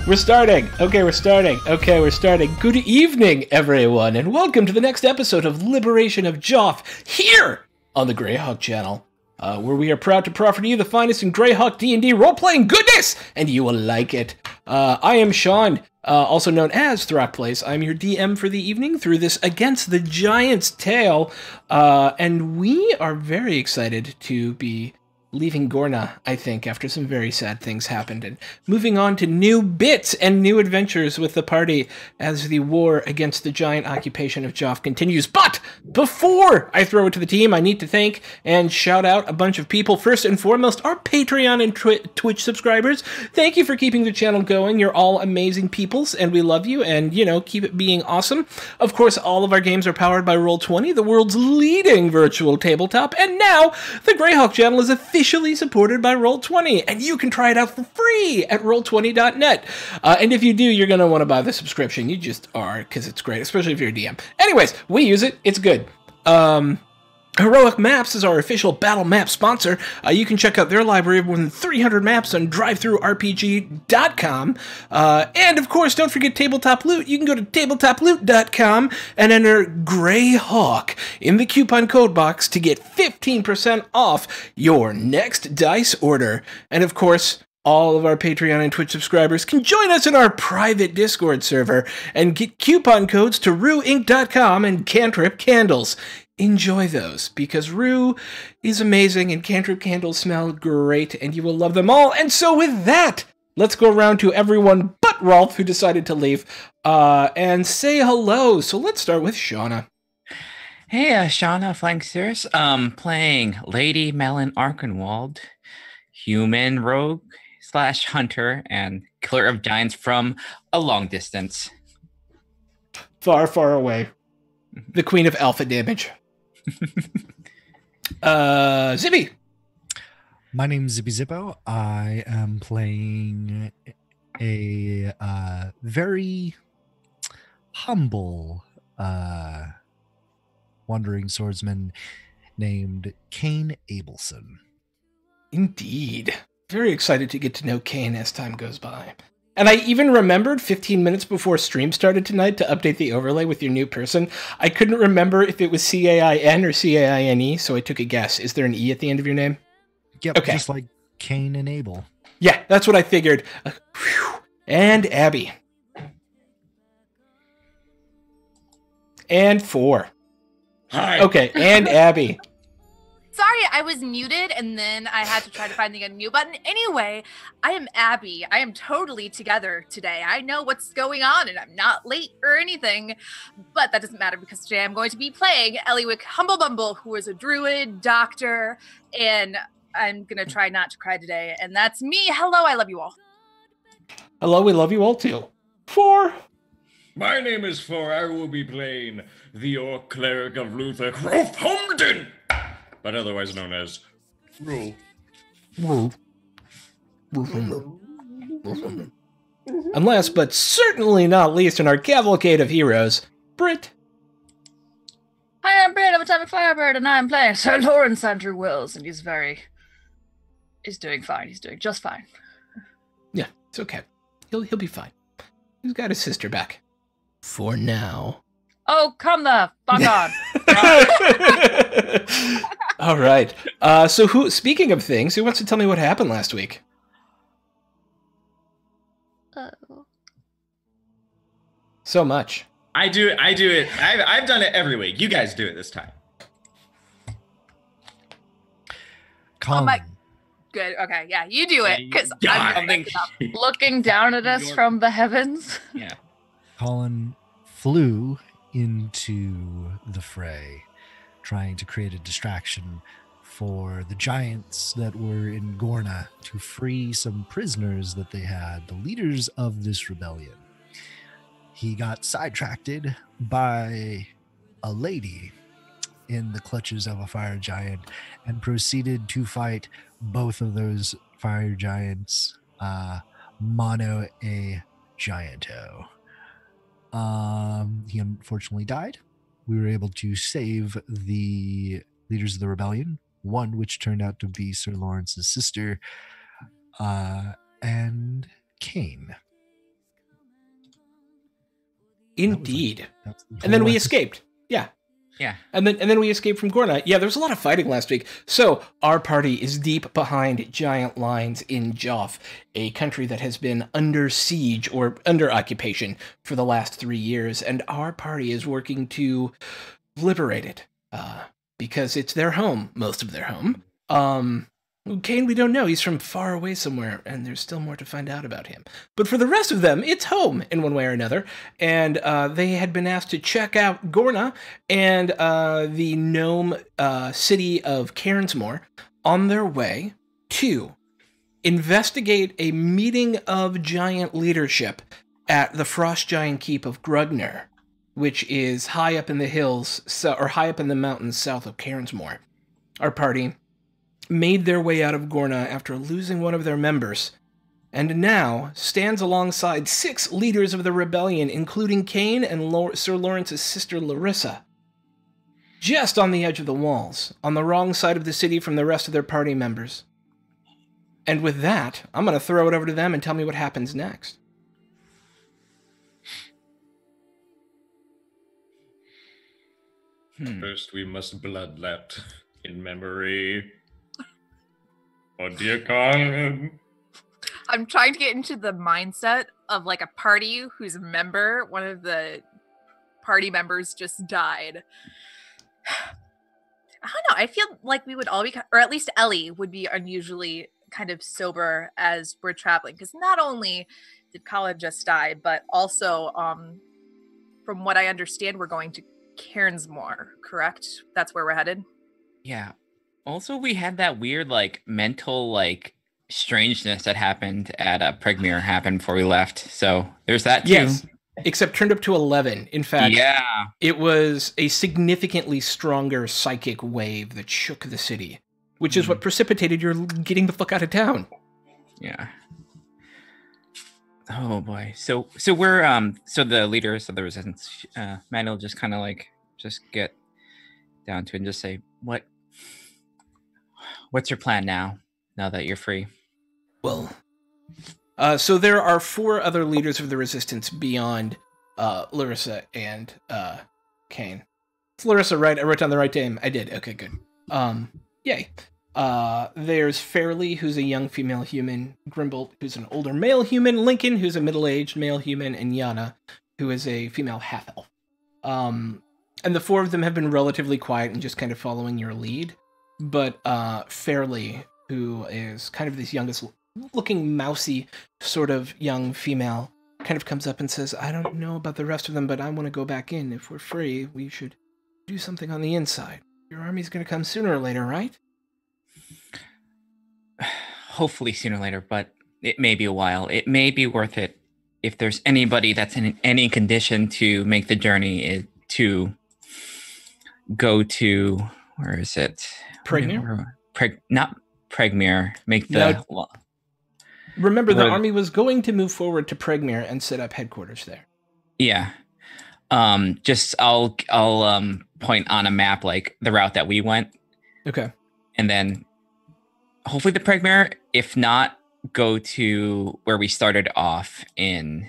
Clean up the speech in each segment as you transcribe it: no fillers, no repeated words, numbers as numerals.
We're starting. Okay, we're starting. Good evening, everyone, and welcome to the next episode of Liberation of Geoff here on the Greyhawk channel, where we are proud to proffer to you the finest in Greyhawk D&D role-playing goodness, and you will like it. I am Sean, also known as Throckplace. I'm your DM for the evening through this Against the Giant's Tale, and we are very excited to be leaving Gorna, I think, after some very sad things happened, and moving on to new bits and new adventures with the party as the war against the giant occupation of Geoff continues. But before I throw it to the team, I need to thank and shout out a bunch of people. First and foremost, our Patreon and Twitch subscribers. Thank you for keeping the channel going. You're all amazing peoples, and we love you, and, you know, keep it being awesome. Of course, all of our games are powered by Roll20, the world's leading virtual tabletop, and now the Greyhawk channel is officially supported by Roll20, and you can try it out for free at roll20.net. And if you do, you're going to want to buy the subscription. You just are, because it's great, especially if you're a DM. Anyways, we use it. It's good. Heroic Maps is our official battle map sponsor. You can check out their library of more than 300 maps on drivethroughrpg.com. And of course, don't forget Tabletop Loot. You can go to tabletoploot.com and enter Greyhawk in the coupon code box to get 15% off your next dice order. And of course, all of our Patreon and Twitch subscribers can join us in our private Discord server and get coupon codes to rueinc.com and Cantrip Candles. Enjoy those, because Rue is amazing and Cantrip candles smell great, and you will love them all. And so with that, let's go around to everyone but Rolf, who decided to leave, and say hello. So let's start with Shauna. Hey, Shauna Flanksters, playing Lady Melon Arkenwald, human rogue / hunter, and killer of giants from a long distance. Far, far away. The queen of alpha damage. Zippy. My name's Zippy Zippo. I am playing a very humble wandering swordsman named Cain Abelson. Indeed. Very excited to get to know Cain as time goes by. And I even remembered 15 minutes before stream started tonight to update the overlay with your new person. I couldn't remember if it was C-A-I-N or C-A-I-N-E, so I took a guess. Is there an E at the end of your name? Yep, okay. Just like Cain and Abel. Yeah, that's what I figured. And Abby. And 4. Hi. Okay, and Abby. Sorry, I was muted, and then I had to try to find the unmute button. Anyway, I am Abby. I am totally together today. I know what's going on, and I'm not late or anything, but that doesn't matter because today I'm going to be playing Eliwick Humblebumble, who is a druid, doctor, and I'm going to try not to cry today, and that's me. Hello, I love you all. Hello, we love you all too. 4. My name is 4. I will be playing the Orc Cleric of Luther, Croft Homden, but otherwise known as Rule. And last but certainly not least in our cavalcade of heroes, Britt. Hi, I'm Britt. I'm a Atomic Firebird, and I'm playing Sir Lawrence Andrew Wills, and he's doing fine. He's doing just fine. Yeah, it's okay. He'll be fine. He's got his sister back. For now. Oh, come the fuck on. All right. So speaking of things, who wants to tell me what happened last week? So much. I do it. I've done it every week. You guys do it this time. Colin. Oh my... Good. Okay. Yeah, you do it because I'm looking down at us from the heavens. Yeah. Colin flew into the fray, trying to create a distraction for the giants that were in Gorna to free some prisoners that they had, the leaders of this rebellion. He got sidetracked by a lady in the clutches of a fire giant and proceeded to fight both of those fire giants mono a gianto. He unfortunately died. We were able to save the leaders of the rebellion, one which turned out to be Sir Lawrence's sister, and Cain. Indeed. That was the And then whole we episode. escaped. Yeah. Yeah. And then we escaped from Gorna. Yeah, there was a lot of fighting last week. So our party is deep behind giant lines in Geoff, a country that has been under siege or under occupation for the last 3 years, and our party is working to liberate it because it's their home, most of their home. Kane, we don't know. He's from far away somewhere, and there's still more to find out about him. But for the rest of them, it's home in one way or another. And they had been asked to check out Gorna and the gnome city of Cairnsmore on their way to investigate a meeting of giant leadership at the Frost Giant Keep of Grugner, which is high up in the hills, or high up in the mountains south of Cairnsmore. Our party made their way out of Gorna after losing one of their members, and now stands alongside 6 leaders of the rebellion, including Kane and Sir Lawrence's sister Larissa, just on the edge of the walls, on the wrong side of the city from the rest of their party members. And with that, I'm going to throw it over to them and tell me what happens next. First, we must bloodlet in memory. Oh, dear God. I'm trying to get into the mindset of like a party whose member, one of the party members just died. I don't know. I feel like we would all be, or at least Ellie would be unusually kind of sober as we're traveling. Because not only did Colin just die, but also, from what I understand, we're going to Cairnsmore, correct? That's where we're headed? Yeah. Also, we had that weird, like, mental, like, strangeness that happened at Pregmere happened before we left. So there's that too. Yes, except turned up to 11. In fact, Yeah. it was a significantly stronger psychic wave that shook the city, which is what precipitated your getting the fuck out of town. Yeah. Oh boy. So we're so the leaders of the resistance, Manuel just kind of like just get down to it and just say, what's your plan now that you're free? Well, so there are 4 other leaders of the resistance beyond Larissa and Kane. It's Larissa, right? I wrote down the right name. I did. Okay, good. Yay. There's Fairley, who's a young female human, Grimbold, who's an older male human, Lincoln, who's a middle-aged male human, and Yana, who is a female half-elf. And the 4 of them have been relatively quiet and just kind of following your lead. But Fairley, who is kind of this youngest looking mousy sort of young female, kind of comes up and says, I don't know about the rest of them, but I want to go back in. If we're free, we should do something on the inside. Your army's going to come sooner or later, right? Hopefully sooner or later, but it may be a while. It may be worth it if there's anybody that's in any condition to make the journey to go to, where is it? Pregmere? Not Pregmere. Make the... Remember, the army was going to move forward to Pregmere and set up headquarters there. Yeah. Just I'll point on a map like the route that we went. Okay. And then hopefully the Pregmere. If not, go to where we started off in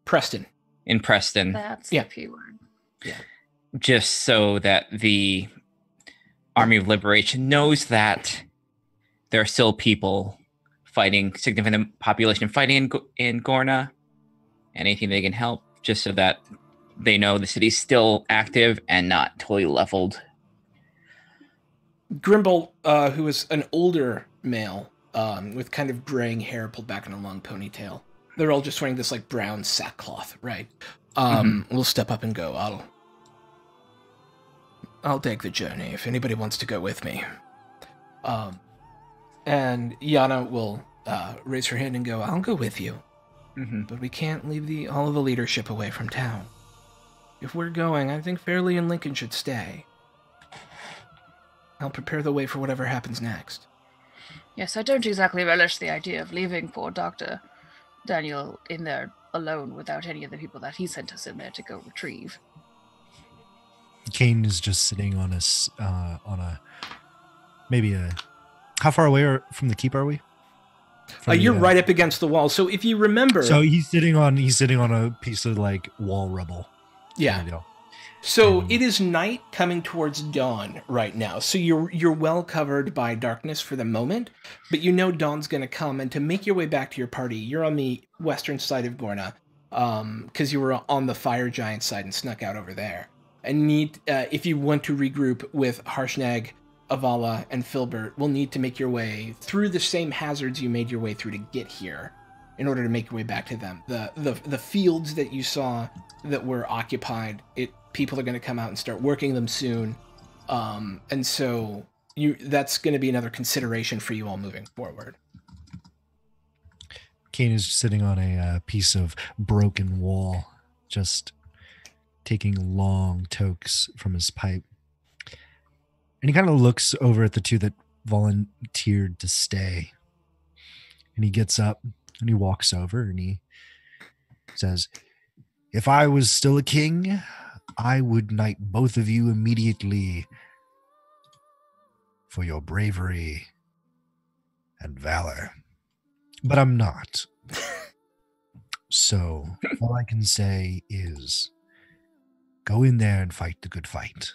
Preston. That's Yeah. the P word. Yeah. Just so that the Army of Liberation knows that there are still people fighting, significant population fighting in Gorna, and anything they can help, just so that they know the city's still active and not totally leveled. Grimbold, who is an older male with kind of graying hair pulled back in a long ponytail. They're all just wearing this like brown sackcloth, right? We'll step up and go, I'll take the journey if anybody wants to go with me. And Yana will raise her hand and go, I'll go with you. But we can't leave all of the leadership away from town. If we're going, I think Fairley and Lincoln should stay. I'll prepare the way for whatever happens next. Yes, I don't exactly relish the idea of leaving poor Dr. Daniel in there alone without any of the people that he sent us in there to go retrieve. Kane is just sitting on maybe how far away from the keep are we? You're right up against the wall. So if you remember, So he's sitting on a piece of like wall rubble. yeah. There we go. So it is night coming towards dawn right now. So you're well covered by darkness for the moment, but you know dawn's going to come. And to make your way back to your party, you're on the western side of Gorna, because you were on the fire giant side and snuck out over there. And if you want to regroup with Harshnag, Avala, and Filbert, will need to make your way through the same hazards you made your way through to get here, in order to make your way back to them. The fields that you saw that were occupied, people are going to come out and start working them soon, and so that's going to be another consideration for you all moving forward. Kane is sitting on a piece of broken wall, just taking long tokes from his pipe. And he kind of looks over at the two that volunteered to stay. And he gets up and he walks over and he says, "If I was still a king, I would knight both of you immediately for your bravery and valor. But I'm not. So all I can say is go in there and fight the good fight."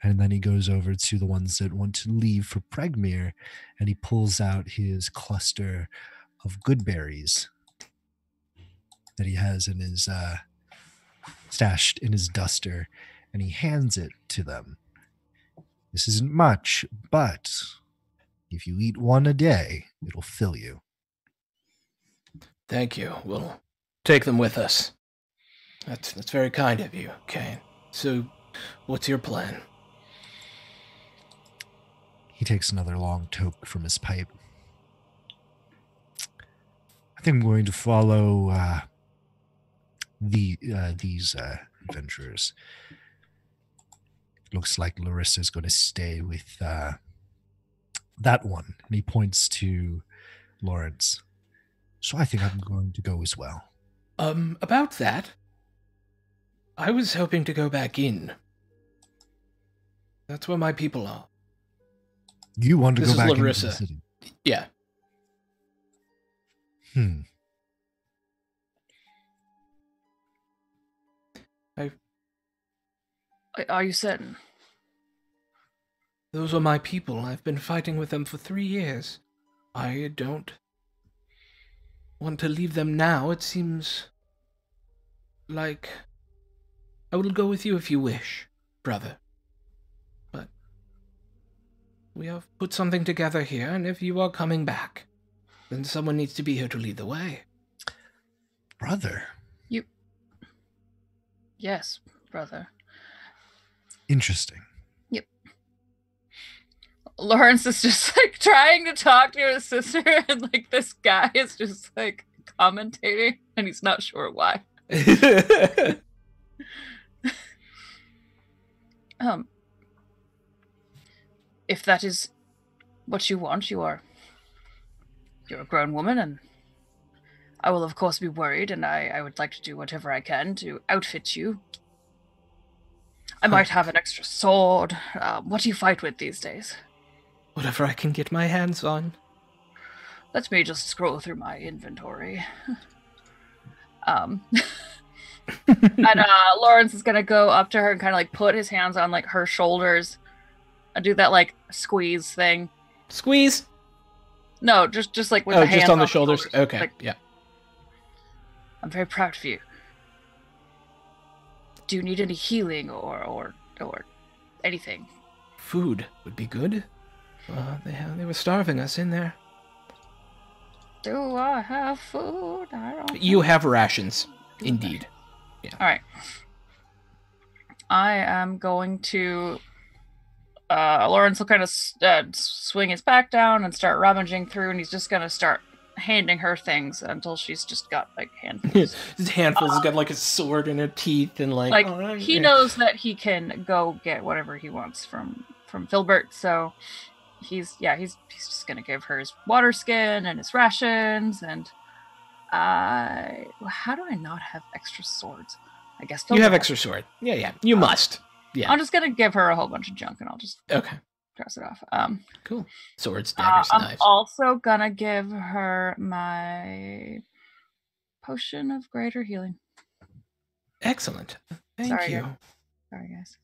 And then he goes over to the ones that want to leave for Pregmere, and he pulls out his cluster of good berries that he has in his stashed in his duster, and he hands it to them. "This isn't much, but if you eat one a day, it'll fill you." Thank you. We'll take them with us. That's very kind of you, Kane. So, what's your plan? He takes another long toke from his pipe. "I think I'm going to follow these adventurers. Looks like Larissa's going to stay with that one." And he points to Lawrence. "So I think I'm going to go as well." About that, I was hoping to go back in. That's where my people are. You want to This go is back into Larissa. the city? Yeah. Are you certain? Those are my people. I've been fighting with them for 3 years. I don't want to leave them now. It seems like I will go with you if you wish, brother. But we have put something together here, and if you are coming back, then someone needs to be here to lead the way. Brother? Yes, brother. Interesting. Yep. Lawrence is just like trying to talk to his sister, and like this guy is just like commentating, and he's not sure why. If that is what you want, you're a grown woman, and I will of course be worried, and I would like to do whatever I can to outfit you. I might have an extra sword. What do you fight with these days? Whatever I can get my hands on. Let me just scroll through my inventory. And Lawrence is gonna go up to her and kind of like put his hands on like her shoulders and do that like squeeze thing. Squeeze? No, just like with the hands just on the shoulders. Okay, like, yeah. I'm very proud of you. Do you need any healing or anything? Food would be good. They were starving us in there. Do I have food? I don't. You have rations, indeed. Yeah. All right. I am going to. Lawrence will kind of swing his back down and start rummaging through, and he's just gonna start handing her things until she's just got like handfuls. His handfuls. He's got like a sword in her teeth and like. He knows that he can go get whatever he wants from Filbert, so he's just gonna give her his water skin and his rations, and how do I not have extra swords? I guess you have extra sword. Yeah, you must. Yeah. I'm just gonna give her a whole bunch of junk, and I'll just okay. Cross it off. Cool. Swords, daggers, I'm knives. also gonna give her my potion of greater healing. Excellent. Thank Sorry, you. guys. Sorry, guys.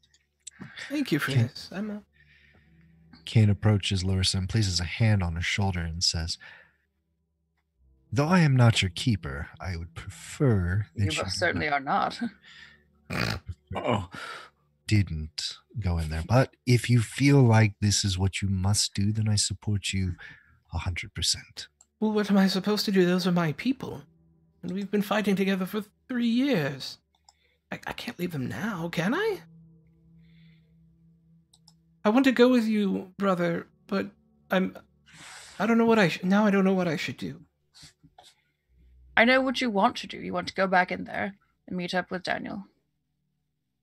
Thank you for Okay. this. Kane approaches Larissa and places a hand on her shoulder and says, "Though I am not your keeper, I would prefer that You most certainly are not. Oh, didn't go in there. But if you feel like this is what you must do, then I support you 100%. Well, what am I supposed to do? Those are my people. And we've been fighting together for 3 years. I can't leave them now, can I? I want to go with you, brother, but I don't know what I don't know what I should do. I know what you want to do. You want to go back in there and meet up with Daniel.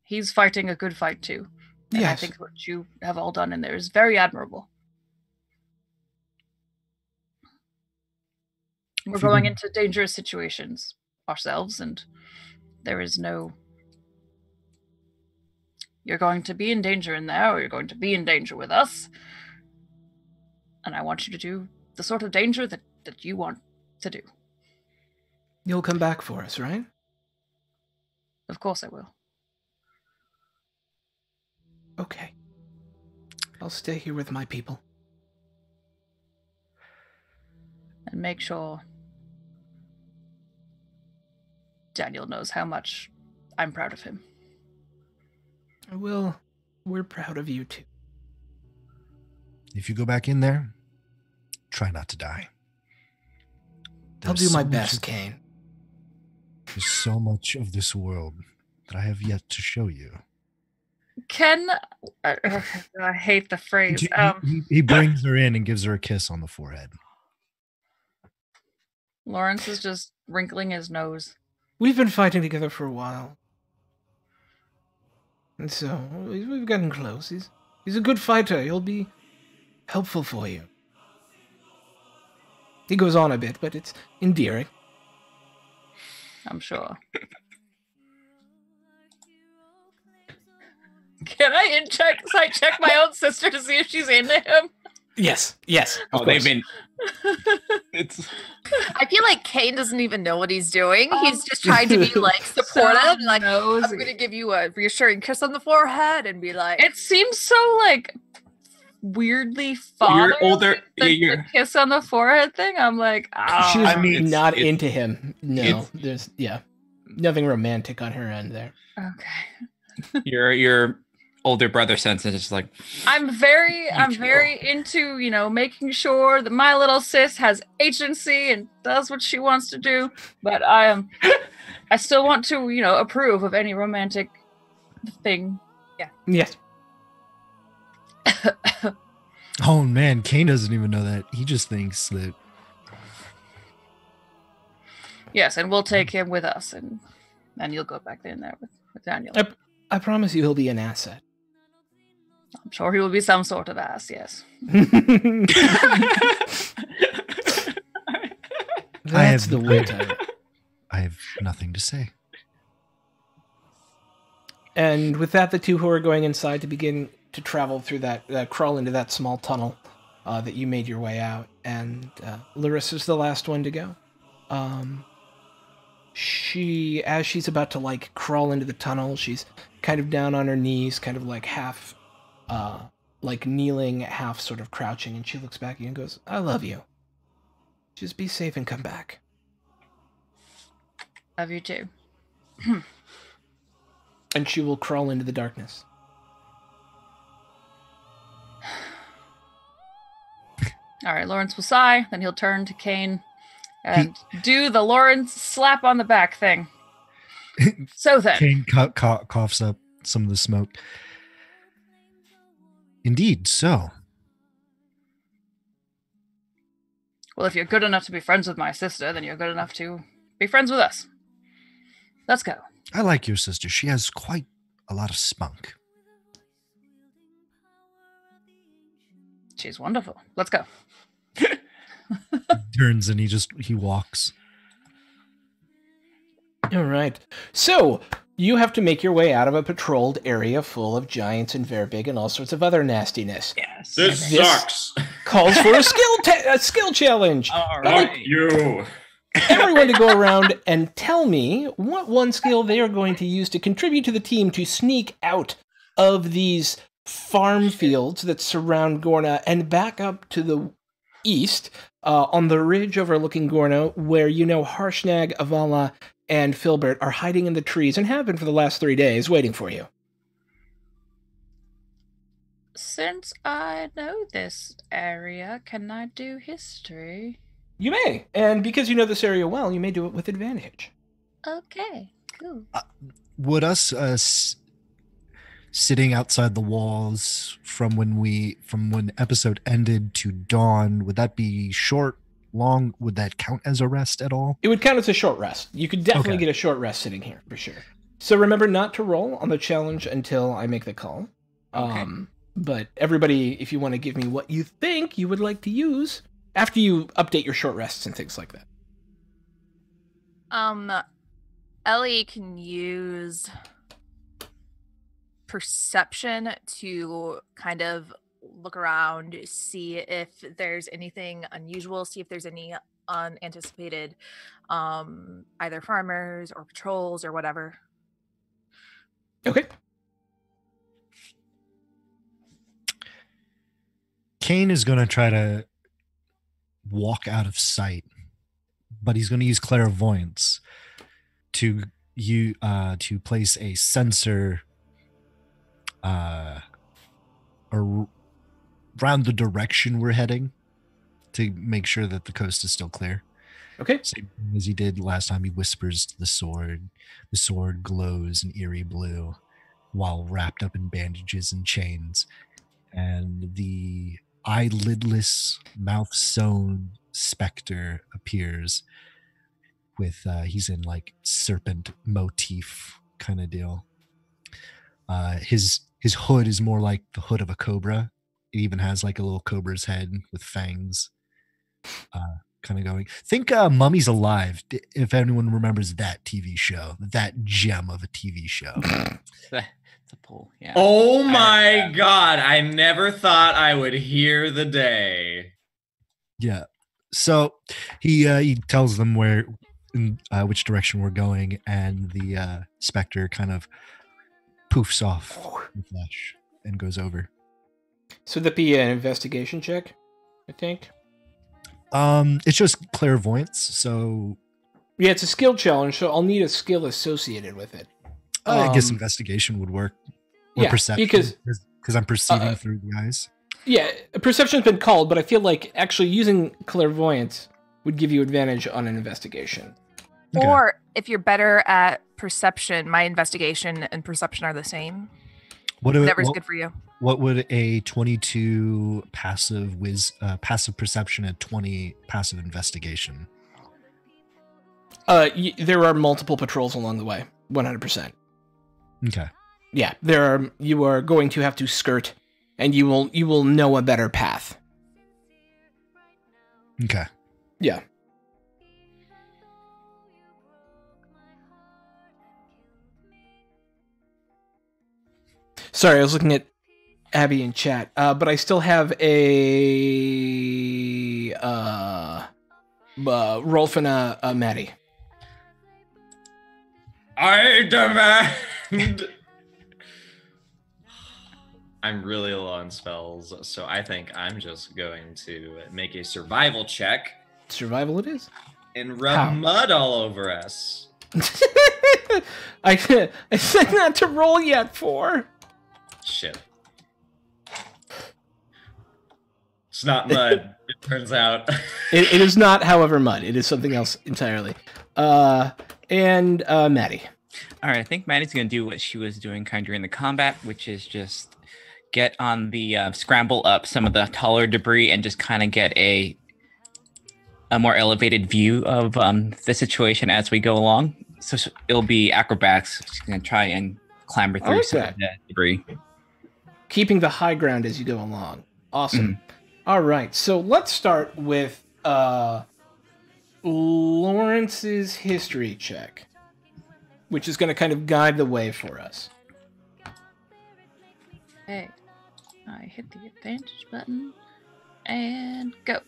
He's fighting a good fight too. And I Yes. think what you have all done in there is very admirable. We're If you going go- into dangerous situations ourselves, and there is no... You're going to be in danger in there, or you're going to be in danger with us. And I want you to do the sort of danger that you want to do. You'll come back for us, right? Of course I will. Okay. I'll stay here with my people. And make sure Daniel knows how much I'm proud of him. Well, we're proud of you too. If you go back in there, try not to die. I'll There's do my so much best, of- Kane. There's so much of this world that I have yet to show you. I hate the phrase. He brings her in and gives her a kiss on the forehead. Lawrence is just wrinkling his nose. We've been fighting together for a while. And so, we've gotten close. He's a good fighter. He'll be helpful for you. He goes on a bit, but it's endearing. I'm sure. Can I check my own sister to see if she's into him? Yes. oh, they've been. It's I feel like Kane doesn't even know what he's doing. He's just trying to be like supportive, and like I'm gonna give you a reassuring kiss on the forehead and be like, It seems so like weirdly fatherly. You're older. The kiss on the forehead thing. I'm like, oh. She's it's- not it's- into him. No, it's- there's nothing romantic on her end there. Okay. your older brother sense is just like I'm very Mutual. into, making sure that my little sis has agency and does what she wants to do. But I still want to, approve of any romantic thing. Yes. Oh man, Kane doesn't even know that. He just thinks that Yes, and we'll take him with us, and then you'll go back in there with Daniel. I promise you he'll be an asset. I'm sure he will be some sort of ass, yes. That's the way to... I have nothing to say. And with that, the two who are going inside to begin to travel through that, crawl into that small tunnel that you made your way out. And Larissa's the last one to go. As she's about to like crawl into the tunnel, she's kind of down on her knees, kind of like half, like kneeling, half sort of crouching. And she looks back at you and goes, "I love you. Just be safe and come back." Love you too. And she will crawl into the darkness. All right, Lawrence will sigh, then he'll turn to Kane and do the Lawrence slap on the back thing. So then, Kane coughs up some of the smoke. Indeed, so. well, if you're good enough to be friends with my sister, then you're good enough to be friends with us. Let's go. I like your sister. She has quite a lot of spunk. She's wonderful. Let's go. Turns and he walks. All right. So, you have to make your way out of a patrolled area full of giants and Verbig and all sorts of other nastiness. Yes. This This- sucks. Calls for a skill challenge. All I'd like right. You. everyone to go around and tell me what one skill they are going to use to contribute to the team to sneak out of these farm fields that surround Gorna and back up to the east on the ridge overlooking Gorna, where you know Harshnag, Avala, and Filbert are hiding in the trees and have been for the last 3 days waiting for you. Since I know this area, can I do history? You may, and because you know this area well, you may do it with advantage. Okay, cool. Would us sitting outside the walls from when episode ended to dawn, would that be short, long? Would that count as a rest at all? It would count as a short rest. You could definitely Okay. get a short rest sitting here, for sure. So remember not to roll on the challenge until I make the call. Okay. But everybody, if you want to give me what you think you would like to use after you update your short rests and things like that. Ellie can use perception to kind of look around, see if there's anything unusual, see if there's any unanticipated either farmers or patrols or whatever. Okay. Kane is going to try to walk out of sight, but he's going to use clairvoyance to place a sensor around the direction we're heading to make sure that the coast is still clear. Okay. Same as he did last time. He whispers to the sword. The sword glows an eerie blue while wrapped up in bandages and chains. And the eyelidless, mouth-sewn specter appears with, he's in like serpent motif kind of deal. His hood is more like the hood of a cobra. It even has like a little cobra's head with fangs. Kind of going. Think Mummy's Alive, if anyone remembers that TV show, that gem of a TV show. It's a pull. Yeah. Oh my god, I never thought I would hear the day. Yeah. So he tells them where, which direction we're going, and the specter kind of poofs off the flash and goes over. So that'd be an investigation check, I think. It's just clairvoyance, so Yeah, it's a skill challenge, so I'll need a skill associated with it. I guess investigation would work. Or yeah, perception, because I'm perceiving through the eyes. Yeah, perception's been called, but I feel like actually using clairvoyance would give you advantage on an investigation. Okay. Or if you're better at perception, my investigation and perception are the same. Whatever's good for you. What would a 22 passive perception and 20 passive investigation? There are multiple patrols along the way, 100%. Okay. Yeah, you are going to have to skirt, and you will know a better path. Okay. Yeah. Sorry, I was looking at Abby in chat, but I still have a Rolf and a Maddie. I demand. I'm really low on spells, so I think I'm just going to make a survival check Survival it is. and rub How? mud all over us. I said not to roll yet for. Shit. It's not mud, it turns out. It is not, however, mud. It is something else entirely. And Maddie. All right, I think Maddie's going to do what she was doing kind of during the combat, which is just get on the scramble up some of the taller debris and just kind of get a more elevated view of the situation as we go along. So it'll be acrobatics. She's going to try and clamber through like some that. of the debris. Keeping the high ground as you go along. Awesome. All right, so let's start with Lawrence's history check. which is going to kind of guide the way for us. Okay. I hit the advantage button and go.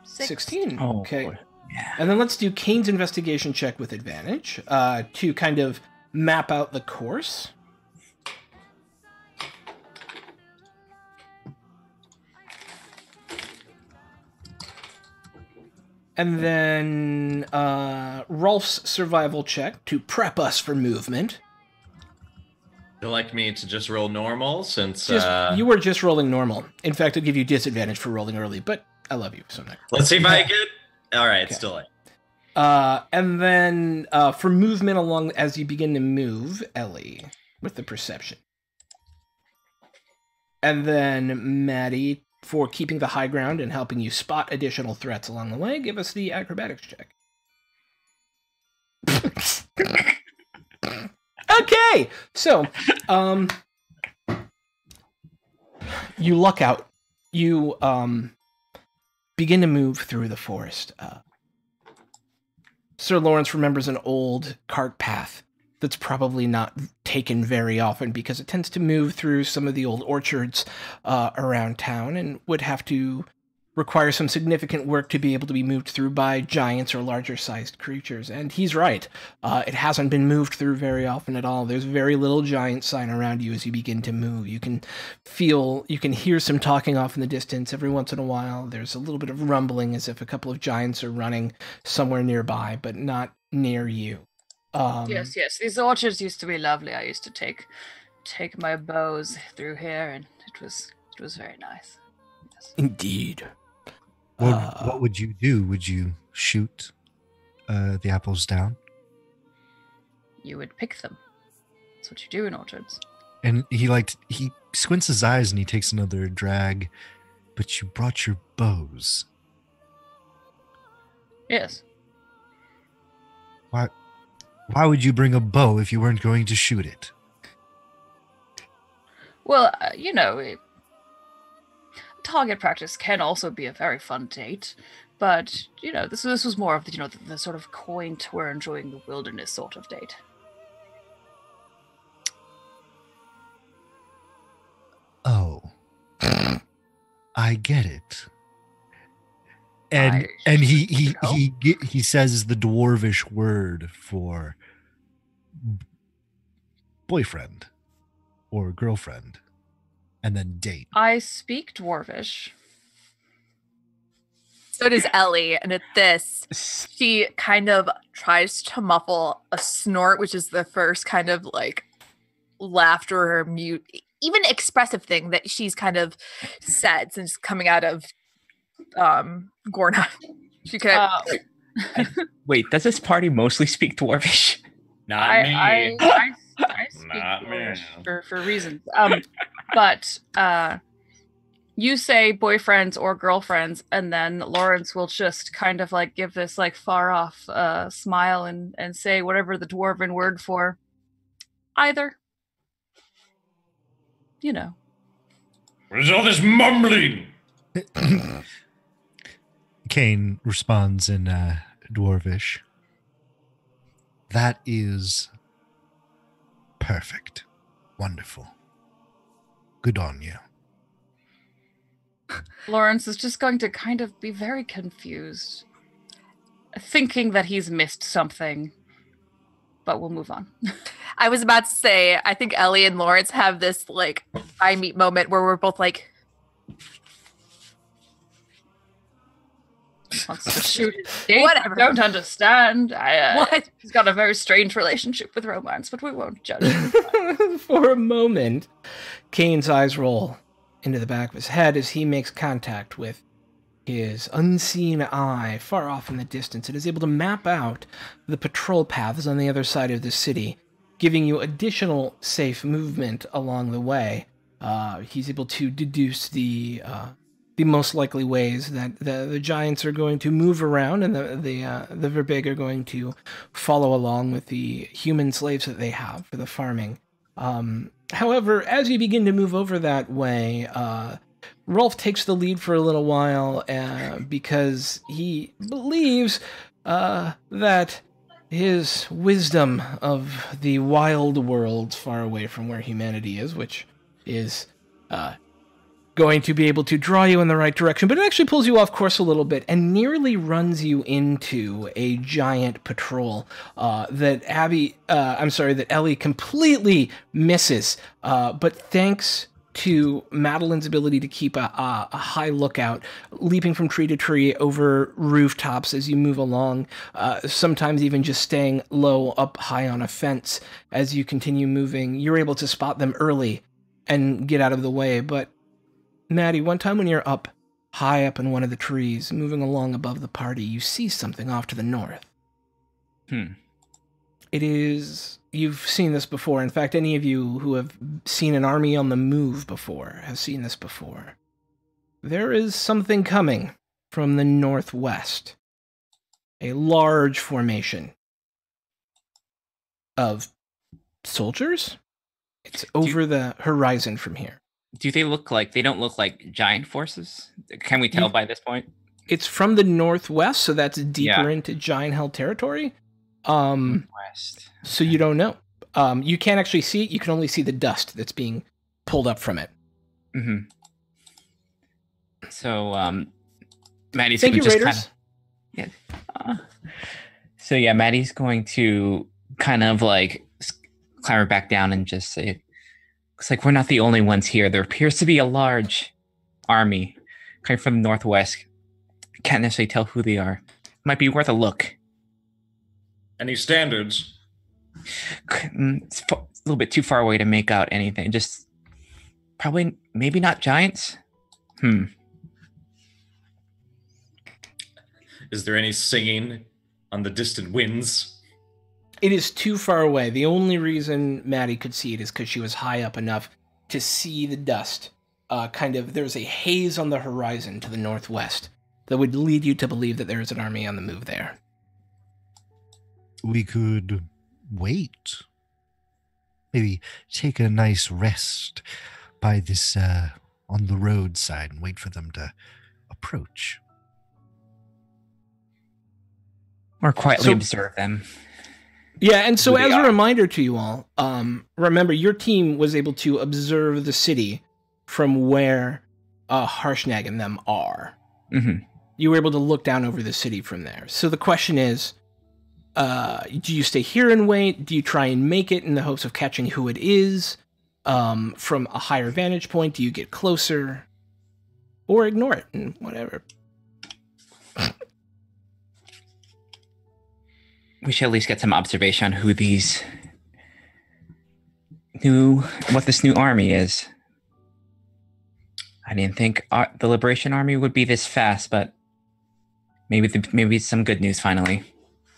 16. Oh, Okay. boy. Yeah. And then let's do Kane's investigation check with advantage to kind of map out the course. And then Rolf's survival check to prep us for movement. Would you like me to just roll normal since... You were just rolling normal. In fact, I'll give you disadvantage for rolling early, but I love you, so no. Let's see if I get... All right, okay. Still like... And then for movement along as you begin to move, Ellie, with the perception. And then Maddie, for keeping the high ground and helping you spot additional threats along the way, give us the acrobatics check. Okay, so you luck out. You begin to move through the forest. Sir Lawrence remembers an old cart path that's probably not taken very often because it tends to move through some of the old orchards around town and would have to require some significant work to be able to be moved through by giants or larger-sized creatures. And he's right. It hasn't been moved through very often at all. There's very little giant sign around you as you begin to move. You can hear some talking off in the distance every once in a while. There's a little bit of rumbling as if a couple of giants are running somewhere nearby, but not near you. Yes. These orchards used to be lovely. I used to take my bows through here, and it was very nice. Yes. Indeed. What would you do? Would you shoot the apples down? You would pick them. That's what you do in orchards. And he squints his eyes and he takes another drag. But you brought your bows. Yes. Why would you bring a bow if you weren't going to shoot it? Well, target practice can also be a very fun date, but this was more of the sort of quaint, we're enjoying the wilderness sort of date. Oh, I get it. And he says the dwarvish word for boyfriend or girlfriend, and then date. I speak dwarvish. So does Ellie, and at this, she kind of tries to muffle a snort, which is the first kind of like laughter or mute, even expressive thing that she's kind of said since coming out of Gorna. She could. Wait, does this party mostly speak Dwarvish? Not me. I speak Not Dwarvish for reasons. But you say boyfriends or girlfriends, and then Lawrence will just kind of like give this like far off smile and say whatever the dwarven word for either. What is all this mumbling? Kane responds in dwarvish. That is perfect. Wonderful. Good on you. Lawrence is just going to kind of be very confused, thinking that he's missed something, but we'll move on. I was about to say, I think Ellie and Lawrence have this like eye meet moment where we're both like, wants to shoot his date. Whatever. I don't understand. What? He's got a very strange relationship with romance, but we won't judge. For a moment, Kane's eyes roll into the back of his head as he makes contact with his unseen eye far off in the distance and is able to map out the patrol paths on the other side of the city, giving you additional safe movement along the way. He's able to deduce the most likely ways that the giants are going to move around and the Verbig are going to follow along with the human slaves that they have for the farming. However, as you begin to move over that way, Rolf takes the lead for a little while because he believes that his wisdom of the wild world far away from where humanity is, which is going to be able to draw you in the right direction, but it actually pulls you off course a little bit and nearly runs you into a giant patrol that Ellie completely misses. But thanks to Madeline's ability to keep a high lookout, leaping from tree to tree over rooftops as you move along, sometimes even just staying low up high on a fence as you continue moving, you're able to spot them early and get out of the way. But Maddie, one time when you're up high up in one of the trees, moving along above the party, you see something off to the north. It is... You've seen this before. In fact, any of you who have seen an army on the move before have seen this before. There is something coming from the northwest. A large formation of soldiers. It's over the horizon from here. Do they look like... They don't look like giant forces? Can we tell by this point? It's from the northwest, so that's deeper into giant hell territory. West. So you don't know. You can't actually see it. You can only see the dust that's being pulled up from it. Mm-hmm. So, Maddie's Thank going you, to Raiders. Maddie's going to kind of like climber back down and just say, looks like we're not the only ones here. There appears to be a large army coming from the northwest. Can't necessarily tell who they are. Might be worth a look. Any standards? It's a little bit too far away to make out anything. Just probably, maybe not giants. Is there any singing on the distant winds? It is too far away. The only reason Maddie could see it is because she was high up enough to see the dust. There's a haze on the horizon to the northwest that would lead you to believe that there is an army on the move there. We could wait. Maybe take a nice rest by this, on the roadside and wait for them to approach. Or quietly observe them. Yeah, and so as a reminder to you all, remember your team was able to observe the city from where Harshnag and them are. Mm-hmm. You were able to look down over the city from there. So the question is, do you stay here and wait? Do you try and make it in the hopes of catching who it is from a higher vantage point? Do you get closer? Or ignore it and whatever? We should at least get some observation on what this new army is. I didn't think the Liberation Army would be this fast, but maybe it's some good news finally.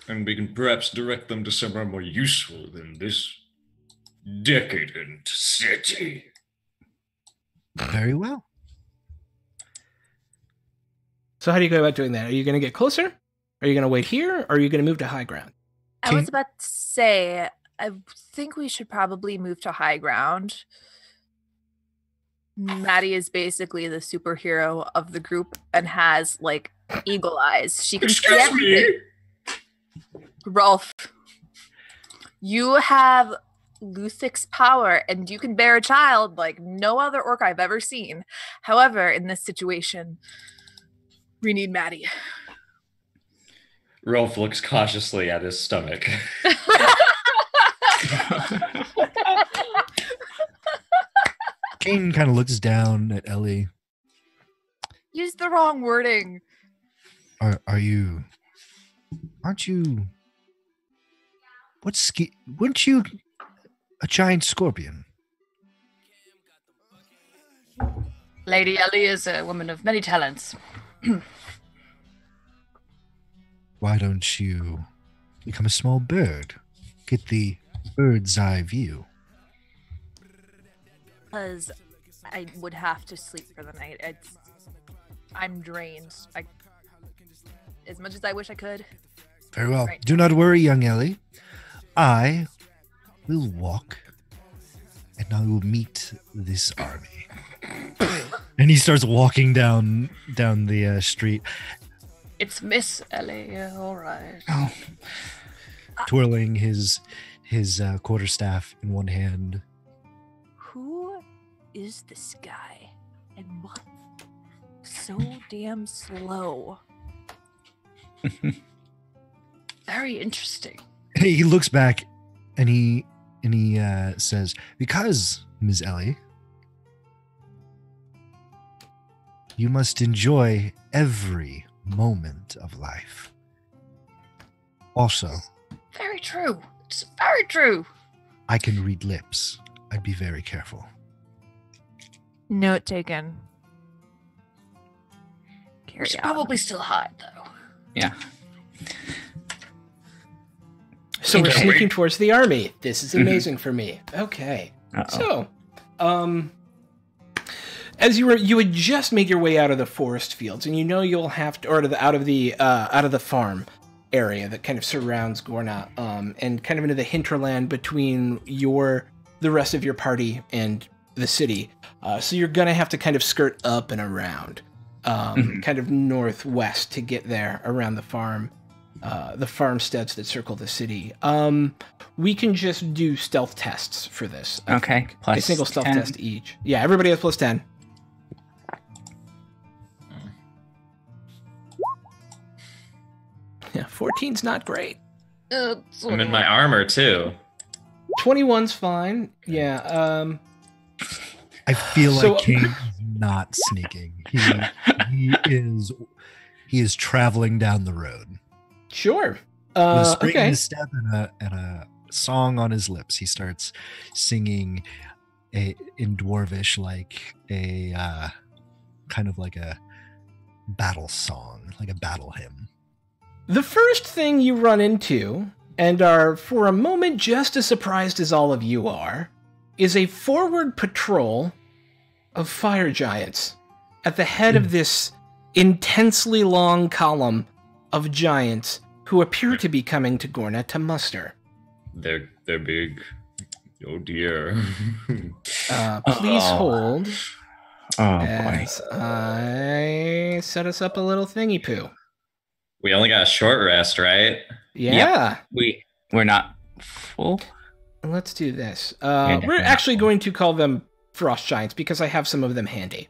And we can perhaps direct them to somewhere more useful than this decadent city. Very well. So how do you go about doing that? Are you going to get closer? Are you going to wait here? Or are you going to move to high ground? I was about to say, I think we should probably move to high ground. Maddie is basically the superhero of the group and has, like, eagle eyes. She can see everything. Rolf, you have Luthic's power and you can bear a child like no other orc I've ever seen. However, in this situation, we need Maddie. Rolf looks cautiously at his stomach. Kane kind of looks down at Ellie. Use the wrong wording. Aren't you... weren't you a giant scorpion? Lady Ellie is a woman of many talents. Why don't you become a small bird? Get the bird's eye view. Because I would have to sleep for the night. I'm drained. As much as I wish I could. Very well. Right. Do not worry, young Ellie. I will walk and I will meet this army. And he starts walking down the street. It's Miss Ellie, all right. Oh. twirling his quarterstaff in one hand. Who is this guy? And what? So damn slow. Very interesting. He looks back and he says, "Because, Ms. Ellie, you must enjoy every moment of life. Also, Very true. It's very true. I can read lips. I'd be very careful." Note taken. We Carry should on. probably still hide, though. Yeah. So we're Okay. sneaking towards the army. This is amazing for me. Okay. Uh-oh. So, as you had just made your way out of the forest fields, and you know you'll have to, or out of the farm area that kind of surrounds Gorna, and kind of into the hinterland between the rest of your party and the city. So you're gonna have to kind of skirt up and around, kind of northwest to get there around the farmsteads that circle the city. We can just do stealth tests for this. I Okay, think. plus a single stealth 10. test each. Yeah, everybody has plus 10. Yeah, 14's not great. I'm in my armor too. 21's fine. Yeah. I feel So- like Kane is not sneaking. He is traveling down the road. Sure. With a spring in Okay. his step and a song on his lips, he starts singing in Dwarvish, like a kind of like a battle song, like a battle hymn. The first thing you run into, and are for a moment just as surprised as all of you are, is a forward patrol of fire giants at the head of this intensely long column of giants who appear to be coming to Gorna to muster. They're big. Oh dear. Please hold Oh, boy. as I set us up a little thingy poo. We only got a short rest, right? Yeah. We're not full. Let's do this. Yeah, We're definitely. actually going to call them frost giants because I have some of them handy.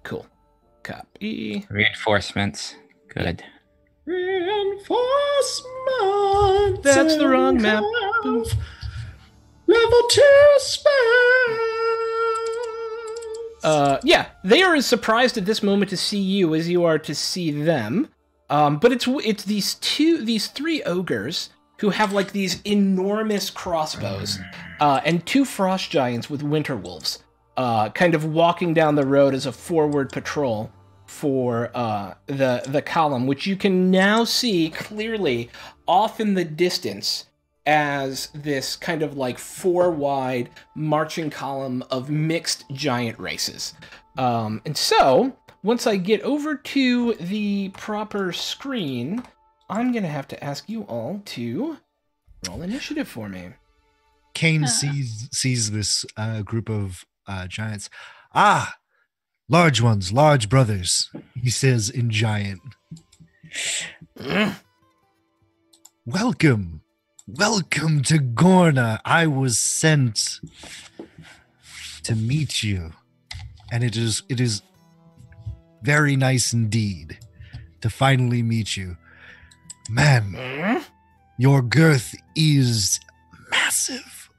Cool. Copy. Reinforcements. Good. Reinforcements. That's the wrong map. Level 2 spells. Yeah, they are as surprised at this moment to see you as you are to see them. But it's these three ogres who have like these enormous crossbows, and two frost giants with winter wolves, kind of walking down the road as a forward patrol for the column, which you can now see clearly off in the distance as this kind of like 4-wide marching column of mixed giant races. And so, once I get over to the proper screen, I'm going to have to ask you all to roll initiative for me. Kane sees this group of giants. "Ah, large ones, large brothers," he says in giant. Welcome to Gorna. I was sent to meet you, and it is very nice indeed to finally meet you. Man, your girth is massive.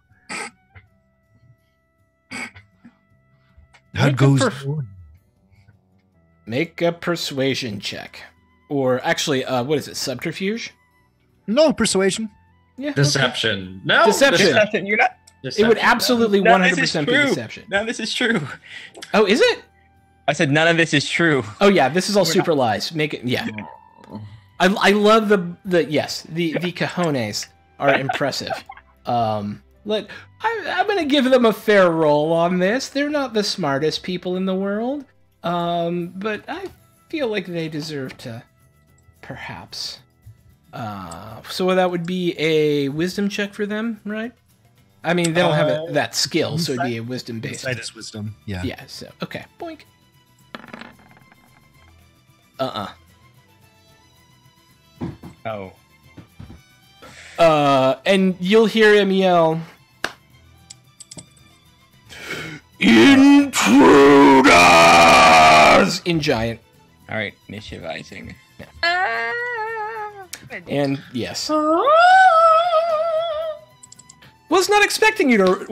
How Make a goes Make a persuasion check. Or actually, what is it, subterfuge? No persuasion. Yeah. Deception. No. Deception. You're not. It would absolutely None of this is 100% be true. deception. None of this is true. Oh, is it? I said none of this is true. Oh yeah, this is all super lies. Make it, yeah. I love the cojones are impressive. I'm gonna give them a fair roll on this. They're not the smartest people in the world, but I feel like they deserve to, perhaps. So that would be a wisdom check for them, right? I mean, they don't have that skill, so it'd be a wisdom based. Insight is wisdom. Yeah. Yeah. So okay, boink. Oh. And you'll hear him yell, "Intruders!" in giant. All right, initiativizing. And yes. Was not expecting you to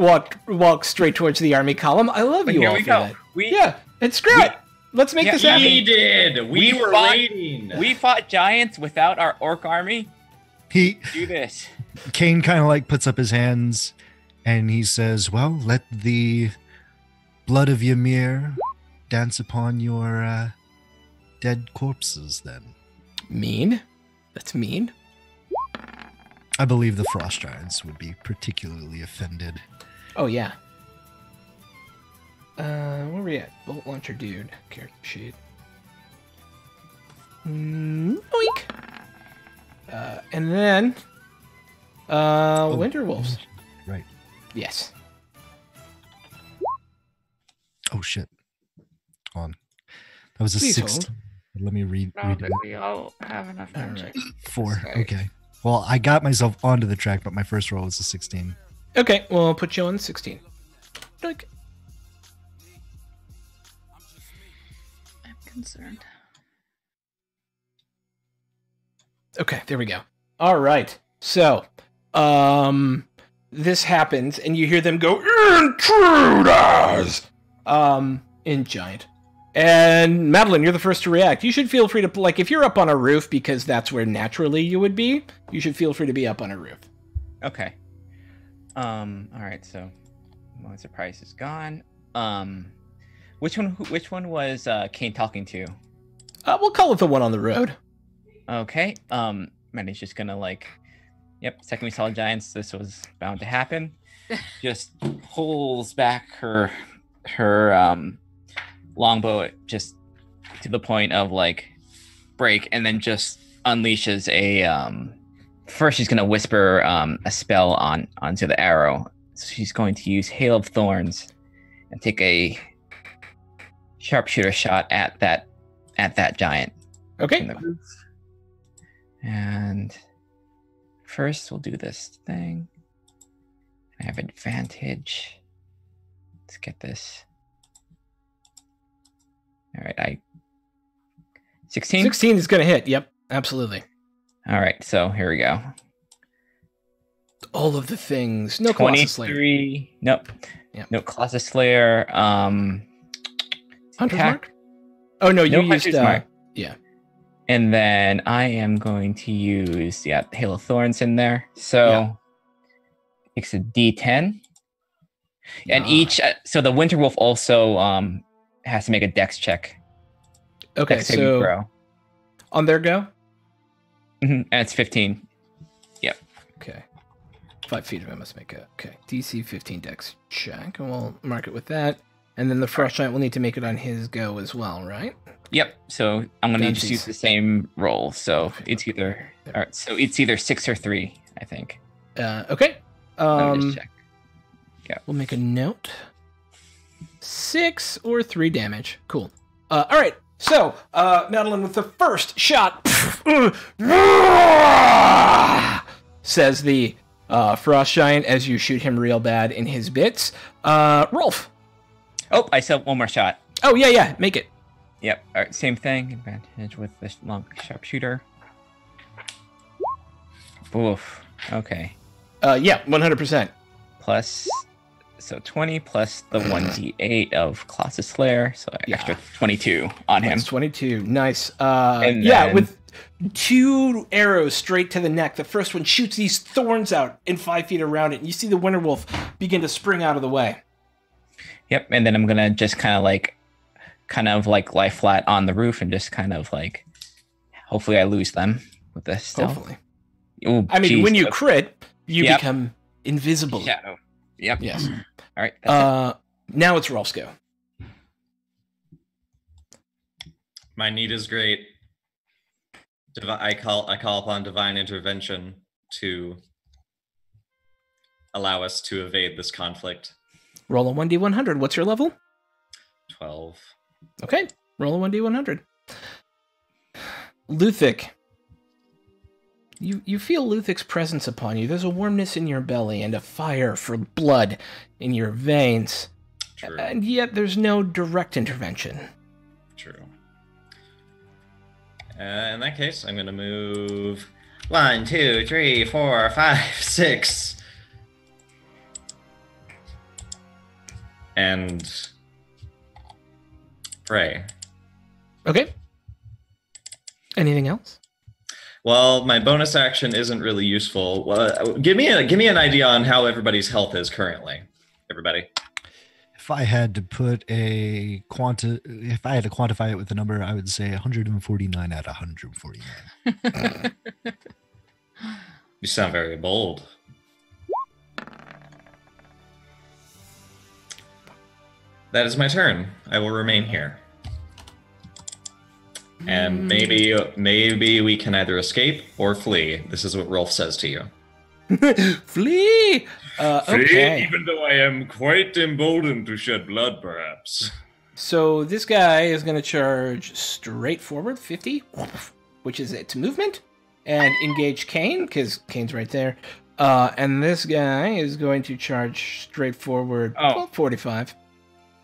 walk straight towards the army column. I love But you here all we for go. that. Yeah, and screw it. Let's make this happen. We did. We were fought- waiting. We fought giants without our orc army. He Do this. Kane kind of like puts up his hands and he says, "Well, let the blood of Ymir dance upon your dead corpses then." Mean? That's mean. I believe the frost giants would be particularly offended. Oh, yeah. Where we at? Bolt launcher dude. Character sheet. Oink! And then... Winter Wolves. Right. Yes. Oh shit. On. That was a Please 6. hold. Let me read it. we all have enough All right. 4. Sorry. Okay. Well, I got myself onto the track, but my first roll was a 16. Okay, well, I'll put you on 16. Doink. I'm concerned. Okay, there we go. All right. So, this happens, and you hear them go, "Intruders!" In giant. And Madeline, you're the first to react. You should feel free to, like, if you're up on a roof, because that's where naturally you would be, you should feel free to be up on a roof. Okay. All right. So, my surprise is gone. Which one was Kane talking to? We'll call it the one on the road. Okay. Manny's just gonna yep. Second we saw giants, this was bound to happen. Just pulls back her longbow just to the point of break, and then just unleashes a first she's gonna whisper a spell onto the arrow. So she's going to use Hail of Thorns and take a sharpshooter shot at that giant in Okay. the roof. And first we'll do this thing. I have advantage. Let's get this. All right, 16? 16 is going to hit. Yep, absolutely. All right, so here we go. All of the things. No Colossus Slayer. 23. Nope. Yep. No Colossus Slayer. Hunter's attack. Mark? Oh, no, you No used... Hunter's Mark. Yeah. And then I am going to use Hail of Thorns in there. So it's a D10. And each so the Winter Wolf also has to make a dex check. Okay, Dex saving so throw. on their go? And it's 15. Okay. 5 feet of it must make a... Okay, DC 15 dex check, and we'll mark it with that. And then the Frost Giant will need to make it on his go as well, right? Yep. So I'm gonna just Dunsies. use the same roll. So Okay. it's either all right. So it's either 6 or 3, I think. Okay. Let me just check. We'll make a note. 6 or 3 damage. Cool. All right. So, Madeline with the first shot, says the Frost Giant as you shoot him real bad in his bits. Rolf. Oh, I still have one more shot. Oh, yeah, make it. Yep. All right. Same thing. Advantage with this long sharpshooter. Oof. Okay. Yeah, 100%. Plus, so 20 plus the 1d8 of Colossus Slayer, so extra 22 on him. That's 22. Nice. And yeah, then- with 2 arrows straight to the neck. The first one shoots these thorns out in 5 feet around it, and you see the Winter Wolf begin to spring out of the way. Yep. And then I'm gonna just kind of lie flat on the roof and just hopefully I lose them with this. Stealth. Hopefully. Ooh, I mean, geez, when you but- crit, you Yep. become invisible. Shadow. Yep. Yes. All right. That's Now it's Rolf's go. My need is great. I call upon divine intervention to allow us to evade this conflict. Roll a 1d100. What's your level? 12. Okay, roll a 1d100. Luthic, You feel Luthic's presence upon you. There's a warmness in your belly and a fire for blood in your veins. True. And yet there's no direct intervention. True. In that case, I'm going to move 1, 2, 3, 4, 5, 6. And pray. Okay. Anything else? Well, my bonus action isn't really useful. Give me an idea on how everybody's health is currently. Everybody. If I had to quantify it with a number, I would say 149 out of 149. You sound very bold. That is my turn. I will remain here. And maybe we can either escape or flee. This is what Rolf says to you. Flee! Okay. Even though I am quite emboldened to shed blood, perhaps. So this guy is going to charge straight forward, 50, which is its movement, and engage Kane, because Kane's right there. And this guy is going to charge straight forward, 45,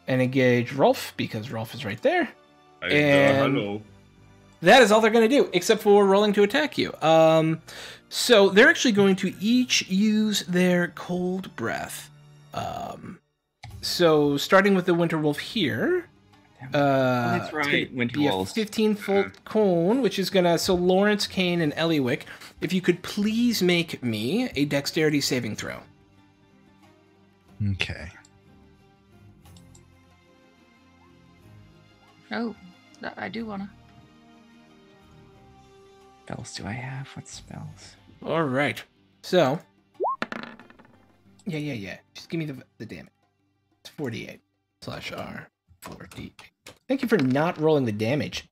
and engage Rolf, because Rolf is right there. Hello. That is all they're going to do, except for rolling to attack you. So they're actually going to each use their cold breath. So starting with the Winter Wolf here. That's right, Winter Wolf. 15-foot cone, which is going to... So Lawrence, Kane, and Eliwick, if you could please make me a dexterity saving throw. Okay. Oh, I do want to. Spells do I have? What spells? All right. So... Yeah. Just give me the damage. It's 48 / R. 48. Thank you for not rolling the damage.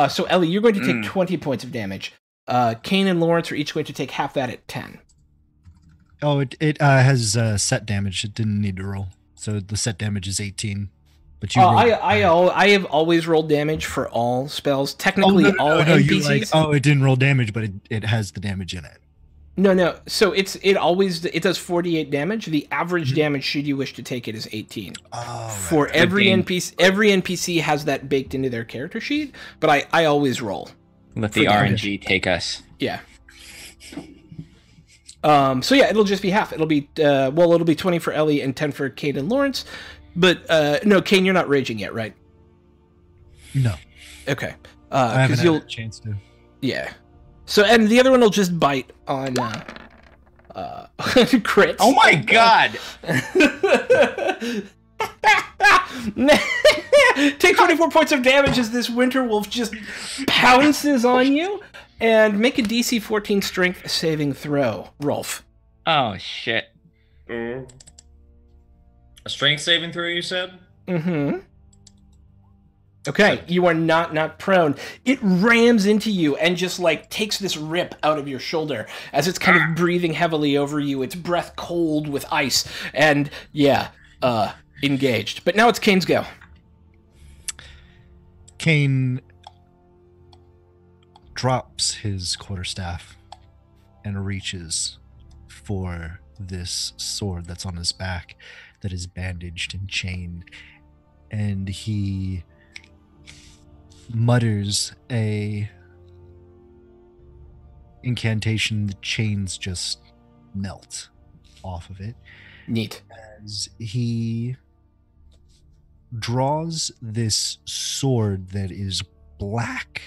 So Ellie, you're going to take 20 points of damage. Kane and Lawrence are each going to take half that at 10. Oh, it has set damage. It didn't need to roll. So the set damage is 18. But you I have always rolled damage for all spells. Technically, all NPCs. It didn't roll damage, but it has the damage in it. No. So it does 48 damage. The average damage, should you wish to take it, is 18. Oh, for every NPC, every NPC has that baked into their character sheet. But I always roll. Let the RNG take us. Yeah. So yeah, it'll just be half. It'll be it'll be 20 for Ellie and 10 for Kane and Lawrence. But no, Kane, you're not raging yet, right? No. Okay. I haven't had a chance to. Yeah. So and the other one will just bite on crits. Oh my god! Take 24 points of damage as this Winter Wolf just pounces on you, and make a DC 14 Strength saving throw, Rolf. Oh shit! A strength saving throw, you said? Mm-hmm. Okay, you are not prone. It rams into you and just like takes this rip out of your shoulder as it's kind of breathing heavily over you. Its breath cold with ice, and engaged. But now it's Kane's go. Kane drops his quarterstaff and reaches for this sword that's on his back, that is bandaged and chained, and he mutters a incantation. The chains just melt off of it. Neat. As he draws this sword that is black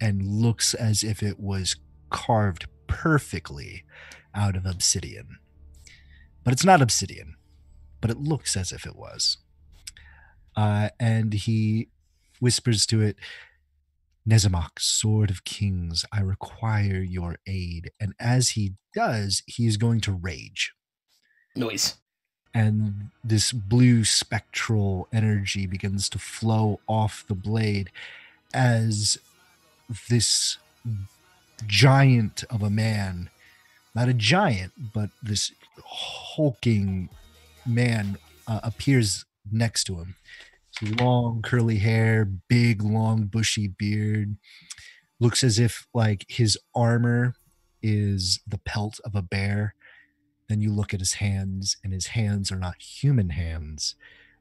and looks as if it was carved perfectly out of obsidian. But it's not obsidian, but it looks as if it was. And he whispers to it, "Nezamok, Sword of Kings, I require your aid." And as he does, he is going to rage. Noise. And this blue spectral energy begins to flow off the blade as this giant of a man, not a giant, but this hulking man appears next to him. Long curly hair, big long bushy beard, looks as if like his armor is the pelt of a bear. Then you look at his hands, and his hands are not human hands.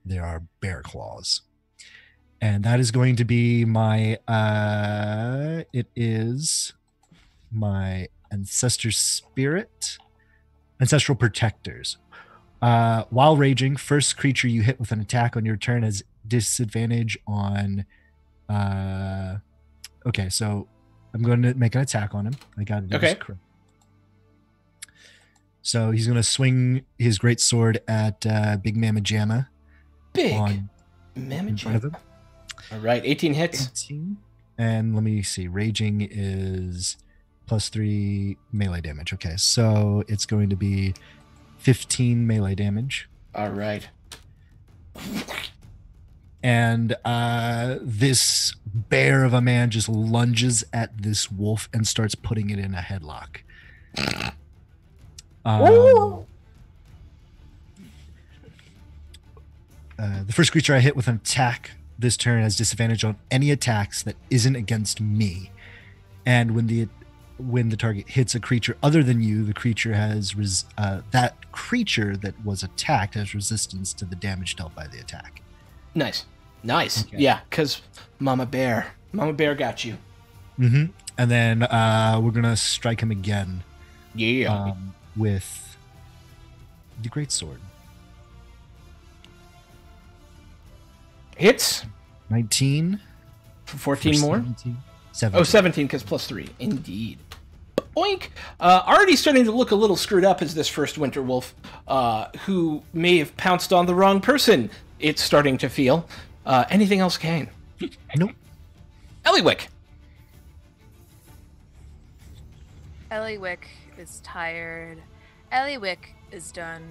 They are bear claws. And that is going to be my, it is my ancestor spirit, ancestral protectors. While raging, first creature you hit with an attack on your turn has disadvantage on, okay, so I'm going to make an attack on him. I got it. Okay. Correct. So he's going to swing his great sword at Big Mama Jamma. Big Mama in front of him. All right, 18 hits. 18. And let me see. Raging is +3 melee damage. Okay, so it's going to be 15 melee damage. All right. And this bear of a man just lunges at this wolf and starts putting it in a headlock. The first creature I hit with an attack this turn has disadvantage on any attacks that isn't against me. And when the target hits a creature other than you, the creature has that creature that was attacked has resistance to the damage dealt by the attack. Nice. Okay. Yeah, because Mama Bear got you. Mm-hmm. And then we're gonna strike him again. Yeah. With the great sword. Hits. 19. For 14 more? 17. Oh, 17, because +3. Indeed. Oink! Already starting to look a little screwed up is this first winter wolf, who may have pounced on the wrong person, it's starting to feel. Anything else, Kane? Nope. Eliwick! Eliwick is tired. Eliwick is done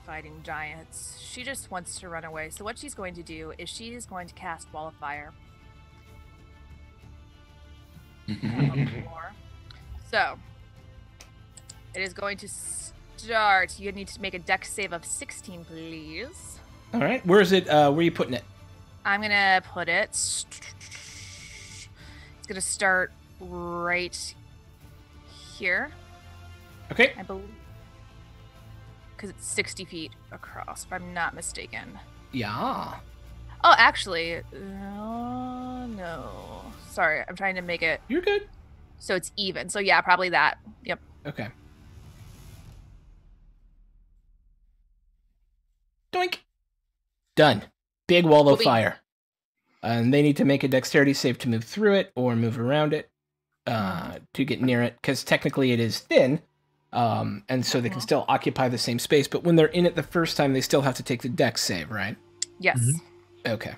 fighting giants. She just wants to run away. So what she's going to do is she is going to cast Wall of Fire. So it is going to start. You need to make a dex save of 16, please. All right. Where is it? Where are you putting it? I'm gonna put it. It's gonna start right here. Okay. I believe, because it's 60 feet across, if I'm not mistaken. Yeah. Oh, actually, no. Sorry, I'm trying to make it You're good. so it's even. So yeah, probably that. Yep. Okay. Doink. Done. Big wall of fire. And they need to make a dexterity save to move through it or move around it to get near it, because technically it is thin. And so they can still occupy the same space, but when they're in it the first time, they still have to take the dex save, right? Yes. Mm-hmm. Okay.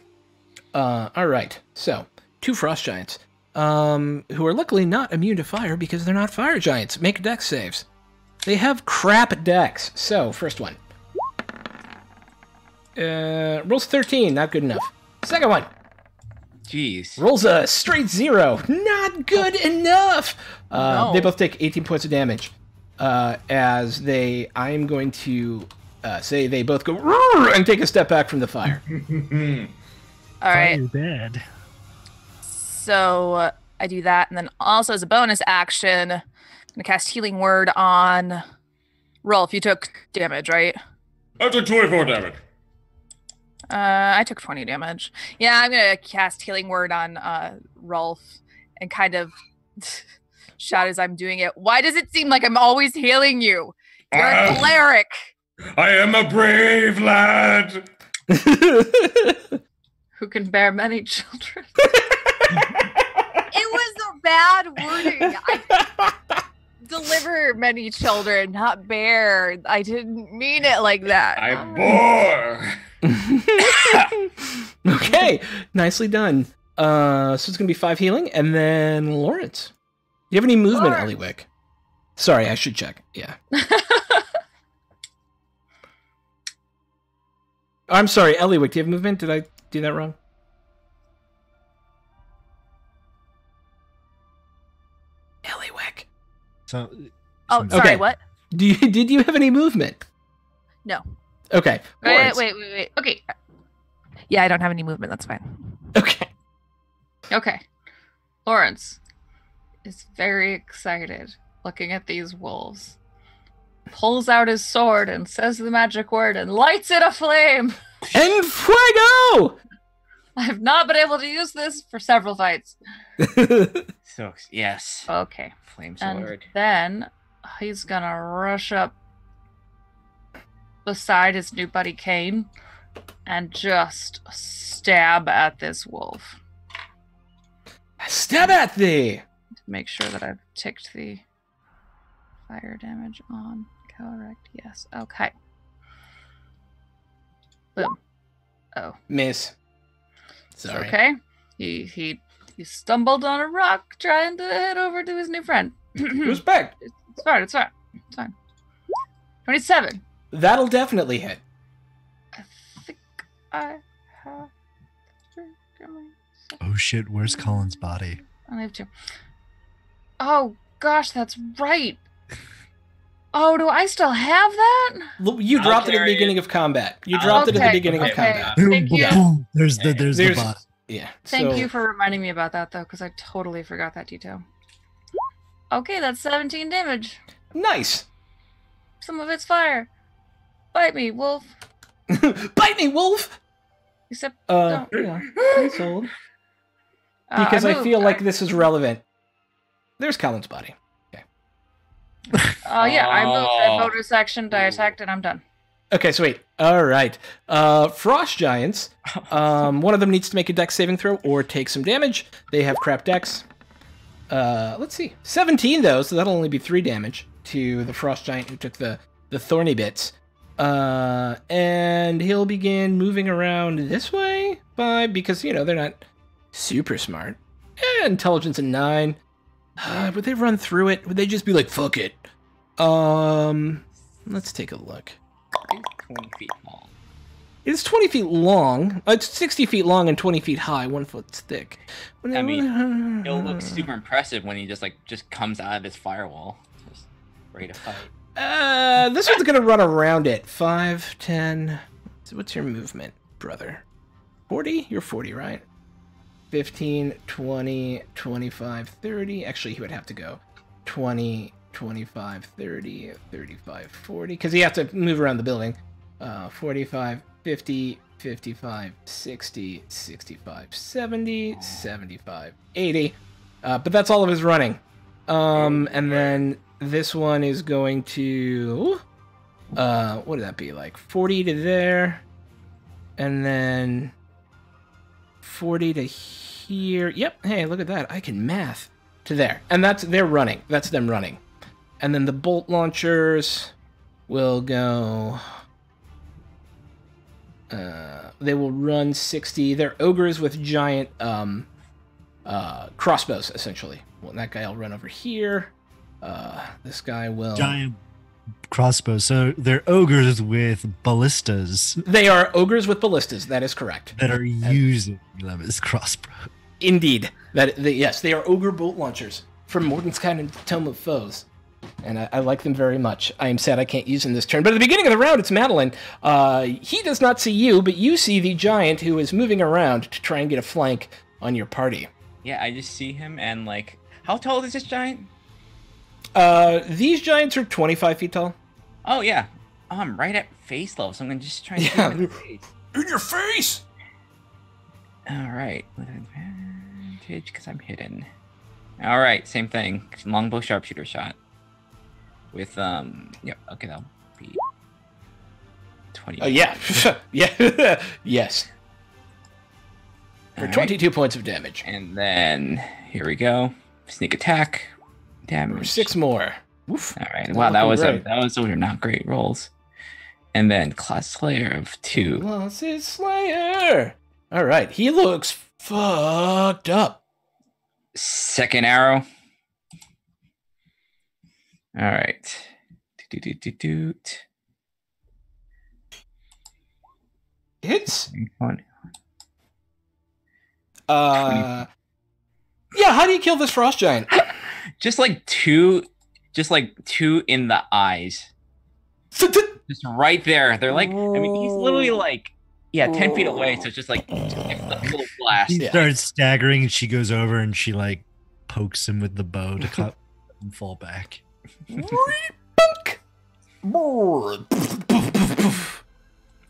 All right. So, 2 frost giants, who are luckily not immune to fire because they're not fire giants. Make dex saves. They have crap dex. So, first one. Rolls 13, not good enough. Second one. Jeez. Rolls a straight 0, not good enough. No. They both take 18 points of damage. I'm going to say they both go and take a step back from the fire. All right. Fire bad. So I do that, and then also as a bonus action, I'm gonna cast Healing Word on Rolf. You took damage, right? I took 24 damage. I took 20 damage. Yeah, I'm gonna cast Healing Word on Rolf and kind of shout as I'm doing it. Why does it seem like I'm always healing you? You're a cleric. I am a brave lad. Who can bear many children? It was a bad wording. I deliver many children, not bear. I didn't mean it like that. I bore. Okay, nicely done. So it's gonna be 5 healing, and then Lawrence. Do you have any movement, Eliwick? Sorry, I should check. Yeah. I'm sorry, Eliwick. Do you have movement? Did I do that wrong? Eliwick. So. Oh, sorry, Okay. what? Did you have any movement? No. Okay. Lawrence. Wait. Okay. Yeah, I don't have any movement. That's fine. Okay. Okay. Lawrence, is very excited looking at these wolves. Pulls out his sword and says the magic word and lights it aflame. And fuego! I have not been able to use this for several fights. So, yes. Okay. Flame And sword. then he's gonna rush up beside his new buddy Kane and just stab at this wolf. Stab at thee! Make sure that I've ticked the fire damage on. Correct. Yes. Okay. Boom. Oh. Miss. It's Sorry. okay. He stumbled on a rock trying to head over to his new friend. Respect. It's fine. It's fine. It's fine. 27. That'll definitely hit. I think I have. Oh shit, where's Colin's body? I have two. Oh gosh, that's right. Oh, do I still have that? You dropped it at the carry beginning of combat. You dropped it at the Okay, beginning of okay. combat. Thank you. There's the body. Yeah. Thank so, you for reminding me about that, though, because I totally forgot that detail. Okay, that's 17 damage. Nice. Some of it's fire. Bite me, wolf. Bite me, wolf! Except, Yeah. don't. Please hold. Because I moved. feel like this is relevant. There's Colin's body. Yeah, I moved. I Oh. bonus action, I attacked, and I'm done. Okay, sweet. All right. Frost giants. One of them needs to make a dex saving throw or take some damage. They have crap dex. Let's see. 17 though, so that'll only be 3 damage to the frost giant who took the thorny bits. And he'll begin moving around this way because they're not super smart. Intelligence a 9. Would they run through it? Would they just be like, fuck it? Let's take a look. It's 20 feet long. It's 20 feet long. It's 60 feet long and 20 feet high, 1 foot thick. I mean, it'll look super impressive when he just comes out of his firewall. Just ready to fight. This one's gonna run around it. 5, 10. What's your movement, brother? 40? You're 40, right? 15, 20, 25, 30. Actually, he would have to go 20, 25, 30, 35, 40. Because he has to move around the building. 45, 50, 55, 60, 65, 70, 75, 80. But that's all of his running. And then this one is going to... what would that be like? 40 to there. And then 40 to here. Yep. Hey, look at that. I can math to there. And they're running. That's them running. And then the bolt launchers will go... they will run 60. They're ogres with giant crossbows, essentially. Well, that guy will run over here. This guy will... Giant crossbows. So they're ogres with ballistas They are ogres with ballistas. That is correct. that are using them as crossbows. Indeed. Yes, they are ogre bolt launchers from Mordenskainen and Tome of Foes. And I like them very much. I am sad I can't use them this turn. But at the beginning of the round, it's Madeline. He does not see you, but you see the giant who is moving around to try and get a flank on your party. Yeah, I just see him and how tall is this giant? These giants are 25 feet tall. Oh yeah, I'm right at face level, so I'm gonna just try and Yeah. shoot him in the face. In your face! All right, with advantage because I'm hidden. All right, same thing. Longbow sharpshooter shot. With yep. Okay, that'll be 20. Oh yeah, yeah, yes. For All right. 22 points of damage. And then here we go. Sneak attack damage. 6 more. Woof. All right. Not Wow, looking great. those are not great rolls. And then class slayer of 2. Lost his Slayer. All right, he looks fucked up. Second arrow. All right. Doot. Hits. 20. Yeah, how do you kill this frost giant? Just like two in the eyes. Just right there. They're I mean, he's literally 10 feet away, so it's just like a little blast. He starts staggering and she goes over and she pokes him with the bow to cut and fall back.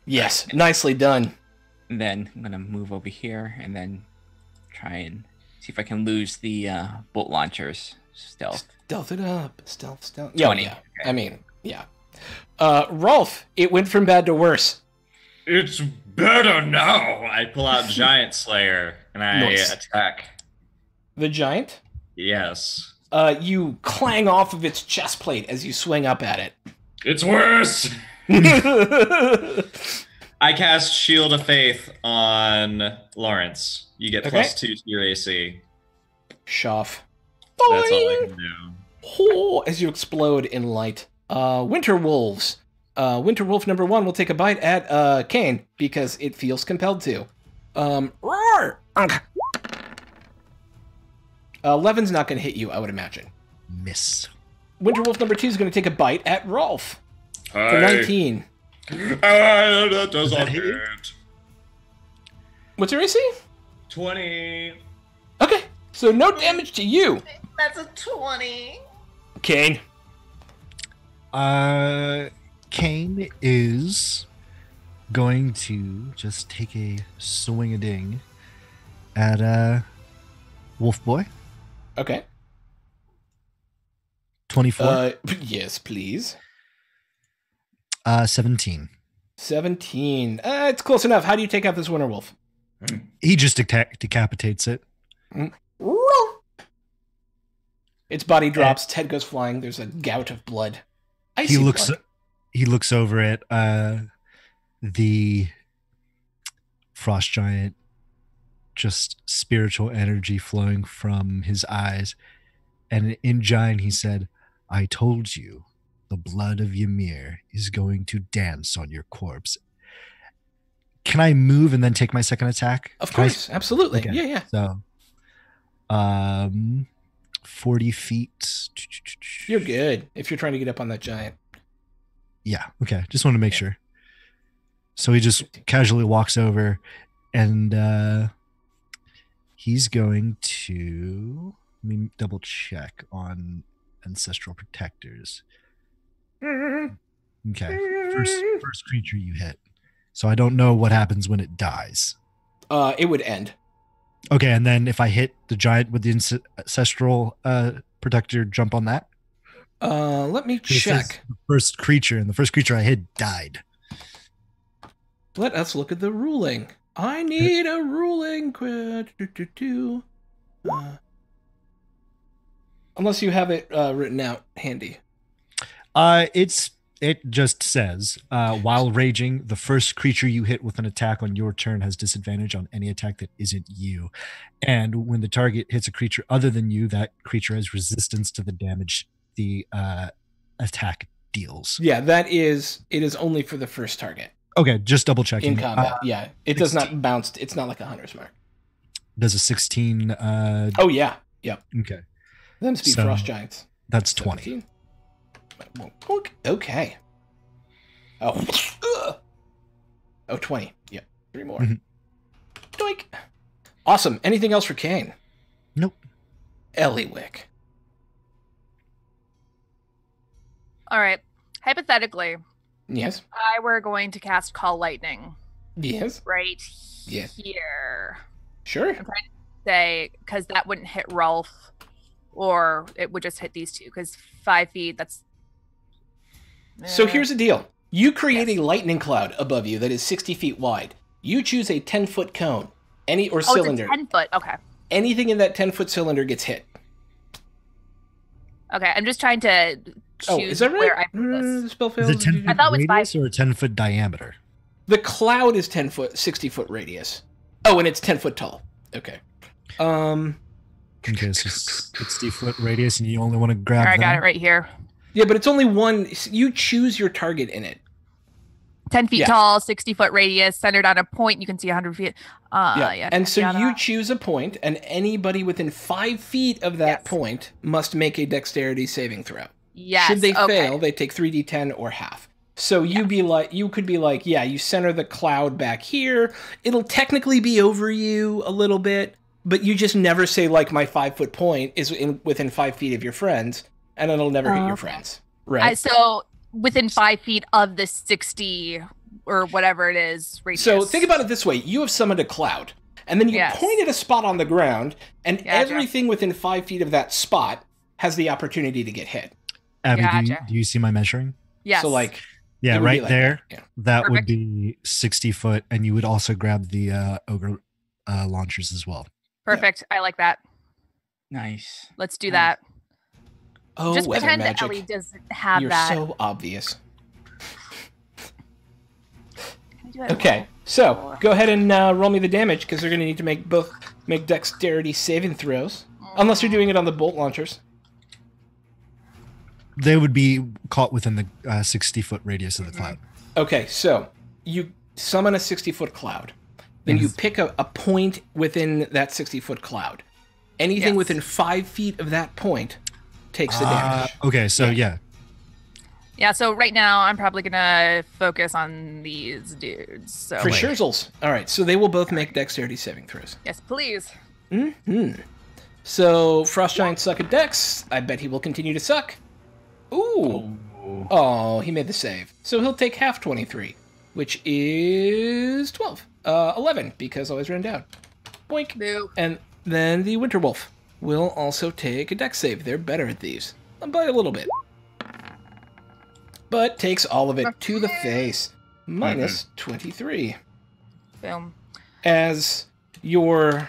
Yes, nicely done. And then I'm gonna move over here and then try and see if I can lose the bolt launchers stealth. Stealth it up. Stealth. Yeah, 20. yeah. Okay. I mean, yeah. Rolf, it went from bad to worse. It's better now. I pull out Giant Slayer and I Nice. attack. The giant, Yes. you clang off of its chest plate as you swing up at It's worse. it. I cast Shield of Faith on Lawrence. You get Okay. +2 to your AC. Shoff. That's all I can do. Oh, as you explode in light. Winter Wolves. Winter Wolf number 1 will take a bite at Kane because it feels compelled to. Roar! 11's not going to hit you, I would imagine. Miss. Winter Wolf number 2 is going to take a bite at Rolf for Hi. 19. That doesn't that hit you? hit. What's your AC? 20. Okay, so no damage to you. That's a 20. Kane. Kane is going to just take a swing-a-ding at Wolf Boy. Okay. 24. Yes, please. 17. 17. It's close enough. How do you take out this Winter Wolf? He just decapitates it. Its body drops, its head goes flying, there's a gout of blood. He Icy looks blood. he looks over at the frost giant, just spiritual energy flowing from his eyes, and in giant he said, "I told you the blood of Ymir is going to dance on your corpse." Can I move and then take my second attack? Of course, absolutely. Okay. Yeah, yeah. So 40 feet. You're good if you're trying to get up on that giant. Yeah. Okay. Just want to make sure. So he just casually walks over and he's going to, let me double check on ancestral protectors. Okay. First creature you hit. So I don't know what happens when it dies. It would end. Okay. And then if I hit the giant with the ancestral protector, jump on that. Let me It says check. the first creature, and the first creature I hit died. Let us look at the ruling. I need a ruling. Unless you have it written out handy. It just says, while raging, the first creature you hit with an attack on your turn has disadvantage on any attack that isn't you. And when the target hits a creature other than you, that creature has resistance to the damage the attack deals. Yeah, it is only for the first target Okay, just double checking. in combat. Yeah, it does not bounce. It's not like a hunter's mark. Does a 16 Oh, yeah. Yep. okay. Them speed So, frost giants. That's 20. 17. Okay. Oh. Ugh. Oh, 20. Yep. 3 more. Mhm. Doink. Awesome. Anything else for Kane? Nope. Eliwick. All right. Hypothetically, Yes. I were going to cast Call Lightning Yes. right Yes. here. Sure. Say, because that wouldn't hit Rolf, or it would just hit these two, because 5 feet, that's... So here's the deal. You create a lightning cloud above you that is 60 feet wide. You choose a 10-foot cone, cylinder. It's a 10 foot. Okay. Anything in that 10-foot cylinder gets hit. Okay, I'm just trying to choose Oh, is that right? where I put this. The spell Is fails. it 10 I foot thought it was radius or a 10 foot diameter? The cloud is 10 foot, 60 foot radius. Oh, and it's 10 foot tall. Okay. Okay, so 60 foot radius, and you only want to grab Here, I got them? it right here. Yeah, but it's only one. You choose your target in it. 10 feet Yeah. tall, 60-foot radius, centered on a point. You can see 100 feet. Yeah. And so yada. you choose a point, and anybody within 5 feet of that Yes. point must make a dexterity saving throw. Yes. Should they okay. fail, they take 3d10 or half. So you could be like, yeah, you center the cloud back here. It'll technically be over you a little bit, but you just never say, like, my 5-foot point is within 5 feet of your friends, and it'll never hit your friends. Right? So within 5 feet of the 60 or whatever it is radius. So think about it this way. You have summoned a cloud, and then you point at a spot on the ground, and everything within 5 feet of that spot has the opportunity to get hit. Abby, do you see my measuring? Yes. So, like... Yeah, right like there. That Perfect. would be 60 foot, and you would also grab the ogre launchers as well. Perfect. I like that. Nice. Let's do that. Oh, just weather pretend magic. that Ellie doesn't have You're that. so obvious. Can I do it? Okay, so go ahead and roll me the damage, because they're going to need to make dexterity saving throws. Unless you're doing it on the bolt launchers. They would be caught within the 60-foot radius of the cloud. Okay, so you summon a 60-foot cloud. Then you pick a point within that 60-foot cloud. Anything within 5 feet of that point takes the damage. Okay, so yeah. Yeah, so right now I'm probably going to focus on these dudes. So For Scherzels. All right, so they will both make dexterity saving throws. Yes, please. So Frost Giant suck at dex. I bet he will continue to suck. Ooh. Oh, he made the save. So he'll take half 23, which is 12. 11, because always run down. Boink. Boo. And then the Winter Wolf will also take a dex save. They're better at these. By a little bit. But takes all of it to the face. Minus 23. Boom. As your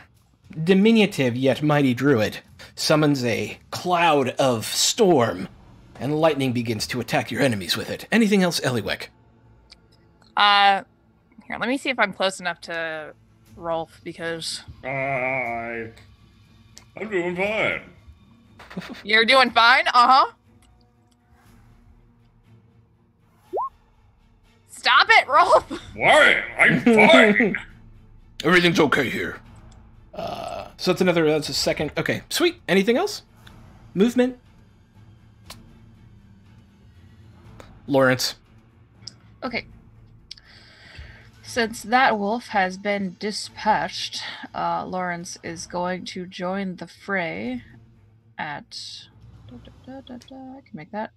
diminutive yet mighty druid summons a cloud of storm, and lightning begins to attack your enemies with it. Anything else, Eliwick? Here, let me see if I'm close enough to Rolf, because... I'm doing fine. You're doing fine? Uh-huh. Stop it, Rolf! Why? I'm fine. Everything's okay here. So that's a second. Okay, sweet. Anything else? Movement? Lawrence. Okay. Since that wolf has been dispatched, Lawrence is going to join the fray at... I can make that.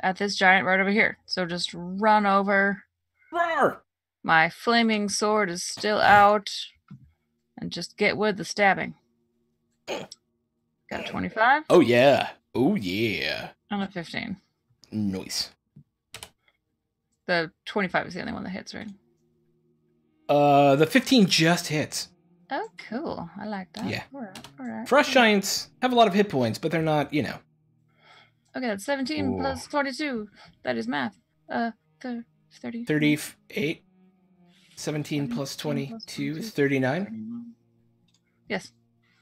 At this giant right over here. So just run over. Roar! My flaming sword is still out. And just get with the stabbing. Got a 25. Oh, yeah. Oh, yeah. And a 15. Nice. The 25 is the only one that hits, right? The 15 just hits. Oh, cool. I like that. Yeah. All right. Frost Giants have a lot of hit points, but they're not, you know. Okay, that's 17 Ooh. plus 22. That is math. 30. 38. 17 plus 22 is 39. Yes.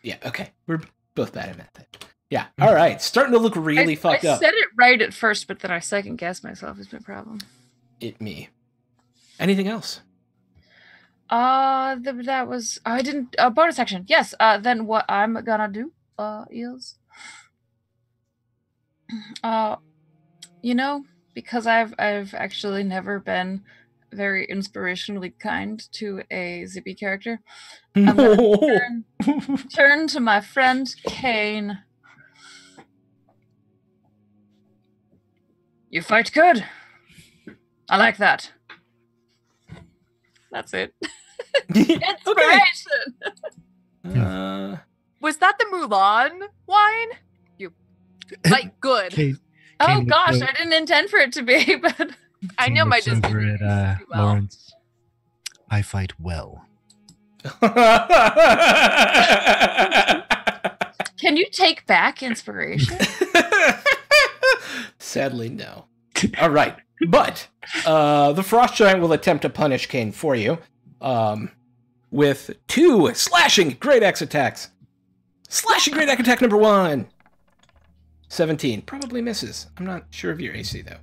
Yeah, okay. We're both bad at math. Yeah, all right. Starting to look really fucked up. I said it right at first, but then I second guessed myself is my problem. Me. Anything else? That was... I didn't... bonus action. Yes, then what I'm gonna do, is... you know, because I've actually never been very inspirationally kind to a Zippy character. I'm gonna turn to my friend Kane. You fight good. I like that. That's it. Inspiration. Was that the Mulan wine? You like good. Kate, Oh Kate, gosh, so- I didn't intend for it to be, but I know my looks over Disney at pretty well. Lawrence. I fight well. can you take back inspiration? Sadly, no. All right. But the Frost Giant will attempt to punish Kane for you with 2 slashing great axe attacks. Slashing great axe attack number 1. 17. Probably misses. I'm not sure of your AC, though.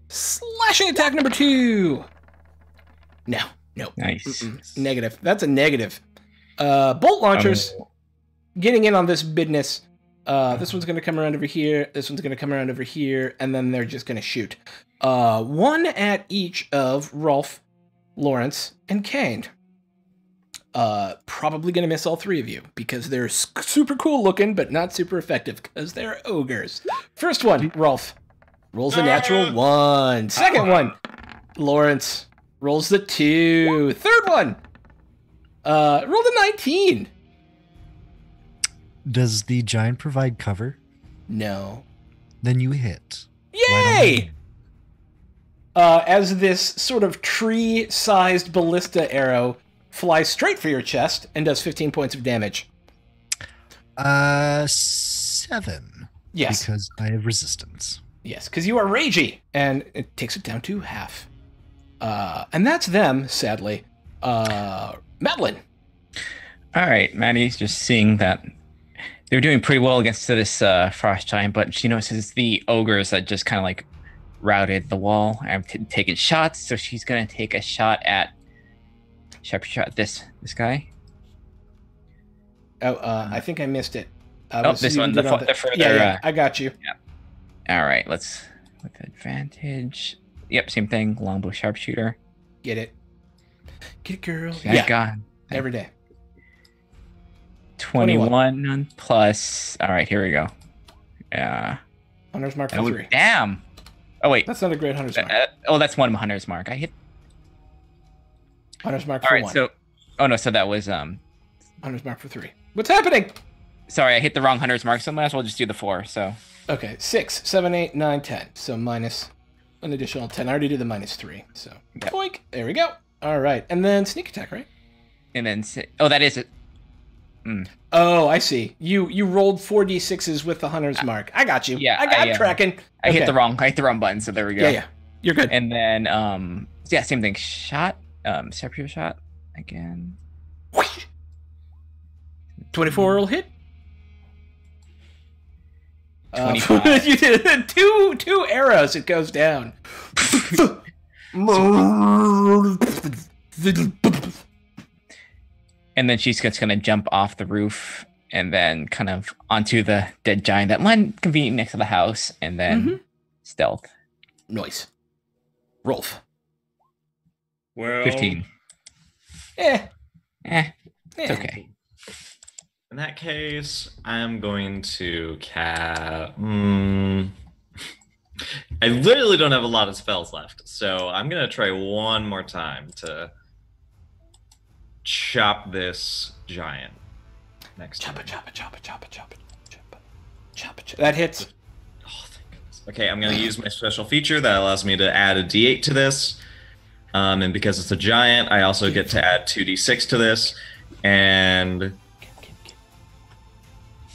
Slashing attack number 2. No. Nice. Negative. That's a negative. Bolt launchers. Getting in on this business. This one's going to come around over here. This one's going to come around over here. And then they're just going to shoot. 1 at each of Rolf, Lawrence, and Kane. Probably going to miss all three of you because they're super cool looking, but not super effective because they're ogres. First one, Rolf, rolls a natural 1. Second one, Lawrence, rolls the 2. Third one, rolled a 19. Does the giant provide cover? No. Then you hit. Yay! As this sort of tree-sized ballista arrow flies straight for your chest and does 15 points of damage. 7. Yes. Because I have resistance. Yes, because you are ragey, and it takes it down to half. And that's them, sadly. Madeline. All right, Maddie's just seeing that they're doing pretty well against this frost giant, but she notices the ogres that just kind of like routed the wall and taken shots. So she's gonna take a shot at this guy. Oh, I think I missed it. This one, the further. Yeah, I got you. Yeah. All right, let's with advantage. Yep, same thing. Longbow sharpshooter. Get it, girl. Yeah, God. Every day. 21 plus. All right, here we go. Yeah. Hunter's mark for 3. Damn. Oh wait, that's not a great hunter's mark. That's one hunter's mark. I hit. Hunter's mark for 1. So that was hunter's mark for 3. What's happening? Sorry, I hit the wrong hunter's mark, so I might as well just do the 4. So. Okay, 6, 7, 8, 9, 10. So minus an additional 10. I already did the minus 3. So boink. There we go. All right, and then sneak attack, right? And then that is it. Oh, I see. You rolled 4d6s with the hunter's mark. I got you. Yeah, I got tracking. I hit the wrong button, so there we go. Yeah. You're good. And then same thing. Shot, sharpshooter shot again. 24 will hit. 25. You did two arrows. It goes down. And then she's just gonna jump off the roof and then kind of onto the dead giant that landed convenient next to the house, and then stealth. Nice. Rolf. Well, 15. It's okay. In that case, I'm going to I literally don't have a lot of spells left, so I'm going to try one more time to chop this giant next time. Chop it. That hits. Oh, thank goodness. Okay, I'm going to use my special feature that allows me to add a d8 to this. And because it's a giant, I also get to add 2d6 to this. And...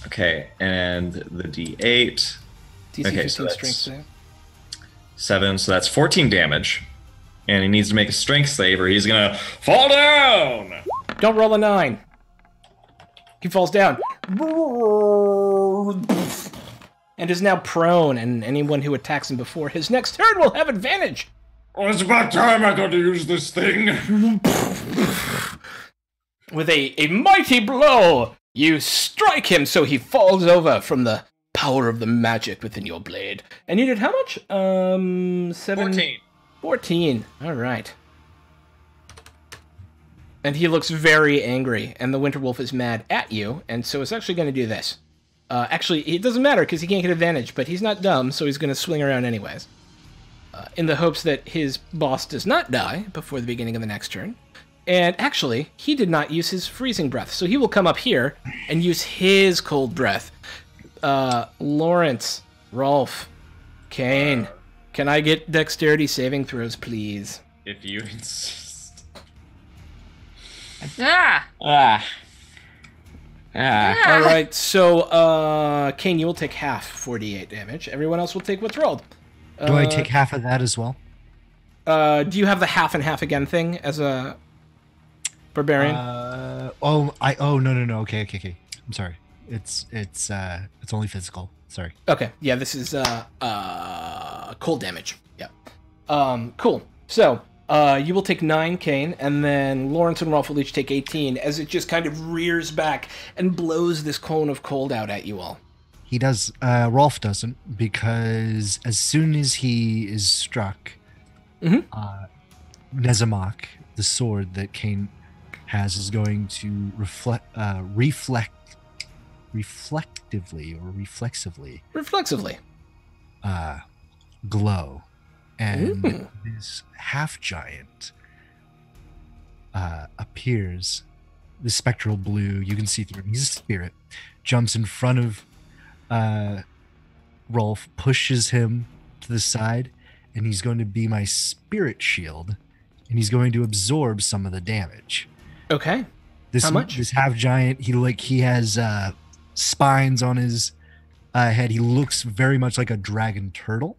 Okay, and the d8... DC okay, 15 so that's strength save. 7, so that's 14 damage. And he needs to make a strength save or he's going to fall down! Don't roll a 9. He falls down. And is now prone, and anyone who attacks him before his next turn will have advantage. Oh, it's about time I got to use this thing. With a mighty blow, you strike him so he falls over from the power of the magic within your blade. And you did how much? 14. 14. All right. And he looks very angry, and the Winter Wolf is mad at you, and so it's actually going to do this. Actually, it doesn't matter because he can't get advantage, but he's not dumb, so he's going to swing around anyways. In the hopes that his boss does not die before the beginning of the next turn. And actually, he did not use his freezing breath, so he will come up here and use his cold breath. Lawrence, Rolf, Kane, can I get dexterity saving throws, please? If you insist. All right, so Kane, you will take half 48 damage. Everyone else will take what's rolled. Do I take half of that as well? Do you have the half and half again thing as a barbarian? No. Okay. I'm sorry. It's only physical. Sorry. Okay. Yeah, this is cold damage. Yeah. Cool. So, you will take 9, Kane, and then Lawrence and Rolf will each take 18 as it just kind of rears back and blows this cone of cold out at you all. He does. Rolf doesn't, because as soon as he is struck, Nezamak, the sword that Kane Haz is going to reflexively glow, and this half giant appears. The spectral blue, you can see through him. He's a spirit. Jumps in front of Rolf, pushes him to the side, and he's going to be my spirit shield, and he's going to absorb some of the damage. Okay. How much? This half giant, he has spines on his head. He looks very much like a dragon turtle.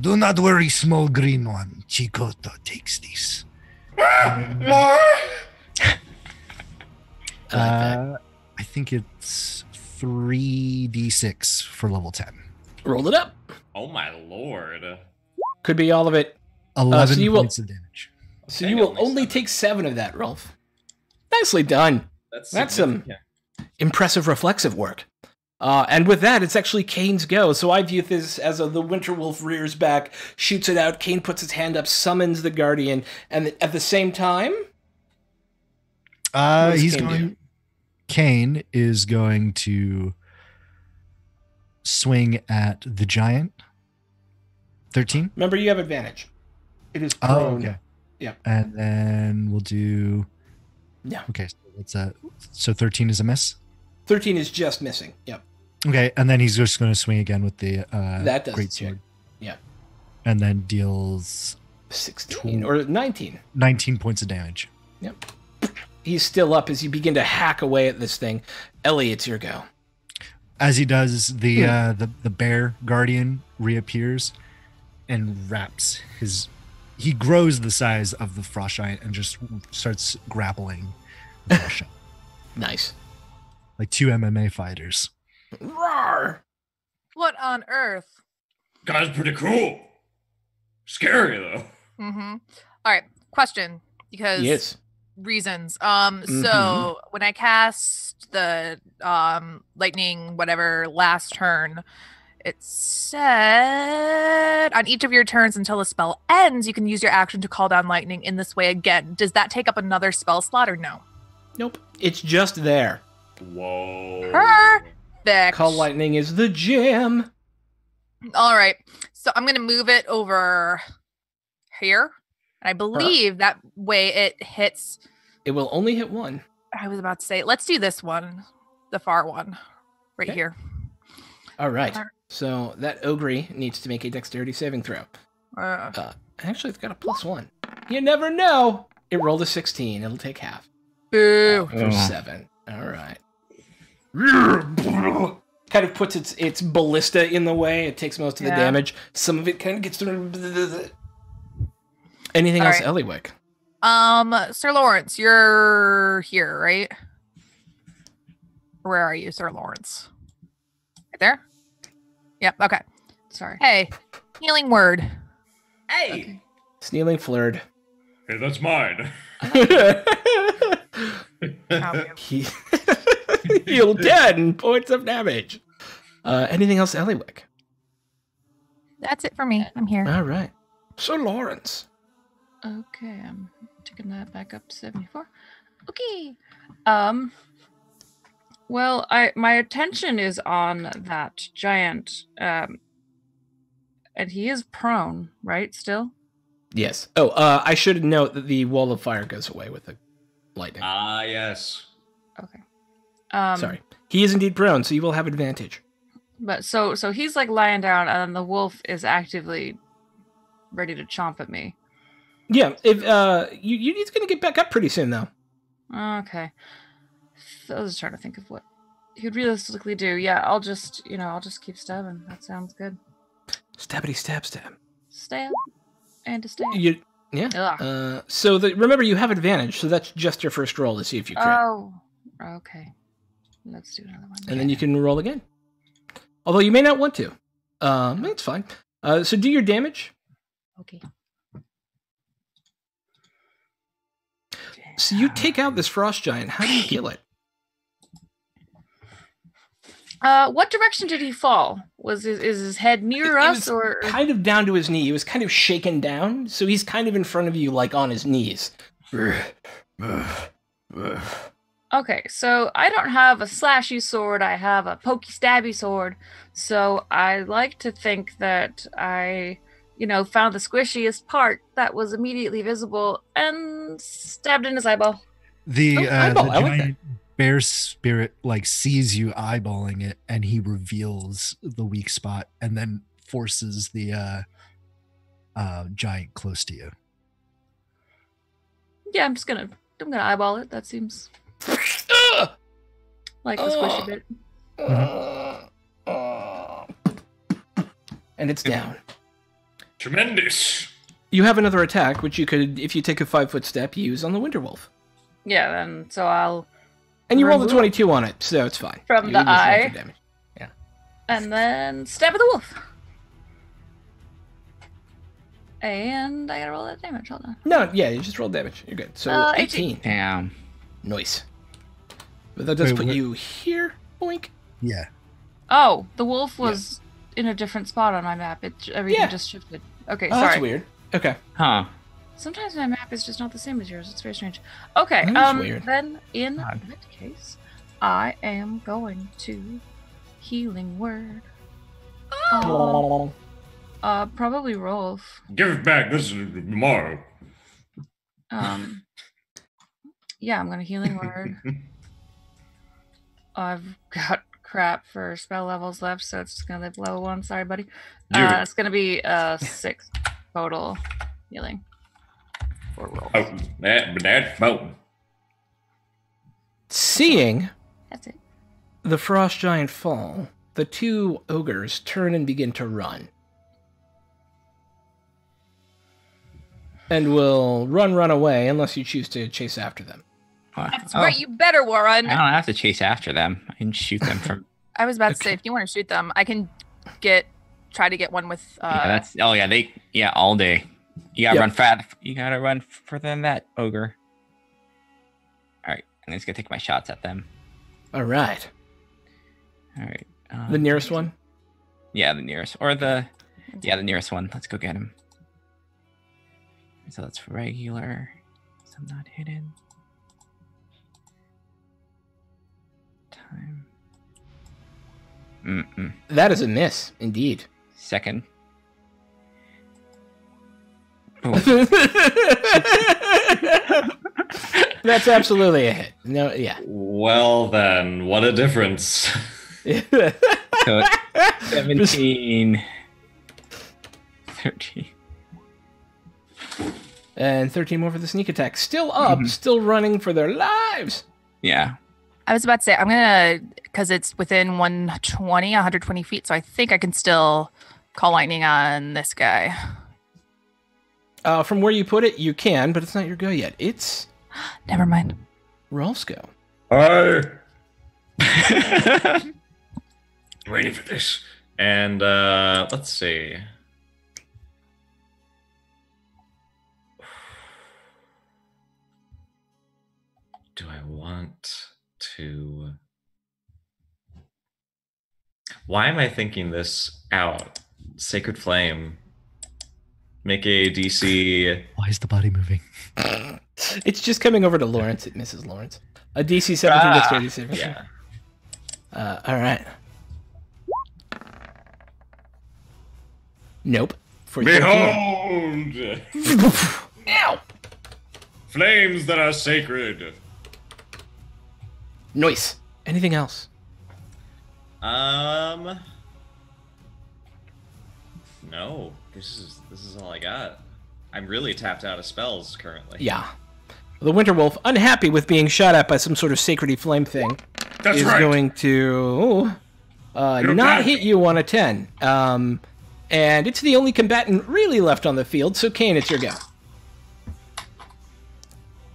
Do not worry, small green one. Chikoto takes this. I think it's 3d6 for level 10. Roll it up. Oh my lord. Could be all of it. 11 points of damage. So you will only take 7 of that, Rolf. Nicely done. That's some impressive reflexive work. And with that, it's actually Kane's go. So I view this as the Winter Wolf rears back, shoots it out. Kane puts his hand up, summons the Guardian, and at the same time, Kane is going to swing at the giant. 13. Remember, you have advantage. It is prone. Oh, okay. Yeah. And then we'll do. Yeah. Okay, so that's so 13 is a miss. 13 is just missing. Yep. Okay, and then he's just going to swing again with the that does great sword. Yeah. And then deals 16 or 19. 19 points of damage. Yep. He's still up as you begin to hack away at this thing. Ellie, it's your go. As he does, the bear guardian reappears and wraps his. He grows the size of the frost giant and just starts grappling the frost giant. Nice. Like 2 MMA fighters. Roar! What on earth? Guy's pretty cool. Scary though. Mm-hmm. All right. Question. Because yes. Reasons. So when I cast the lightning whatever last turn, it said on each of your turns until the spell ends, you can use your action to call down lightning in this way again. Does that take up another spell slot or no? Nope. It's just there. Whoa. Perfect. Call lightning is the jam. All right. So I'm going to move it over here. And I believe that way it hits. It will only hit one. I was about to say, let's do this one. The far one. Right Okay. here. All right. So that ogre needs to make a dexterity saving throw. Actually, it's got a +1. You never know. It rolled a 16. It'll take half. Boo. For 7. All right. Kind of puts its ballista in the way. It takes most of the damage. Some of it kind of gets through. Anything else, right. Eliwick? Sir Lawrence, you're here, right? Where are you, Sir Lawrence? Right there? Yep, okay. Sorry. Hey, healing word. Hey! Okay. Snealing Flirred. Hey, that's mine. He healed 10 points of damage. Anything else, Eliwick? That's it for me. I'm here. All right. Sir Lawrence. Okay, I'm taking that back up to 74. Okay. Well, my attention is on that giant, and he is prone, right? Still. Yes. Oh, I should note that the wall of fire goes away with the lightning. Ah, yes. Okay. Sorry. He is indeed prone, so you will have advantage. But so he's like lying down, and the wolf is actively ready to chomp at me. Yeah. If he's gonna get back up pretty soon, though. Okay. So I was trying to think of what he would realistically do. Yeah, I'll just keep stabbing. That sounds good. Stabbity stab stab. Stab and to stab. Yeah. So remember, you have advantage, so that's just your first roll to see if you crit. Oh, okay. Let's do another one. And then you can roll again. Although you may not want to. It's fine. So do your damage. Okay. So you take out this frost giant. How do you kill it? What direction did he fall? Is his head near us, or kind of down to his knee? He was kind of shaken down, so he's kind of in front of you, like on his knees. Okay, so I don't have a slashy sword. I have a pokey stabby sword. So I like to think that I, found the squishiest part that was immediately visible and stabbed in his eyeball. The eyeball, I like that. giant bear spirit sees you eyeballing it, and he reveals the weak spot, and then forces the giant close to you. Yeah, I'm gonna eyeball it. That seems like the squishy bit. And it's down. Tremendous. You have another attack, which you could, if you take a 5-foot step, use on the Winterwolf. Yeah, then so I'll. And you rolled a 22 on it, so it's fine. From You the just roll eye. for damage. Yeah. And then stab at the wolf. And I gotta roll that damage. Hold on. No, yeah, you just rolled damage. You're good. So 18. Damn. Nice. But that does Wait, put what- you here, boink. Yeah. Oh, the wolf was in a different spot on my map. Everything Yeah. just shifted. Okay, Oh, sorry. that's weird. Okay. Huh. Sometimes my map is just not the same as yours. It's very strange. Okay, That's weird. then in Odd. that case, I am going to healing word. Probably Rolf. Give it back. This is tomorrow. Yeah, I'm gonna healing word. I've got crap for spell levels left, so it's just gonna live level 1. Sorry, buddy. It's gonna be 6 total healing for Rolf. Oh, that's mountain. Seeing That's it. the frost giant fall, the two ogres turn and begin to run. And will run away unless you choose to chase after them. That's right. You better, Warren. I don't have to chase after them. I can shoot them from. I was about to say, if you want to shoot them, I can try to get one with. Yeah, that's. Oh yeah, all day. You gotta Yep. run fast. You gotta run further than that, ogre. All right, I'm just gonna take my shots at them. All right. All right. The nearest one? Yeah, the nearest, or the nearest one. Let's go get him. So that's regular. So I'm not hidden. Time. That is a miss, indeed. Second. That's absolutely a hit. No, yeah. Well then, what a difference. So 17. 13. And 13 more for the sneak attack. Still up, still running for their lives. Yeah. I was about to say, I'm gonna, because it's within 120 feet, so I think I can still call lightning on this guy. From where you put it, you can, but it's not your go yet. It's Never mind. Rolf's go. Hi. Ready for this. And let's see. Do I want to... Why am I thinking this out? Sacred Flame. Make a DC... Why is the body moving? It's just coming over to Lawrence. It misses Lawrence. A DC 17 dexterity saving. Yeah. All right. Nope. For you. Behold! Ow! Flames that are sacred. Noise. Anything else? No. This is all I got. I'm really tapped out of spells currently. Yeah. The Winterwolf, unhappy with being shot at by some sort of sacred flame thing, That's is right. going to not back. hit you on a 10. And it's the only combatant really left on the field, so Kane, it's your go.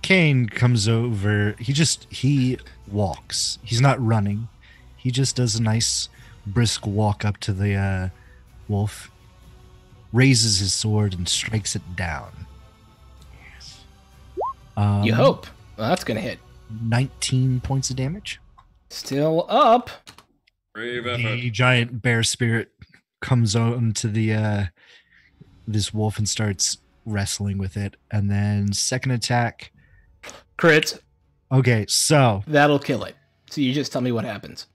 Kane comes over. He walks. He's not running. He just does a nice brisk walk up to the wolf, raises his sword and strikes it down. You hope. Well, that's going to hit. 19 points of damage. Still up. Brave effort. The giant bear spirit comes on to the this wolf and starts wrestling with it. And then second attack Crits. Okay, so That'll kill it. So you just tell me what happens.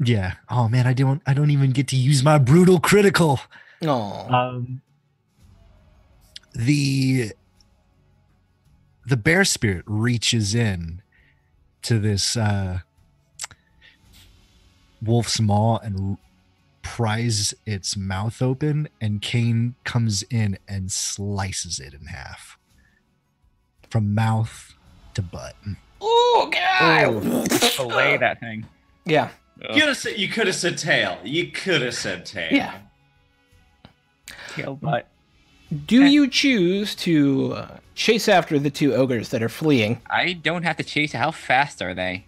yeah. Oh man, I don't even get to use my brutal critical. Oh. The bear spirit reaches in to this wolf's maw and pries its mouth open, and Kane comes in and slices it in half from mouth to butt. Oh god! Fillet that thing. Yeah. You could have said tail. You could have said tail. Yeah. Tail butt. Do you choose to chase after the two ogres that are fleeing? I don't have to chase. How fast are they?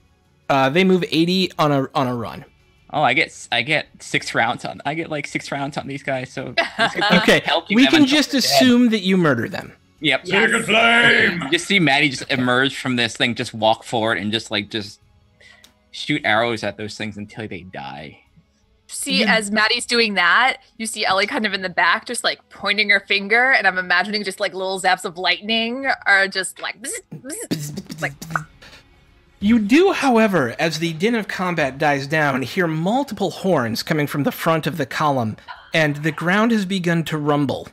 They move 80 on a run. Oh, I get 6 rounds on. I get like 6 rounds on these guys. So Okay, helping we them can until just they're dead. assume that you murder them. Yep. Sacred flame! You just see Maddie just emerge from this thing, just walk forward and just shoot arrows at those things until they die. See, as Maddie's doing that, you see Ellie kind of in the back, just like pointing her finger, and I'm imagining just like little zaps of lightning are just like, bzz, bzz, bzz, like. You do, however, as the din of combat dies down, hear multiple horns coming from the front of the column, and the ground has begun to rumble,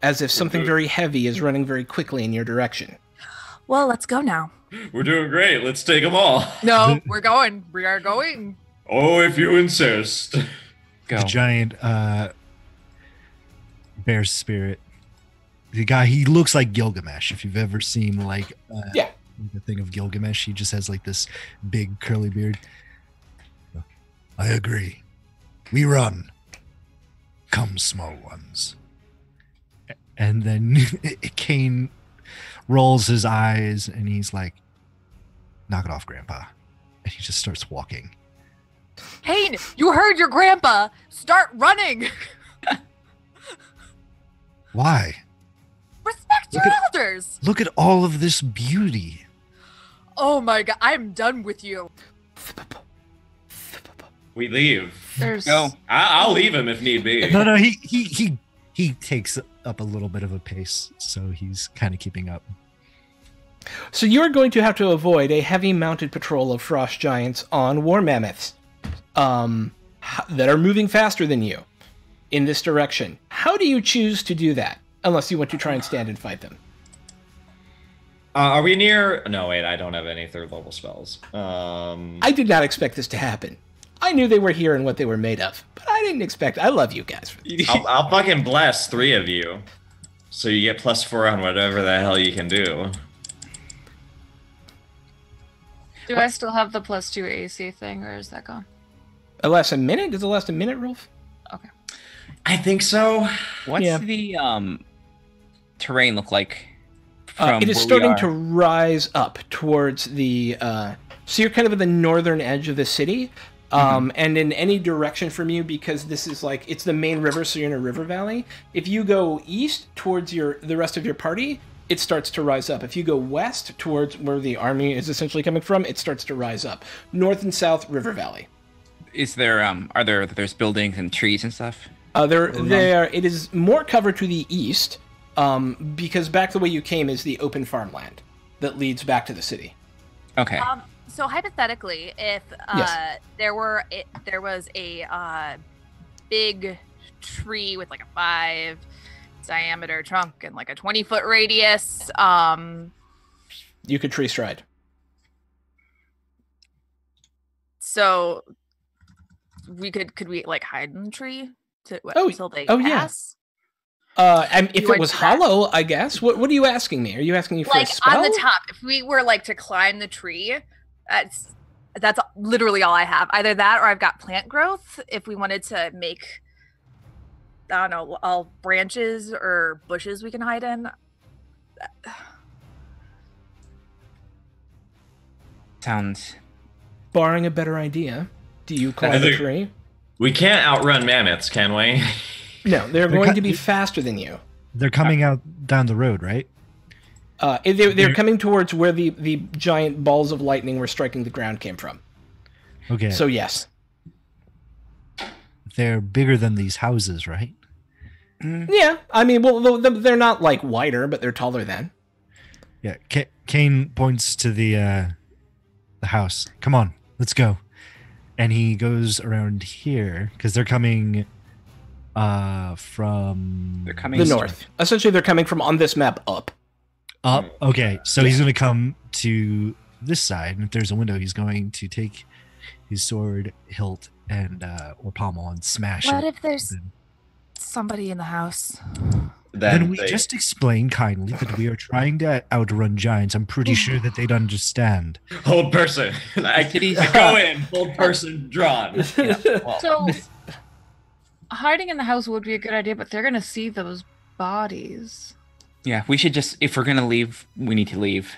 as if something very heavy is running very quickly in your direction. Well, let's go now. We're doing great. Let's take them all. No, we're going. We are going. Oh, if you insist. Go. The giant bear spirit. The guy, he looks like Gilgamesh. If you've ever seen Yeah. the thing of Gilgamesh, he just has like this big curly beard. I agree. We run. Come, small ones. And then Kane rolls his eyes and he's like, knock it off, Grandpa. And he just starts walking. Kane, you heard your grandpa. Start running. Why? Respect your Look at- elders. Look at all of this beauty. Oh my god, I'm done with you. We leave. There's Go. I'll leave him if need be. No, he takes up a little bit of a pace, so he's kind of keeping up. So you're going to have to avoid a heavy mounted patrol of frost giants on war mammoths that are moving faster than you in this direction. How do you choose to do that? Unless you want to try and stand and fight them. Are we near? No, wait. I don't have any third level spells. I did not expect this to happen. I knew they were here and what they were made of, but I didn't expect. I love you guys. I'll fucking bless 3 of you, so you get +4 on whatever the hell you can do. Do I still have the +2 AC thing, or is that gone? It lasts a minute? Does it last a minute, Rolf? Okay. I think so. What's Yeah. the terrain look like? It is where we starting are? to rise up towards the. So you're kind of at the northern edge of the city, and in any direction from you, because this is like it's the main river, so you're in a river valley. If you go east towards the rest of your party, it starts to rise up. If you go west towards where the army is essentially coming from, it starts to rise up. North and south, river valley. Is there there's buildings and trees and stuff? It is more covered to the east, because back the way you came is the open farmland that leads back to the city. Okay. So hypothetically, if Yes. there was a big tree with like a 5 diameter trunk and like a 20-foot radius, You could tree stride. so could we like hide in the tree until they oh, yeah. pass? And if You it was like that? hollow, I guess. What are you asking me? Are you asking me for a Like spell? on the top, if we were like to climb the tree, that's literally all I have. Either that or I've got plant growth. If we wanted to make, I don't know, all branches or bushes we can hide in. Sounds. Barring a better idea, do you climb the think- tree? We can't outrun mammoths, can we? No, they're going to be faster than you. They're coming out down the road, right? They're coming towards where the giant balls of lightning were striking the ground came from. Okay. So yes. They're bigger than these houses, right? Yeah, I mean, well, they're not like wider, but they're taller than. Yeah, Kane points to the house. Come on, let's go. And he goes around here because they're coming from They're coming The east. north. Essentially, they're coming from on this map up. up. Okay, so he's going to come to this side, and if there's a window, he's going to take his sword hilt and or pommel and smash What it. if there's Then- somebody in the house? Then we just explain kindly that we are trying to outrun giants. I'm pretty sure that they'd understand. Hold person. I go in. Hold person drawn. Well, So, hiding in the house would be a good idea, but they're gonna see those bodies. yeah, we should just, if we're going to leave, we need to leave.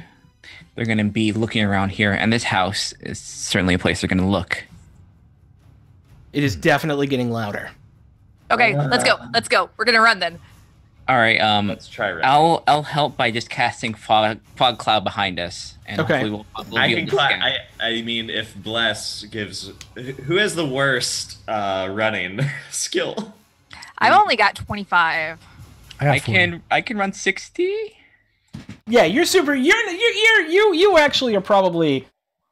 They're going to be looking around here, and this house is certainly a place they're going to look. It is definitely getting louder. Okay, let's go. Let's go. We're gonna run then. All right, Let's try right. I'll help by just casting fog cloud behind us, and Okay. hopefully we'll I be can able to cla- scan. I mean, if Bless gives, who has the worst running skill? I've only got 25. got I 40. can run 60. Yeah, you're super. You actually are probably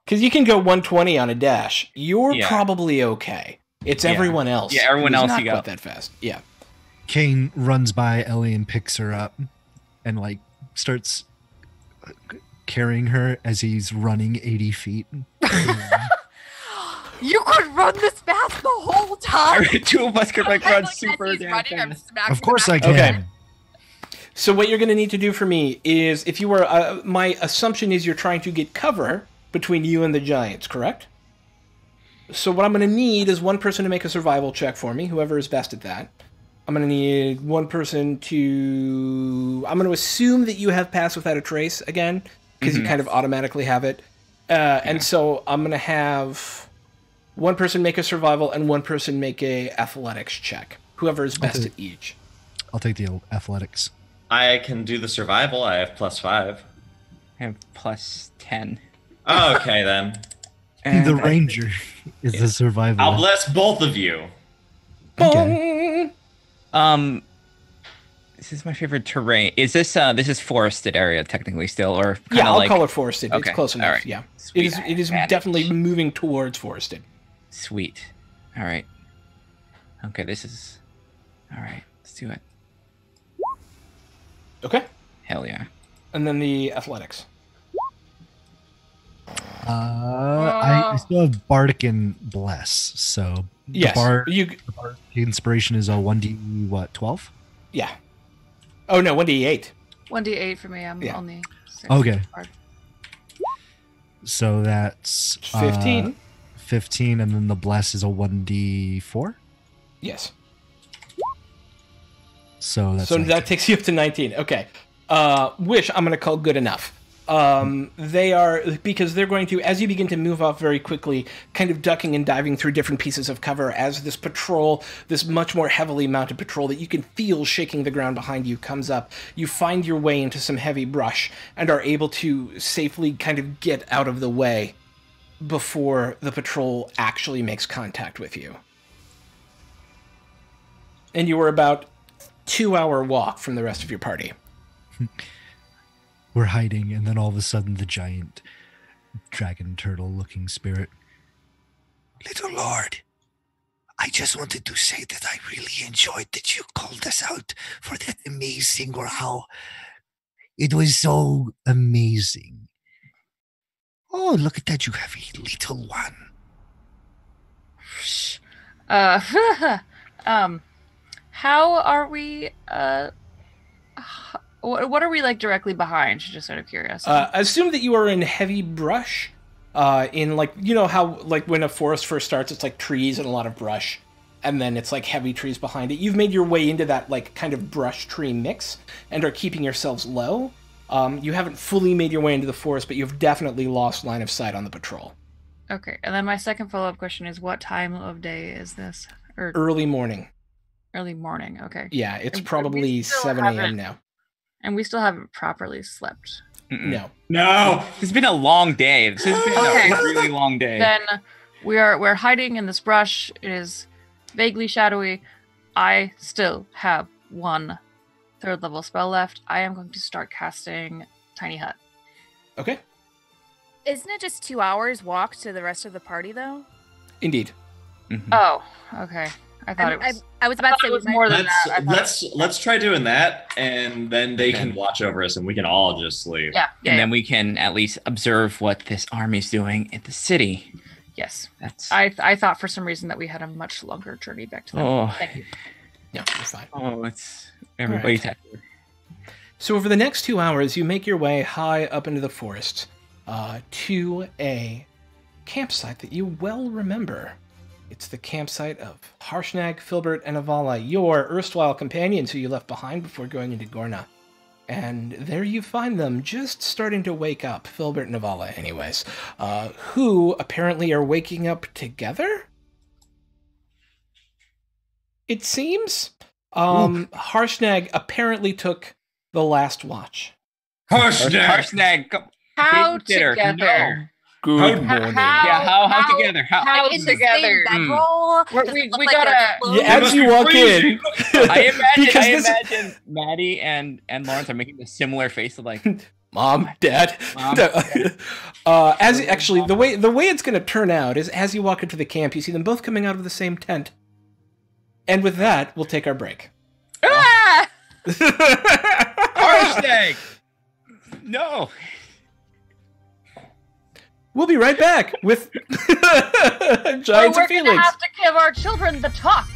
because you can go 120 on a dash. You're Yeah. probably okay. It's Yeah. everyone else. Yeah, everyone who's else not you got. quite that fast. Yeah. Kane runs by Ellie and picks her up and like starts carrying her as he's running 80 feet. You could run this fast the whole time. Two of us could like I'm run like, as super he's damn running, I'm fast. smacking Of course him I out. can. Okay. So what you're going to need to do for me is, if you were, my assumption is you're trying to get cover between you and the giants, correct? So what I'm going to need is one person to make a survival check for me, whoever is best at that. I'm going to need one person to... I'm going to assume that you have Pass Without a Trace again, because you kind of automatically have it. And so I'm going to have one person make a survival and one person make a athletics check. Whoever is best Okay. at each. I'll take the athletics. I can do the survival. I have +5. I have plus 10. Oh, okay then. And the I- ranger is the survivor. I'll bless both of you. Okay. This is my favorite terrain. Is this this is forested area technically still, or Yeah, kinda I'll like... call it forested. Okay, It's close enough. alright. Yeah, Sweet. it is Advantage. definitely moving towards forested. Sweet. All right. Okay, this is... All right, let's do it. Okay, Hell yeah. and then the athletics. I still have Bardic and Bless, so Yes, the Bardic inspiration is a 1d what 12? Yeah. Oh no, 1d8. 1d8 for me. I'm Yeah. only 6. Okay. So that's 15. 15, and then the Bless is a 1d4. Yes. So that's So 19. that takes you up to 19. Okay. Wish I'm going to call good enough. They are, because they're going to, as you begin to move off very quickly, kind of ducking and diving through different pieces of cover as this patrol, this much more heavily mounted patrol that you can feel shaking the ground behind you, comes up. You find your way into some heavy brush and are able to safely kind of get out of the way before the patrol actually makes contact with you. And you were about 2-hour walk from the rest of your party. We're hiding, and then all of a sudden the giant dragon turtle looking spirit. Little Lord, I just wanted to say that I really enjoyed that you called us out for that amazing wow. It was so amazing. Oh, look at that. You have a little one. How are we? What are we like directly behind? Just out of curiosity. Assume that you are in heavy brush. In like, you know how like when a forest first starts, it's like trees and a lot of brush, and then it's like heavy trees behind it. You've made your way into that like kind of brush tree mix and are keeping yourselves low. You haven't fully made your way into the forest, but you've definitely lost line of sight on the patrol. Okay, and then my second follow-up question is, what time of day is this? Or Early morning. early morning? Okay. Yeah, it's And we probably still 7 a.m. haven't- now. And we still haven't properly slept. No. No. It's been a long day. This has been Okay. a really long day. Then we're hiding in this brush. It is vaguely shadowy. I still have one third level spell left. I am going to start casting Tiny Hut. Okay, Isn't it just 2 hours walk to the rest of the party, though? indeed. Mhm. Oh, okay. I thought it was. I was about to say it was we might- more than that. I thought Let's try doing that, and then they can watch over us, and we can all just sleep. Yeah. And then we can at least observe what this army's doing in the city. Yes. That's I thought for some reason that we had a much longer journey back to them. oh, Thank you. Yeah, you're fine. oh, it's everybody's happy. So over the next 2 hours, you make your way high up into the forest to a campsite that you well remember. It's the campsite of Harshnag, Filbert, and Avala, your erstwhile companions who you left behind before going into Gorna. And there you find them just starting to wake up, Filbert and Avala anyways, who apparently are waking up together? It seems. Harshnag apparently took the last watch. Harshnag, How Consider, together? Good How- morning. Yeah, how together? How in the same together? bedroll? We're- Does we- it look we like gotta- they're close? Yeah, as you walk in, Because I this- imagine Maddie and Lawrence are making a similar face of like, Mom, Dad. Mom. As actually, the way it's going to turn out is as you walk into the camp, you see them both coming out of the same tent. And with that, we'll take our break. Ah! Harshnag! No. We'll be right back with Giants We're of gonna Feelings. have to give our children the talk.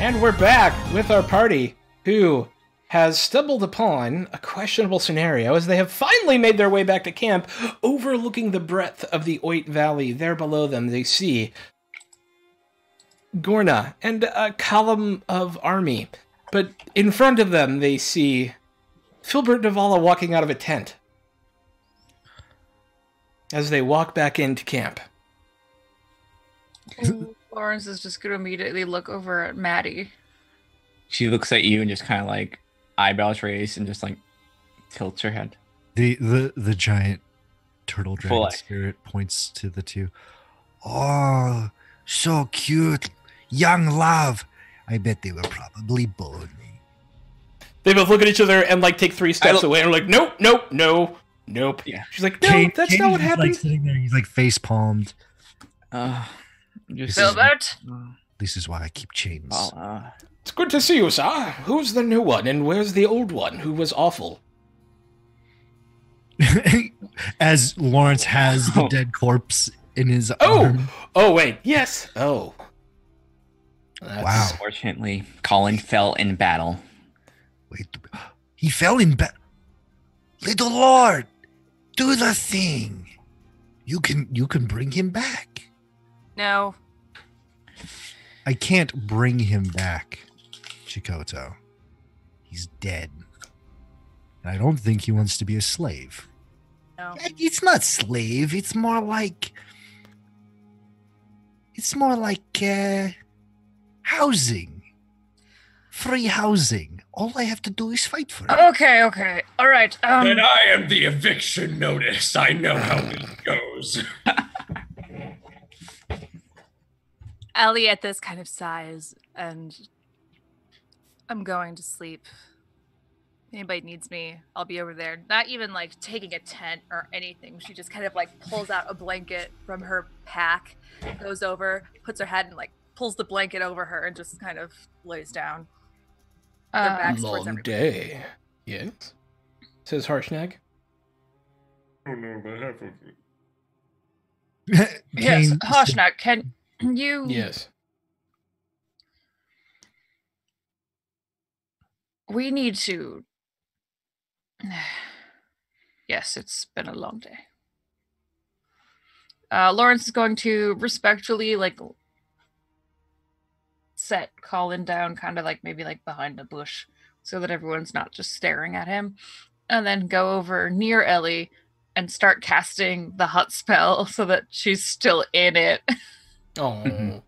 And we're back with our party, who has stumbled upon a questionable scenario as they have finally made their way back to camp, overlooking the breadth of the Oit Valley. There below them, they see Gorna and a column of army. But in front of them, they see Filbert Navala walking out of a tent as they walk back into camp. Lawrence is just going to immediately look over at Maddie. She looks at you and just kind of like eyebrows raised and just like tilts her head. The giant turtle dragon Full eye. spirit points to the two. Oh, so cute. Young love. I bet they were probably born. They both look at each other and like take 3 steps away and are like, nope, nope, no, nope. Yeah. She's like, no, that's not what is, happened. Like, sitting there, he's like face palmed. Filbert? This is why I keep chains. It's good to see you, sir. Who's the new one and where's the old one who was awful? As Lawrence has the dead corpse in his arm. Oh, wait, yes. Oh. Wow. Unfortunately, Colin fell in battle. Wait, he fell in bed. Little Lord, do the thing. You can bring him back. No. I can't bring him back, Chikoto. He's dead. And I don't think he wants to be a slave. No. It's not slave. It's more like housing. Free housing. All I have to do is fight for it. Okay. All right. Then I am the eviction notice. I know how this goes. Elliot kind of sighs, and I'm going to sleep. If anybody needs me, I'll be over there. Not even like taking a tent or anything. She just kind of like pulls out a blanket from her pack, goes over, puts her head and like pulls the blanket over her and just kind of lays down. Their backs towards Long everybody. day. Yes? Says Harshnag. Oh no, the half of it. Yes, Harshnag, can you... Yes. We need to... Yes, it's been a long day. Lawrence is going to respectfully, like, set Colin down, kind of like maybe like behind a bush, so that everyone's not just staring at him, and then go over near Ellie and start casting the hut spell so that she's still in it. Oh,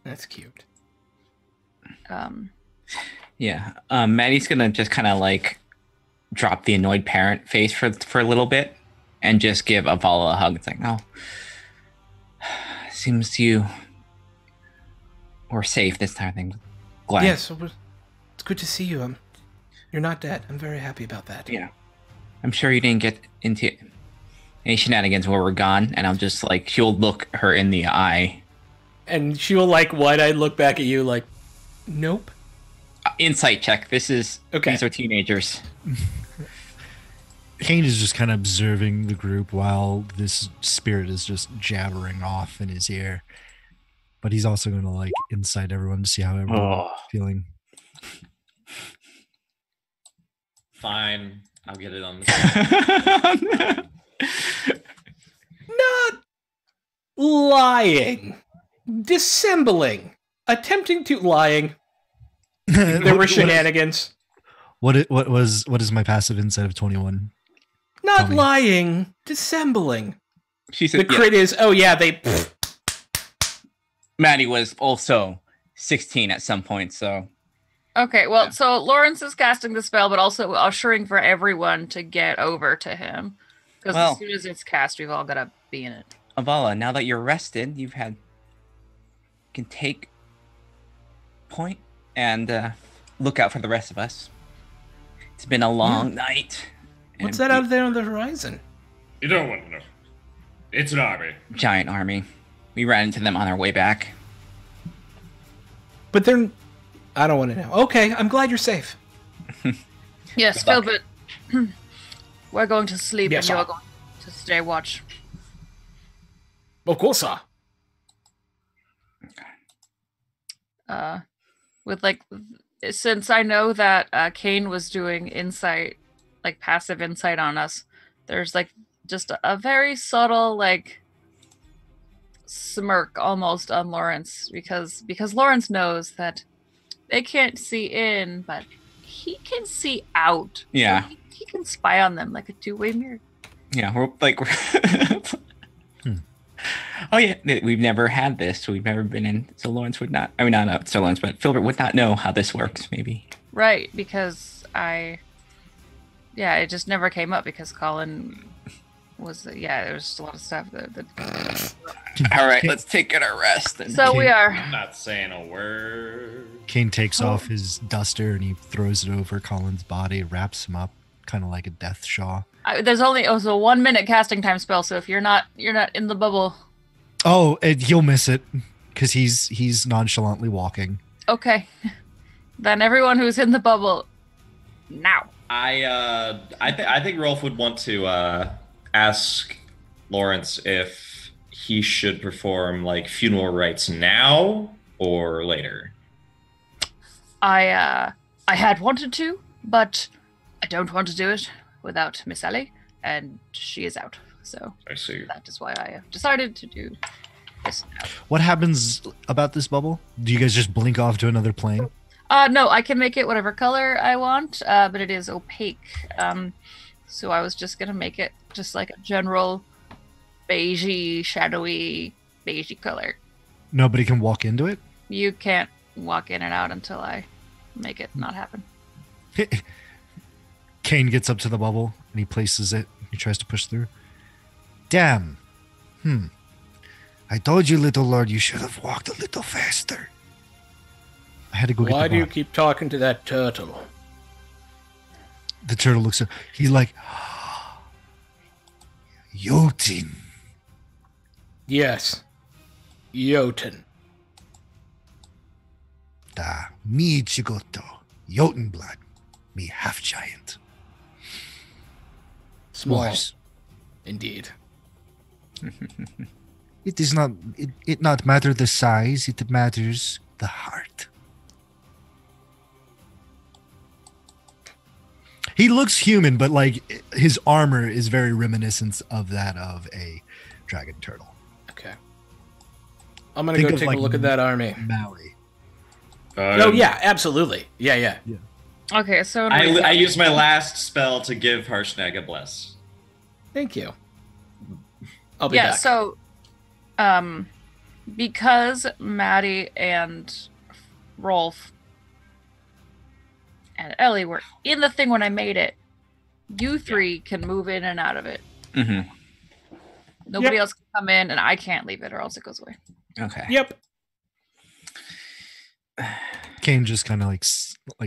that's cute. Yeah. Maddie's gonna just kind of like drop the annoyed parent face for a little bit and just give Avala a hug. It's like, oh, seems you were safe this time. I think. Glad. Yes, it's good to see you. You're not dead. I'm very happy about that. Yeah. I'm sure you didn't get into any shenanigans while we're gone, and I'll just like, she'll look her in the eye. And she will like wide-eyed look back at you like, nope. Insight check. These are teenagers. Kane is just kind of observing the group while this spirit is just jabbering off in his ear. But he's also going to like incite everyone to see how everyone's feeling. Fine. I'll get it on the Not lying. Dissembling. Attempting to lying. There were shenanigans. What is my passive insight of 21? Not lying. Dissembling. She said the crit is, oh yeah, they... Maddie was also 16 at some point, so... Okay, well, so Lawrence is casting the spell, but also ushering for everyone to get over to him. Because as soon as it's cast, we've all got to be in it. Avala, now that you're rested, you can take point and look out for the rest of us. It's been a long night. What's that out there on the horizon? You don't want to know. It's an army. Giant army. We ran into them on our way back. But they're... I don't want to know. Okay, I'm glad you're safe. Yes, Filbert. We're going to sleep Yes, and you're sir. going to stay watch. Of course, sir. with like, since I know that Kane was doing insight, like passive insight on us, there's like just a very subtle like smirk almost on Lawrence because Lawrence knows that they can't see in, but he can see out. Yeah. So he can spy on them like a two-way mirror. Yeah, we're like, oh yeah, we've never had this. We've never been in. So Lawrence would not. I mean, not Sir Lawrence, but Filbert would not know how this works. Maybe. Right, because it just never came up because Colin was. Yeah, there was just a lot of stuff that All right, let's take it a rest. And So we are. I'm not saying a word. Kane takes off his duster and he throws it over Colin's body, wraps him up, kind of like a death shaw. There's only a 1 minute casting time spell, so if you're not in the bubble. Oh, he'll miss it because he's nonchalantly walking. Okay, then everyone who's in the bubble now. I think Rolf would want to ask Lawrence if he should perform like funeral rites now or later. I had wanted to, but I don't want to do it without Miss Ellie, and she is out. So I see. That is why I have decided to do this now. What happens about this bubble? Do you guys just blink off to another plane? No, I can make it whatever color I want, but it is opaque. So I was just gonna make it just like a general beigey, shadowy, beigey color. Nobody can walk into it? You can't walk in and out until I make it not happen. Kane gets up to the bubble and he places it. He tries to push through. Damn. I told you, little lord, you should have walked a little faster. I had to go get the Why do you body. keep talking to that turtle? The turtle looks up. He's like, Jotun. Yes. Jotun. Da mi chigoto. Jotun blood. Me half giant. Small. Wars. Indeed. It is not it not matter the size, it matters the heart. he looks human, but like his armor is very reminiscent of that of a dragon turtle. Okay. I'm gonna Think go of, take like, a look at that army. Maui. Oh yeah, absolutely. Yeah. Okay, so I used my last spell to give Harshnag a bless. Thank you. I'll be back. So, because Maddie and Rolf and Ellie were in the thing when I made it, you three can move in and out of it. Mm-hmm. Nobody else can come in, and I can't leave it, or else it goes away. Okay. Yep. Kane just kind of like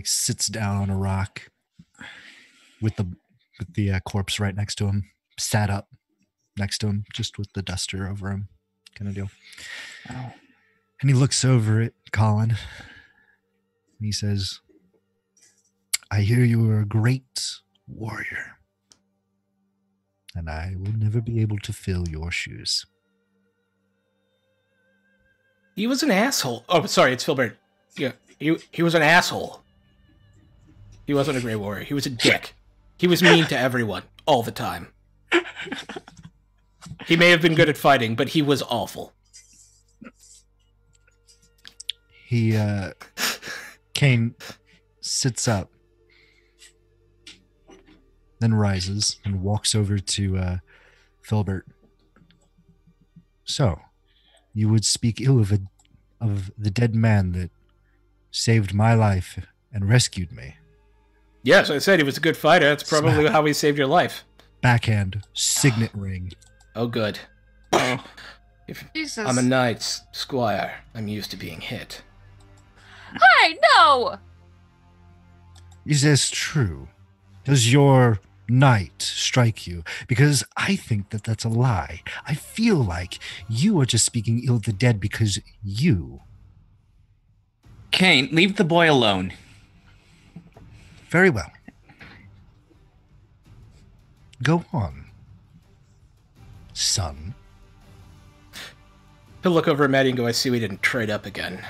sits down on a rock with the corpse right next to him, sat up next to him, just with the duster over him, kind of deal. Oh. And he looks over at Colin, and he says, "I hear you are a great warrior, and I will never be able to fill your shoes." He was an asshole. Oh, sorry, it's Filbert. Yeah, he was an asshole. He wasn't a great warrior. He was a dick. He was mean to everyone all the time. He may have been good at fighting, but he was awful. Kane sits up, then rises and walks over to Filbert. "So, you would speak ill of the dead man that saved my life and rescued me." Yes, I said he was a good fighter. That's probably how he saved your life. Backhand, signet ring. Oh, good. Jesus. I'm a knight's squire. I'm used to being hit. Hey, no! Is this true? Does your knight strike you? Because I think that that's a lie. I feel like you are just speaking ill of the dead because you. Kane, leave the boy alone. Very well. Go on, son. He'll look over at Maddie and go, "I see we didn't trade up again."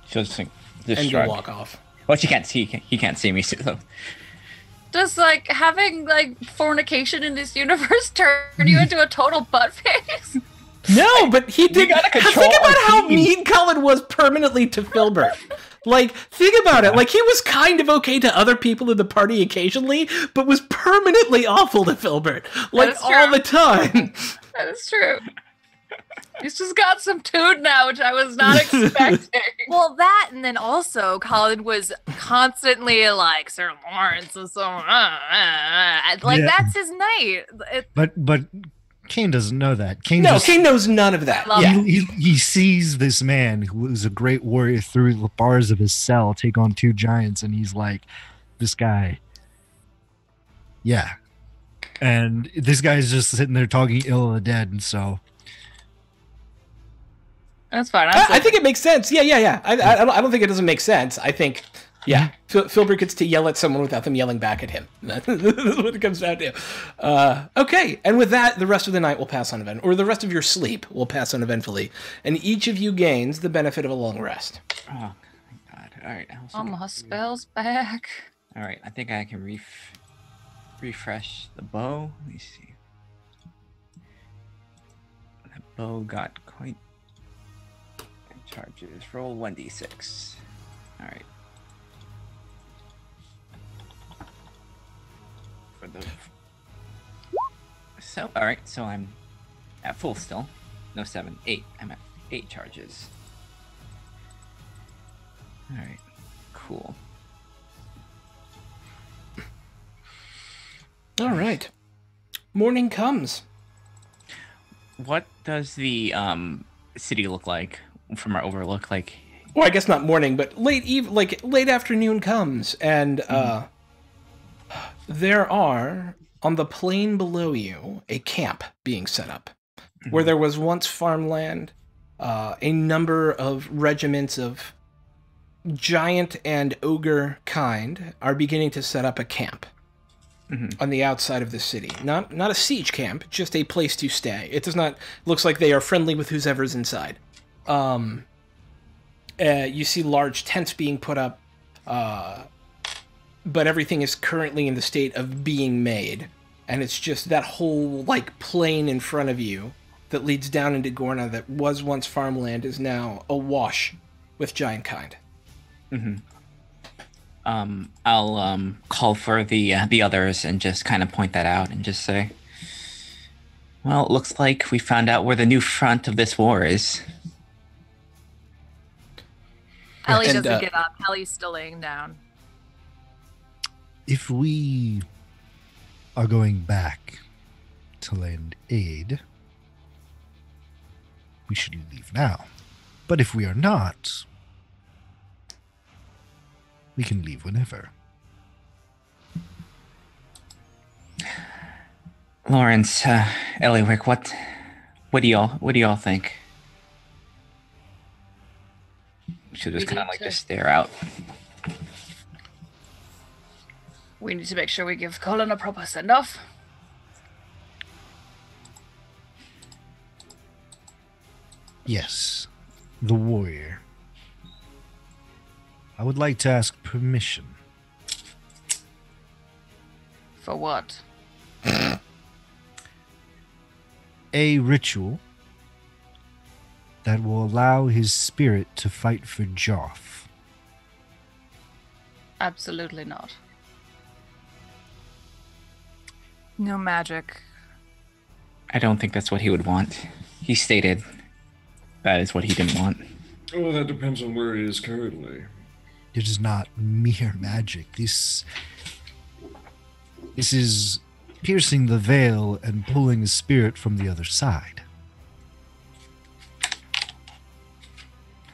She'll just think, Just and shrug. you'll walk off. Well, he can't see me, so. Does like having like fornication in this universe turn you into a total butt face? No, but he did. gotta control Think about our how team. mean Colin was permanently to Filbert. Like, think about it. Like, he was kind of okay to other people in the party occasionally, but was permanently awful to Filbert. Like, That's all true. the time. That is true. He's just got some toon now, which I was not expecting. Well, that, and then also Colin was constantly like, Sir Lawrence is so, like, Yeah. that's his night. But Kane doesn't know that. Kane No, just, Kane knows none of that. Love Yeah. he sees this man who is a great warrior through the bars of his cell take on 2 giants, and he's like, this guy. Yeah. And this guy's just sitting there talking ill of the dead, and so That's fine. I think it makes sense. Yeah. I don't think it doesn't make sense. I think, yeah, Filbert gets to yell at someone without them yelling back at him. That's what it comes down to. Okay, and with that, the rest of the night will pass on or the rest of your sleep will pass uneventfully, and each of you gains the benefit of a long rest. Oh, thank God. All right. Oh, my spell's back. All right. I think I can refresh the bow. Let me see. That bow got quite. Charges. Roll 1d6. All right. All right. So I'm at full still. No 7, 8. I'm at 8 charges. All right. Cool. All right. Morning comes. What does the city look like from our overlook? Like, Well, I guess not morning, but late afternoon comes, and there are on the plain below you a camp being set up, where there was once farmland. A number of regiments of giant and ogre kind are beginning to set up a camp on the outside of the city. Not a siege camp, just a place to stay. It does not looks like they are friendly with whoever's inside. You see large tents being put up, but everything is currently in the state of being made, and it's just that whole like plain in front of you that leads down into Gorna that was once farmland is now awash with giant kind. I'll call for the others and just kind of point that out and just say, well, it looks like we found out where the new front of this war is. Ellie And, doesn't get up. Ellie's still laying down. if we are going back to lend aid, we should leave now. But if we are not, we can leave whenever. Lawrence, Eliwick, what do y'all think? Should just We kind of need like to- just stare out. We need to make sure we give Colin a proper send-off. Yes, the warrior. I would like to ask permission. For what? A ritual that will allow his spirit to fight for Geoff. Absolutely not. No magic. I don't think that's what he would want. He stated that is what he didn't want. Well, that depends on where he is currently. It is not mere magic. This is piercing the veil and pulling a spirit from the other side.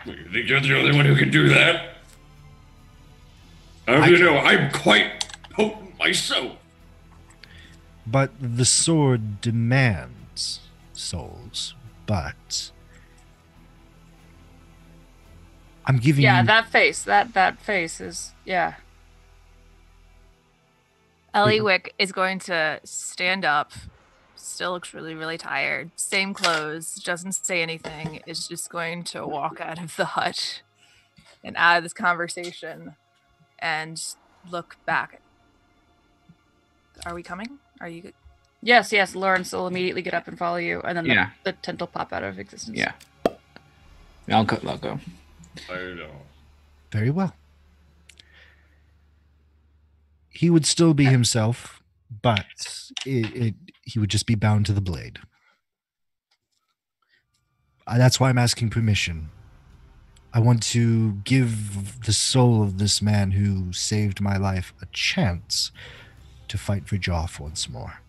You think you're the only one who can do that? How do you know? I'm quite potent myself. But the sword demands souls. But I'm giving Yeah, you that face. That face is Eliwick is going to stand up. Still looks really, really tired. Same clothes. Doesn't say anything. Is just going to walk out of the hut and out of this conversation and look back. Are we coming? Are you good? Yes, Lawrence will immediately get up and follow you, and then the tent will pop out of existence. Yeah. I'll go. I know. Very well. He would still be himself, but he would just be bound to the blade. That's why I'm asking permission. I want to give the soul of this man who saved my life a chance to fight for Geoff once more.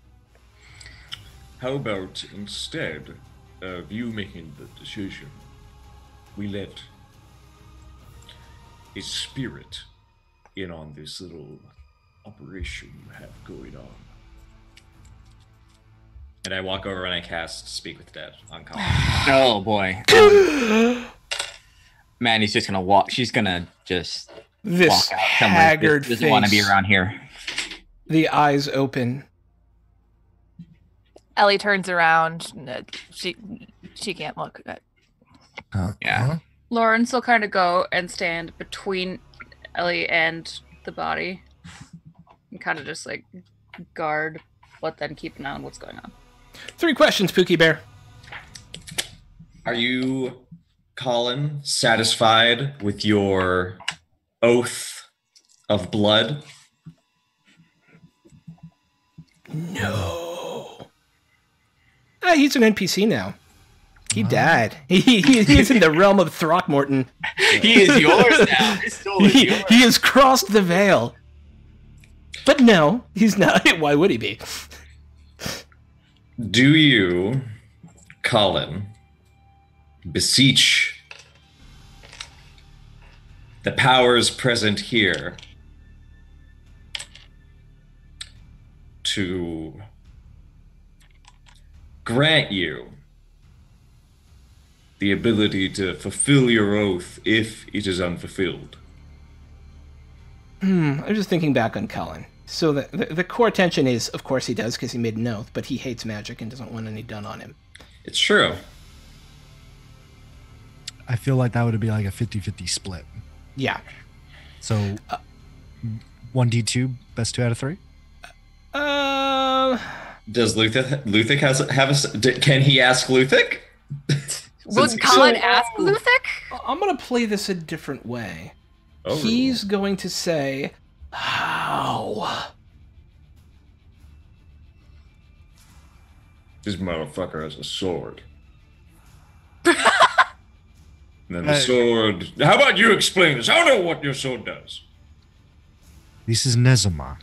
How about instead of you making the decision, we let a spirit in on this little operation you have going on? And I walk over and I cast Speak with Dead on Colin. Oh boy. Man, he's just gonna walk. She's gonna just This walk out haggard somewhere. Doesn't want to be face. around here. The eyes open. Ellie turns around. She can't look. Yeah. Lawrence will kind of go and stand between Ellie and the body, and kind of just like guard, but then keep an eye on what's going on. 3 questions, Pookie Bear. Are you, Colin, satisfied with your oath of blood? No. He's an NPC now. He died. He's in the realm of Throckmorton. He is yours now. His soul is yours. He has crossed the veil. But no, he's not. Why would he be? Do you, Colin, beseech the powers present here to grant you the ability to fulfill your oath if it is unfulfilled? I'm just thinking back on Cullen. So the core tension is, of course he does, because he made an oath, but he hates magic and doesn't want any done on him. It's true. I feel like that would be like a 50-50 split. Yeah. So 1d2, best 2 out of 3? Does Luthic can he ask Luthic? Would Colin ask Luthic? I'm going to play this a different way. Oh. He's going to say, how? This motherfucker has a sword. And then the sword. How about you explain this? I don't know what your sword does. This is Nezamak.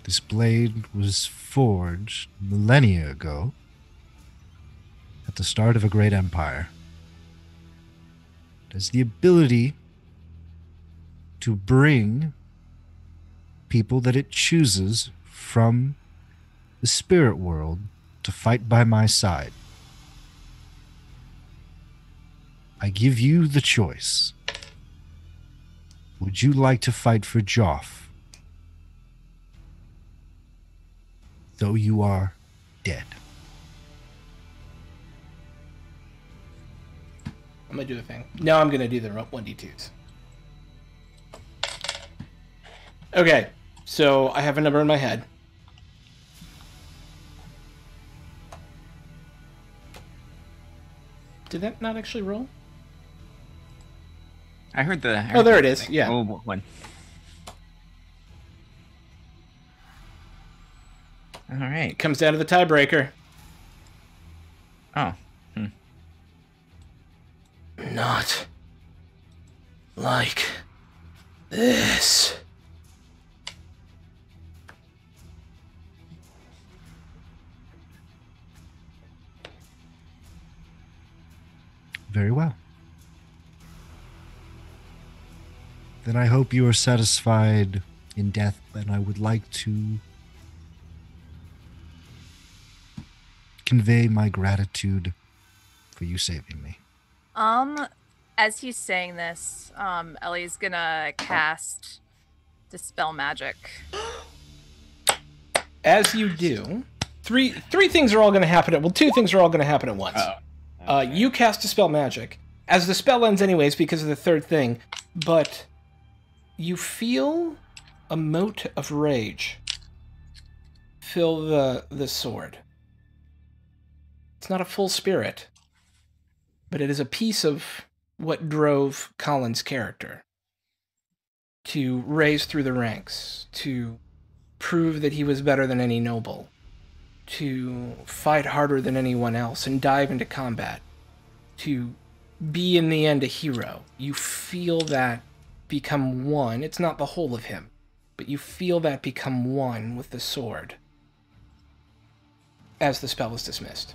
This blade was forged millennia ago at the start of a great empire. It has the ability to bring people that it chooses from the spirit world to fight by my side. I give you the choice. Would you like to fight for Geoff, though you are dead? I'm going to do the thing. No, I'm going to do the 1d2s. Okay, so I have a number in my head. Did that not actually roll? I heard the. Oh, there it is. Yeah. Oh, one. All right. It comes down to the tiebreaker. Oh. Not like this. Very well. Then I hope you are satisfied in death, and I would like to convey my gratitude for you saving me. As he's saying this, Ellie's gonna cast Dispel Magic. As you do, three things are all going to happen at... Well, 2 things are all going to happen at once. You cast Dispel Magic. as the spell ends anyways because of the third thing, but you feel a mote of rage fill the sword. It's not a full spirit, but it is a piece of what drove Colin's character to raise through the ranks, to prove that he was better than any noble, to fight harder than anyone else and dive into combat, to be in the end a hero. You feel that become one. It's not the whole of him, but you feel that become one with the sword as the spell is dismissed.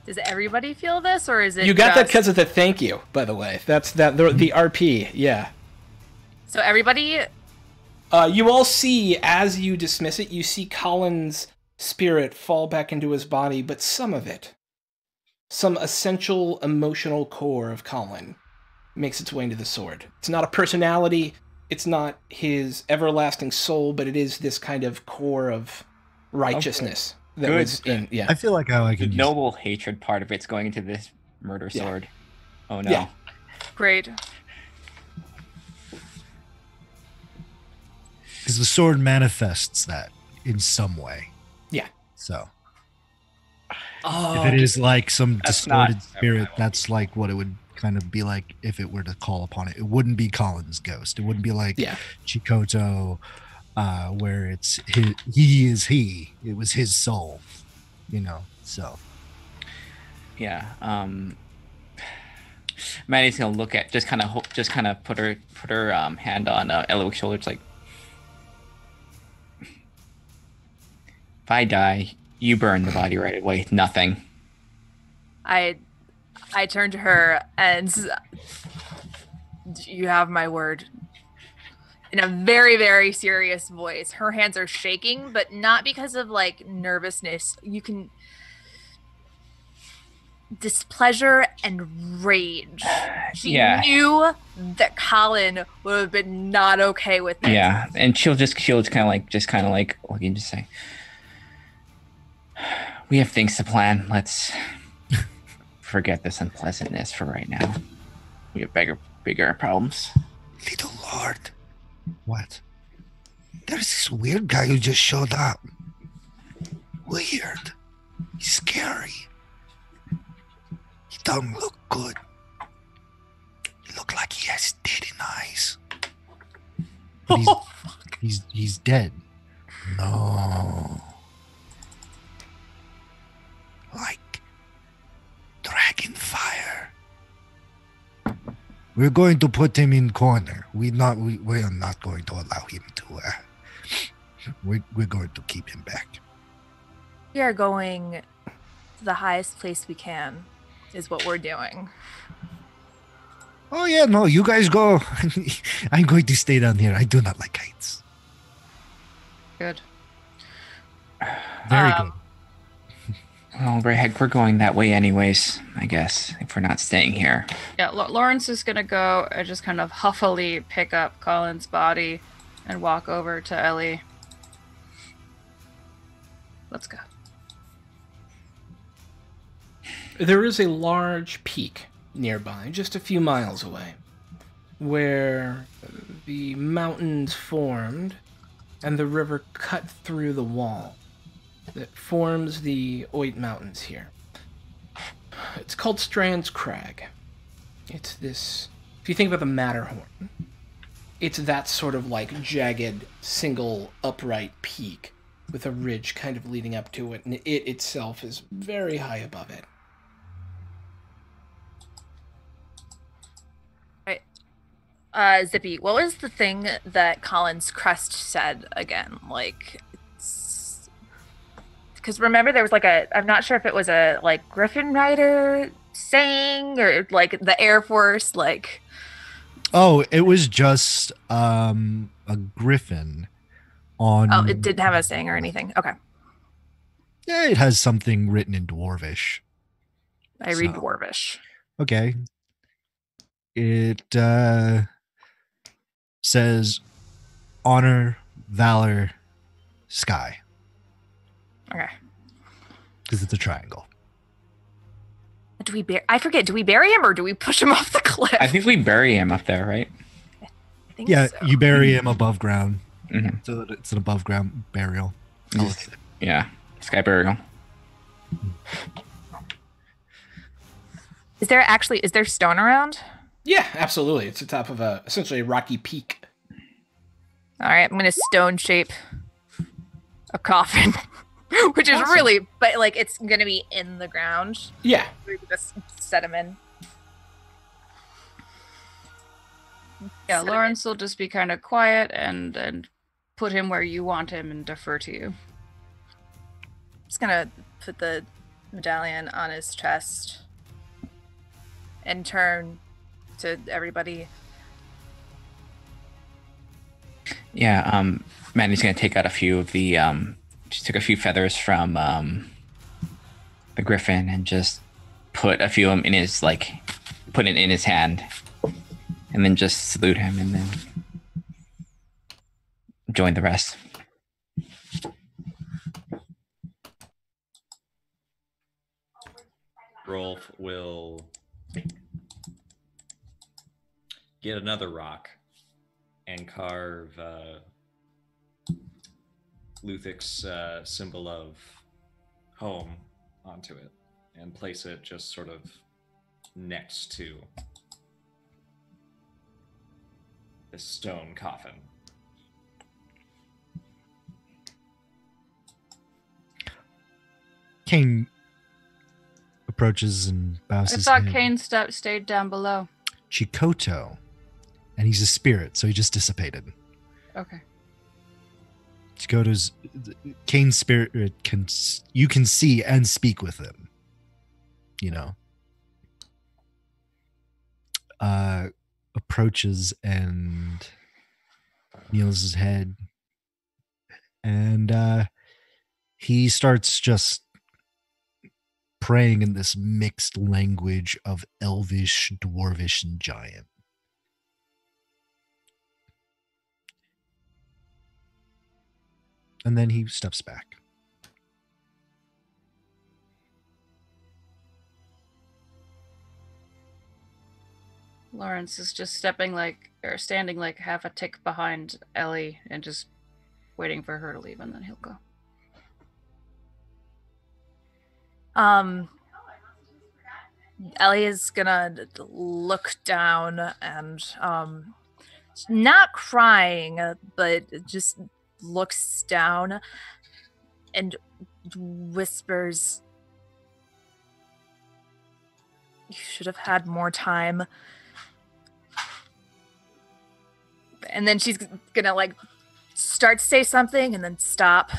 Does everybody feel this, or is it? You got that just... because of the thank you, by the way. That's the RP, yeah. So everybody. You all see, as you dismiss it, you see Colin's spirit fall back into his body, but some of it, some essential emotional core of Colin, makes its way into the sword. It's not a personality, it's not his everlasting soul, but it is this kind of core of righteousness that Good. was in. Yeah, I feel like I The can use noble hatred part of it's going into this murder sword. Oh no. Yeah. Great. because the sword manifests that in some way. Yeah. So Oh, if it is like some That's not- distorted spirit, that's like what it would kind of be like if it were to call upon it. It wouldn't be Colin's ghost. It wouldn't be like Yeah. Chikoto, where it's his, he is he. It was his soul, you know. So yeah. Maddie's gonna look at just kind of put her hand on Eloic's shoulder. It's like, if I die, you burn the body right away. Nothing. I turn to her and you have my word. In a very, very serious voice. Her hands are shaking, but not because of like nervousness. You can displeasure and rage. She Yeah. knew that Colin would have been not okay with it. Yeah, and she'll just kind of like looking to say, we have things to plan. Let's forget this unpleasantness for right now. We have bigger problems. Little Lord, what? there's this weird guy who just showed up. Weird. He's scary. He don't look good. He look like he has dead in eyes. But he's dead. No. Like dragon fire. We're going to put him in corner. We are not going to allow him to. We're going to keep him back. We are going to the highest place we can, is what we're doing. Oh yeah, no, you guys go. I'm going to stay down here. I do not like heights. Good. Very good. Well, we're going that way anyways, I guess, if we're not staying here. Yeah, Lawrence is gonna go and just kind of huffily pick up Colin's body and walk over to Ellie. Let's go. There is a large peak nearby, just a few miles away, where the mountains formed and the river cut through the wall that forms the Oit Mountains here. It's called Strand's Crag. It's this, if you think about the Matterhorn, it's that sort of like jagged, single, upright peak with a ridge kind of leading up to it, and it itself is very high above it. Zippy, what was the thing that Colin's crest said again? Like, because remember there was like I'm not sure if it was a like Griffin Rider saying or like the Air Force, like. Oh, it was just a griffin on. Oh, it didn't have a saying or anything. Okay. Yeah, it has something written in Dwarvish. I read So. Dwarvish. Okay. It says honor, valor, sky. Okay. Because it's a triangle. Do we bury? I forget. Do we bury him or do we push him off the cliff? I think we bury him up there, right? I think Yeah, so. you bury him above ground. Mm-hmm. So that it's an above ground burial. Yeah, sky burial. Is there stone around? Yeah, absolutely. It's the top of essentially a rocky peak. All right, I'm gonna stone shape a coffin, which is Awesome. really, but like it's gonna be in the ground. Yeah. We can just set him in. Yeah, Set him Lawrence will just be kind of quiet and put him where you want him and defer to you. Just gonna put the medallion on his chest and turn to everybody. Yeah, Manny's gonna take out a few of the just took a few feathers from the griffin and just put a few of them in his put it in his hand, and then just salute him and then join the rest. Rolf will get another rock and carve Luthic's symbol of home onto it and place it just sort of next to this stone coffin. Kane approaches and bows I his thought head. Kane stayed down below. Chikoto, and he's a spirit, so he just dissipated. Okay. Chikoto's Kane's spirit you can see and speak with him. You know. Approaches and kneels his head, and he starts just praying in this mixed language of elvish, dwarvish, and giant. And then he steps back. Lawrence is just standing like half a tick behind Ellie and just waiting for her to leave, and then he'll go. Ellie is gonna look down and not crying, but just looks down and whispers, "You should have had more time." And then she's gonna like start to say something and then stop.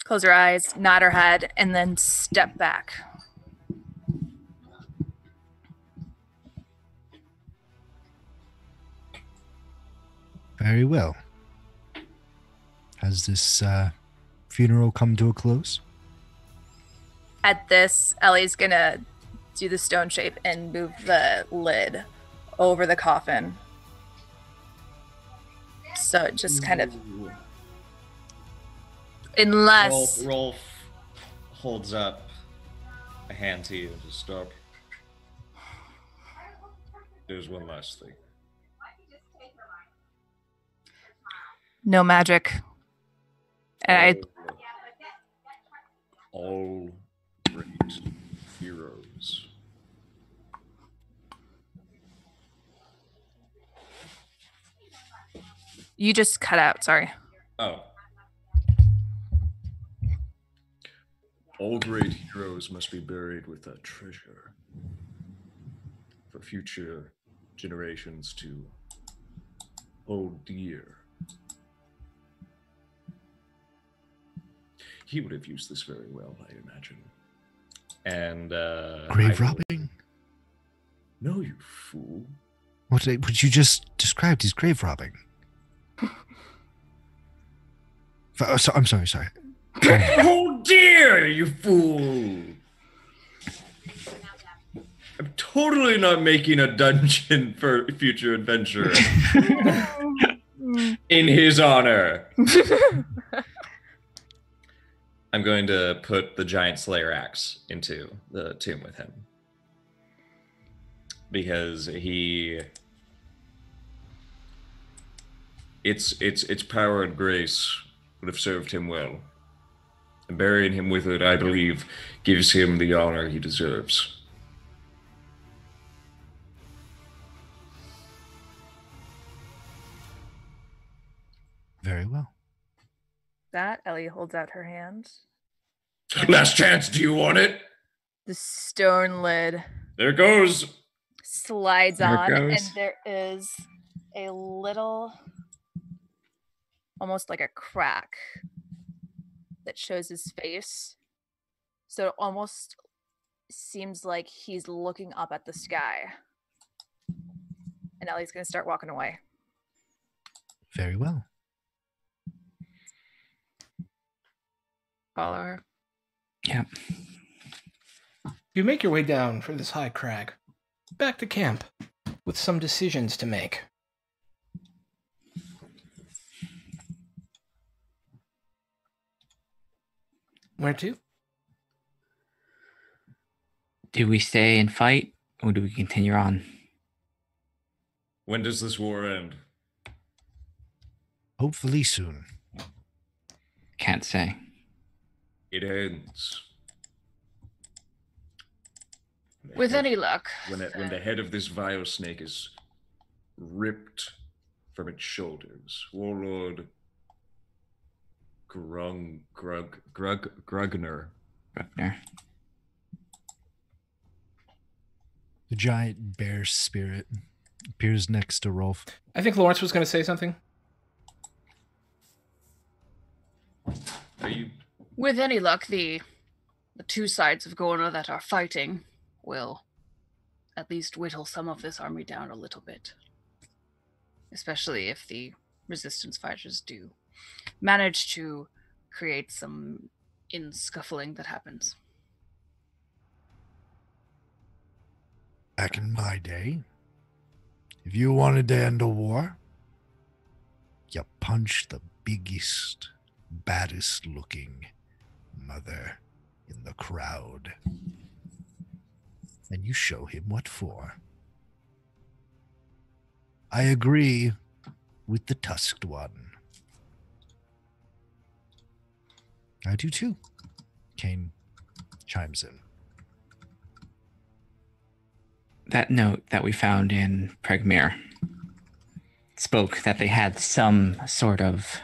Close her eyes, nod her head, and then step back. Very well. Has this funeral come to a close? At this, Ellie's gonna do the stone shape and move the lid over the coffin. So it just kind of, unless Rolf holds up a hand to you to stop. There's one last thing. no magic. And All great heroes. you just cut out, sorry. Oh, All great heroes must be buried with a treasure for future generations to hold dear. He would have used this very well, I imagine. and Grave I- robbing? No, you fool. What you just described is grave robbing. I'm sorry. Oh dear, you fool! I'm totally not making a dungeon for future adventure. In his honor. I'm going to put the giant slayer axe into the tomb with him. Because its power and grace would have served him well. And burying him with it, I believe, gives him the honor he deserves. Very well. That Ellie holds out her hand. Last chance, do you want it? The stone lid There goes. slides There it on, and goes. there is a little, almost like a crack that shows his face. So it almost seems like he's looking up at the sky. And Ellie's going to start walking away. Very well. Follow her. Yeah. You make your way down from this high crag, back to camp, with some decisions to make. Where to? Do we stay and fight, or do we continue on? When does this war end? Hopefully soon. Can't say. It ends. With any luck. When the head of this vile snake is ripped from its shoulders, Warlord Grugner. Bruckner. The giant bear spirit appears next to Rolf. I think Lawrence was going to say something. Are you? With any luck, the two sides of Gorna that are fighting will at least whittle some of this army down a little bit. Especially if the resistance fighters do manage to create some scuffling that happens. Back in my day, if you wanted to end a war, you punch the biggest, baddest looking mother in the crowd. And you show him what for. I agree with the tusked one. I do too. Kane chimes in. That note that we found in Pregmere spoke that they had some sort of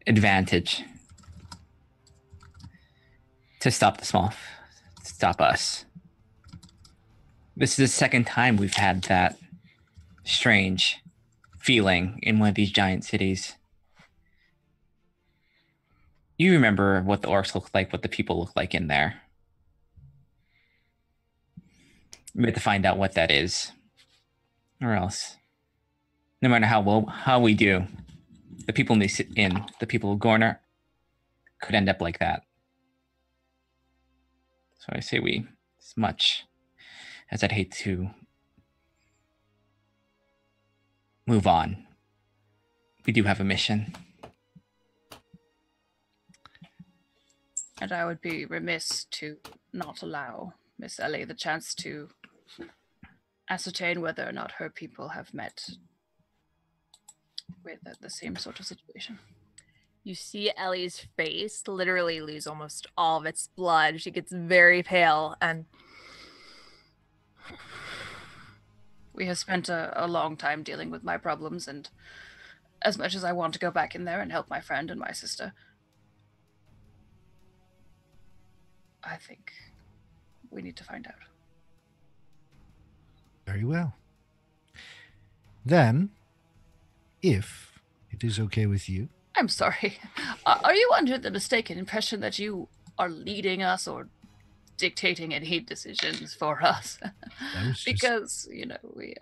advantage to stop stop us. This is the second time we've had that strange feeling in one of these giant cities. You remember what the orcs look like, what the people look like in there. We have to find out what that is, or else, no matter how we do, the people the people of Gorner could end up like that. So I say we, as much as I'd hate to move on, we do have a mission. And I would be remiss to not allow Miss Ellie the chance to ascertain whether or not her people have met with the same sort of situation. You see Ellie's face literally lose almost all of its blood. She gets very pale, and We have spent a long time dealing with my problems, and as much as I want to go back in there and help my friend and my sister, I think we need to find out. Very well. Then, if it is okay with you, I'm sorry. Are you under the mistaken impression that you are leading us or dictating any decisions for us? Because, we...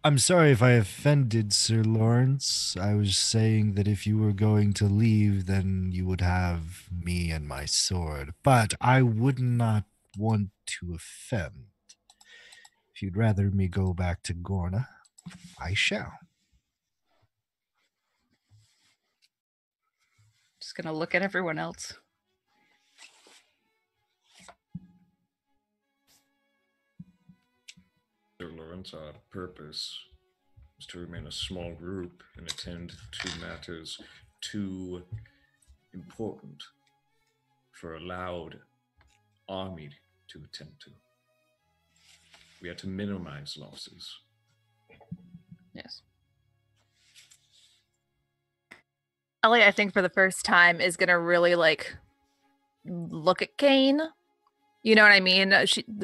I'm sorry if I offended Sir Lawrence. I was saying that if you were going to leave, then you would have me and my sword. But I would not want to offend. If you'd rather me go back to Gorna, I shall. Just gonna look at everyone else. Sir Lawrence, our purpose is to remain a small group and attend to matters too important for a loud army to attend to. We have to minimize losses. Yes. Ellie, I think for the first time is gonna really like look at Kane. You know what I mean?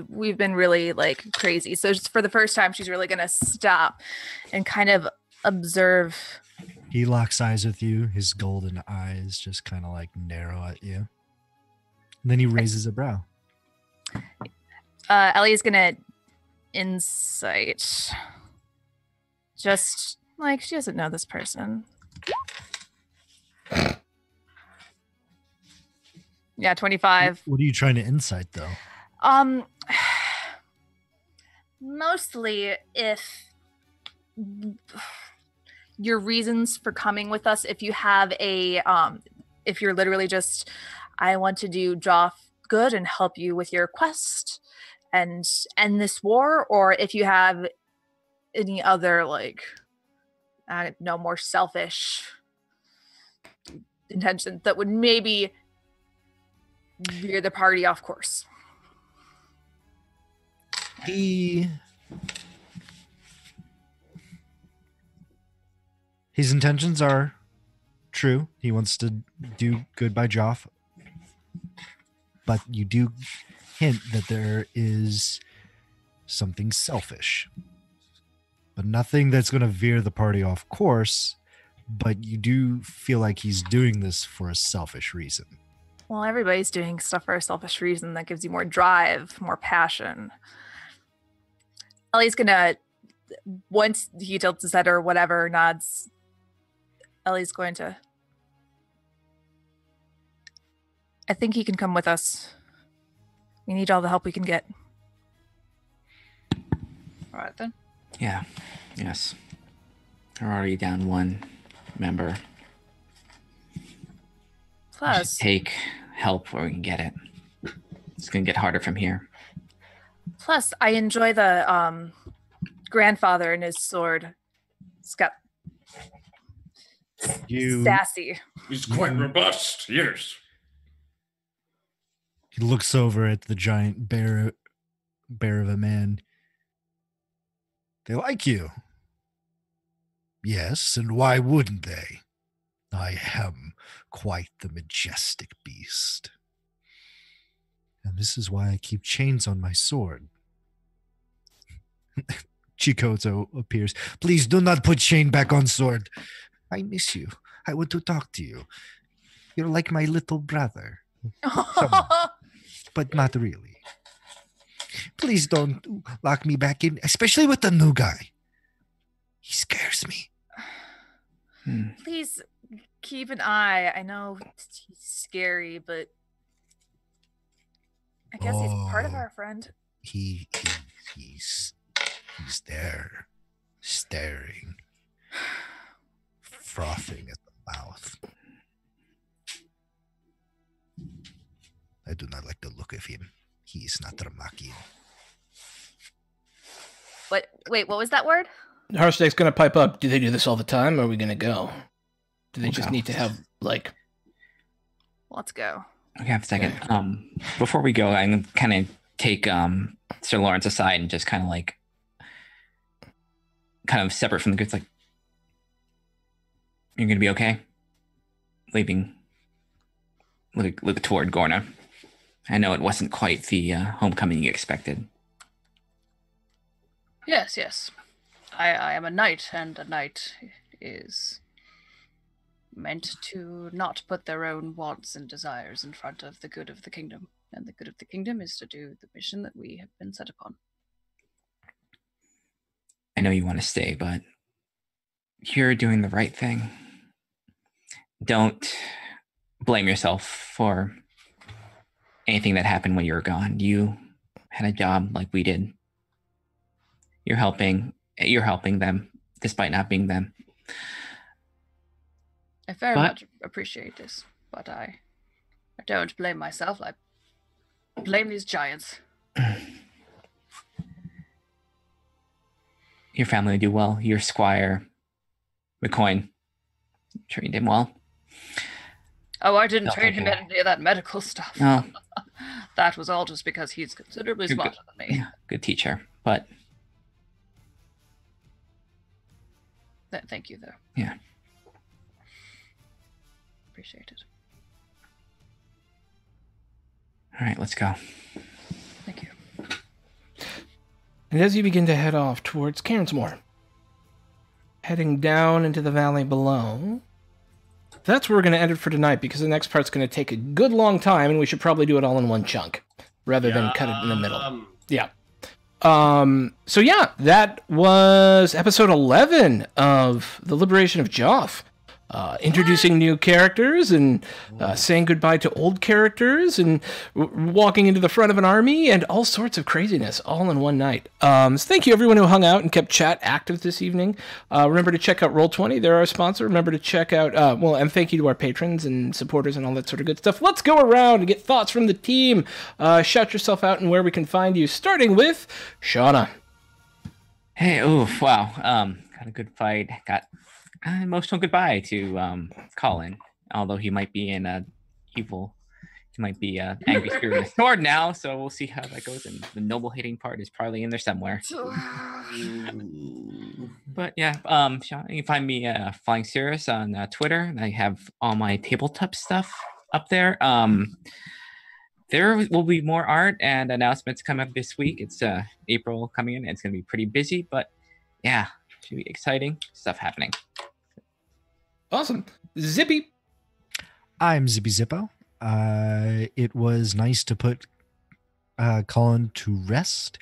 We've been really like crazy. So just for the first time, she's really gonna stop and kind of observe. He locks eyes with you. His golden eyes just kind of like narrow at you. And then he raises a brow. Ellie's gonna insight. Just like she doesn't know this person. Yeah, 25. What are you trying to insight, though? Mostly if your reasons for coming with us, if you have a, if you're literally just, I want to do Geoff good and help you with your quest and end this war, or if you have any other, like, no more selfish intentions that would maybe veer the party off course. His intentions are true. He wants to do good by Geoff. But you do hint that there is something selfish. But nothing that's going to veer the party off course. But you do feel like he's doing this for a selfish reason. Well, everybody's doing stuff for a selfish reason that gives you more drive, more passion. Ellie's gonna, once he tilts his head or whatever, nods, Ellie's going to, I think he can come with us. We need all the help we can get. All right, then. Yeah. Yes. We're already down one member. Plus, Just take help where we can get it. It's gonna get harder from here. plus, I enjoy the grandfather and his sword. It's got sassy. He's quite robust, yes. He looks over at the giant bear of a man. They like you. Yes, and why wouldn't they? I am quite the majestic beast. And this is why I keep chains on my sword. Chikoto appears. Please do not put chain back on sword. I miss you. I want to talk to you. You're like my little brother. But not really. Please don't lock me back in, especially with the new guy. He scares me. Please keep an eye. I know he's scary, but I guess he's part of our friend. He's there, staring, frothing at the mouth. I do not like the look of him. He is not Ramakian. What? Wait, what was that word? Harshnag's gonna pipe up. Do they do this all the time, or are we gonna go? Do they We'll just go. need to have, like... Let's go. Okay, have a second. Before we go, I'm gonna kind of take Sir Lawrence aside and just kind of like, kind of separate from the group. It's like, you're gonna be okay. Leaving. Look toward Gorna. I know it wasn't quite the homecoming you expected. Yes, yes. I am a knight, and a knight is meant to not put their own wants and desires in front of the good of the kingdom. And the good of the kingdom is to do the mission that we have been set upon. I know you want to stay, but you're doing the right thing. Don't blame yourself for anything that happened when you were gone. You had a job like we did. You're helping them despite not being them. I very much appreciate this. But I don't blame myself. I blame these giants. Your family will do well. Your squire, McCoy, trained him well. Oh, I didn't They'll train take him it. in any of that medical stuff. No. That was all just because he's considerably You're good. smarter than me. Yeah, good teacher, but Thank you, though. yeah. Appreciate it. All right, let's go. Thank you. And as you begin to head off towards Cairnsmore, heading down into the valley below, that's where we're going to end it for tonight, because the next part's going to take a good long time, and we should probably do it all in one chunk, rather than cut it in the middle. Yeah. So yeah, that was episode 11 of The Liberation of Geoff. Introducing new characters and saying goodbye to old characters and walking into the front of an army and all sorts of craziness all in one night. So thank you everyone who hung out and kept chat active this evening. Remember to check out Roll20. They're our sponsor. Remember to check out, and thank you to our patrons and supporters and all that sort of good stuff. Let's go around and get thoughts from the team. Shout yourself out and where we can find you, starting with Shauna. Hey, oof, wow. Got a good fight. Got an emotional goodbye to Colin, although he might be in evil. He might be angry spirit with a sword now, so we'll see how that goes. And the noble hating part is probably in there somewhere. But yeah, Sean, you can find me Flying Cirrus on Twitter. I have all my tabletop stuff up there. There will be more art and announcements coming up this week. It's April coming in, and it's going to be pretty busy, but yeah, should be exciting stuff happening. Awesome. Zippy. I'm Zippy Zippo. It was nice to put Colin to rest.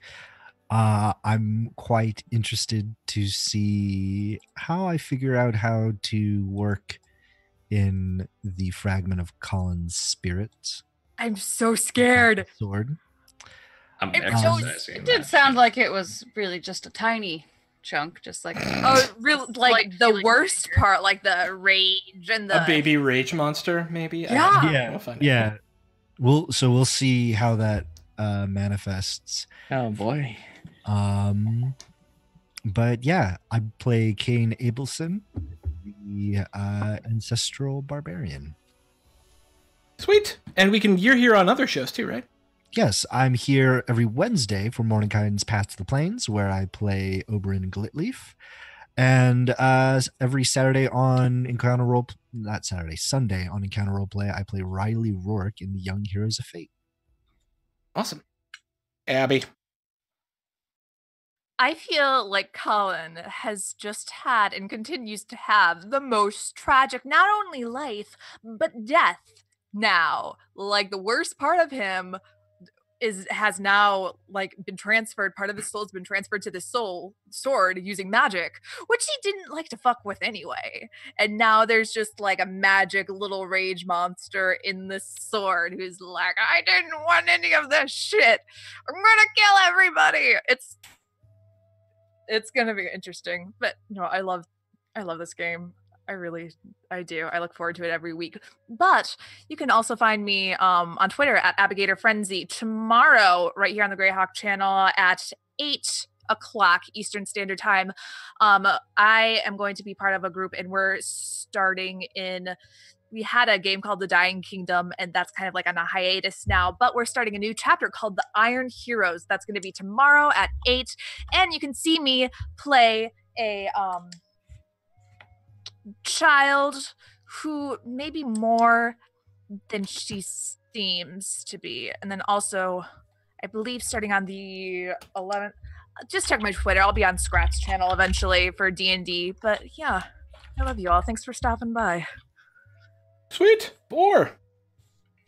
I'm quite interested to see how I figure out how to work in the fragment of Colin's spirit. I'm so scared. Sword. I'm It exercising. did sound like it was really just a tiny chunk, just like Oh, real like the feeling worst weird. part, like the rage and the A baby rage monster, maybe? I Yeah. don't know. Yeah, We'll find out. yeah. We'll see how that manifests. Oh boy. But yeah, I play Cain Abelson, the ancestral barbarian. Sweet. And you're here on other shows too, right? Yes, I'm here every Wednesday for Morningkind's Path to the Plains, where I play Oberyn Glitleaf. And every Saturday on Encounter Role, not Saturday, Sunday on Encounter Roleplay, I play Riley Rourke in the Young Heroes of Fate. Awesome. Abby. I feel like Colin has just had and continues to have the most tragic, not only life, but death now. Like the worst part of him has now like been transferred. Part of his soul's been transferred to the soul sword using magic, which he didn't like to fuck with anyway. And now there's just like a magic little rage monster in the sword who's like, I didn't want any of this shit. I'm gonna kill everybody. It's gonna be interesting. But no, I love this game. I do. I look forward to it every week. But you can also find me on Twitter at Abigator Frenzy tomorrow, right here on the Greyhawk channel at 8 o'clock Eastern Standard Time. I am going to be part of a group, and we're starting we had a game called The Dying Kingdom, and that's kind of like on a hiatus now, but we're starting a new chapter called The Iron Heroes. That's going to be tomorrow at 8, and you can see me play a child who maybe more than she seems to be. And then also, I believe starting on the 11th, just check my Twitter. I'll be on Scrat's channel eventually for D&D. But yeah, I love you all. Thanks for stopping by. Sweet. 4.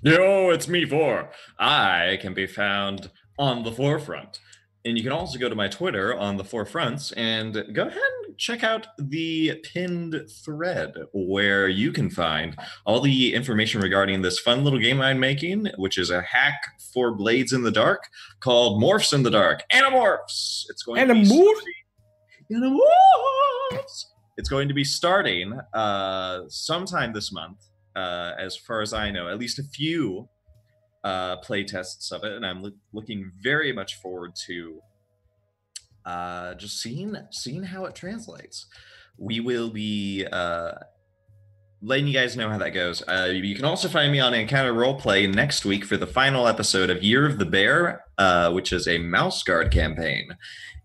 Yo, it's me, 4. I can be found on the Forefront. And you can also go to my Twitter on the Forefronts and go ahead and check out the pinned thread where you can find all the information regarding this fun little game I'm making, which is a hack for Blades in the Dark called Morphs in the Dark. Animorphs! It's going to be Animorphs! It's going to be starting sometime this month. as far as I know, at least a few play tests of it, and I'm looking very much forward to just seeing how it translates. We will be letting you guys know how that goes. You can also find me on Encounter Roleplay next week for the final episode of Year of the Bear, which is a Mouse Guard campaign.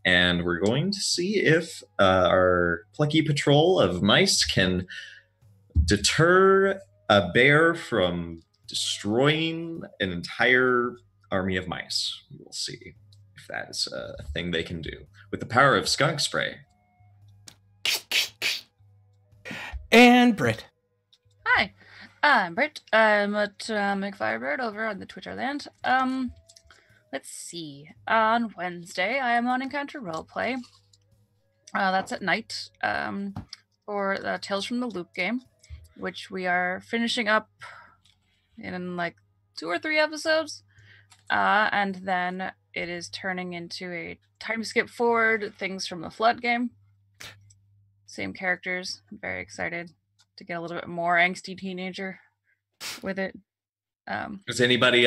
And we're going to see if our plucky patrol of mice can deter a bear from destroying an entire army of mice. We'll see if that is a thing they can do with the power of skunk spray. And Britt. Hi, I'm Britt. I'm at McFirebird over on the Twitter land. Let's see. On Wednesday, I am on Encounter Roleplay. That's at night for the Tales from the Loop game, which we are finishing up in like 2 or 3 episodes. And then it is turning into a time skip forward Things from the Flood game. Same characters. I'm very excited to get a little bit more angsty teenager with it. Is anybody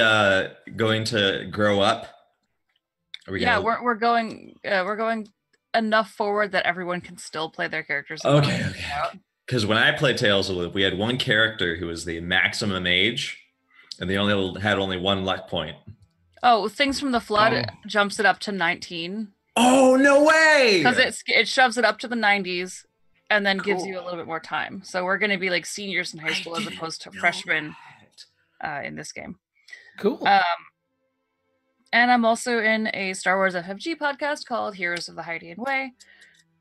going to grow up? We're going enough forward that everyone can still play their characters. Okay. Because when I played Tales of the Loop, we had one character who was the maximum age, and they had only 1 luck point. Oh, Things from the Flood jumps it up to 19. Oh, no way! Because it shoves it up to the 90s, and then gives you a little bit more time. So we're going to be like seniors in high school as opposed to freshmen in this game. Cool. And I'm also in a Star Wars FFG podcast called Heroes of the Hydean Way,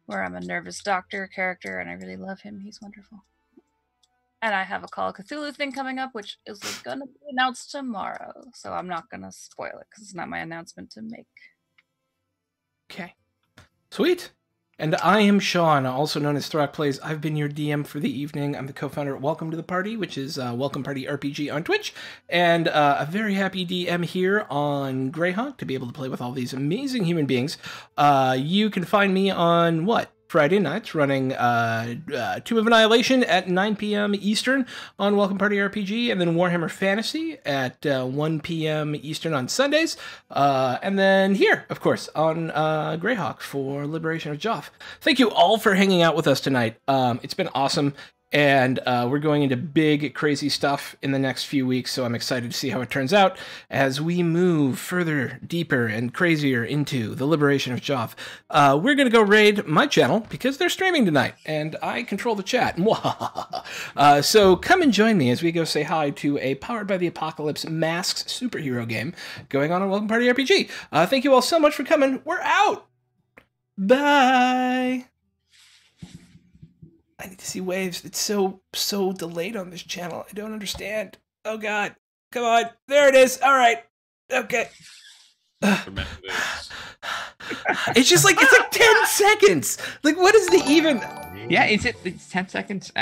where I'm a nervous doctor character, and I really love him. He's wonderful. And I have a Call of Cthulhu thing coming up, which is going to be announced tomorrow. So I'm not going to spoil it, because it's not my announcement to make. Okay. Sweet. And I am Sean, also known as Throck Plays. I've been your DM for the evening. I'm the co-founder at Welcome to the Party, which is Welcome Party RPG on Twitch. And a very happy DM here on Greyhawk to be able to play with all these amazing human beings. You can find me on, Friday nights, running Tomb of Annihilation at 9 p.m. Eastern on Welcome Party RPG, and then Warhammer Fantasy at 1 p.m. Eastern on Sundays, and then here, of course, on Greyhawk for Liberation of Geoff. Thank you all for hanging out with us tonight. It's been awesome. And we're going into big, crazy stuff in the next few weeks, so I'm excited to see how it turns out as we move further, deeper, and crazier into the Liberation of Geoff. We're going to go raid my channel, because they're streaming tonight, and I control the chat. So come and join me as we go say hi to a Powered by the Apocalypse Masks superhero game going on Welcome Party RPG. Thank you all so much for coming. We're out! Bye! I need to see waves. It's so delayed on this channel. I don't understand. Oh God. Come on. There it is. All right. Okay. It's just like, it's like 10 seconds. Like, what is the even? Yeah, it's 10 seconds.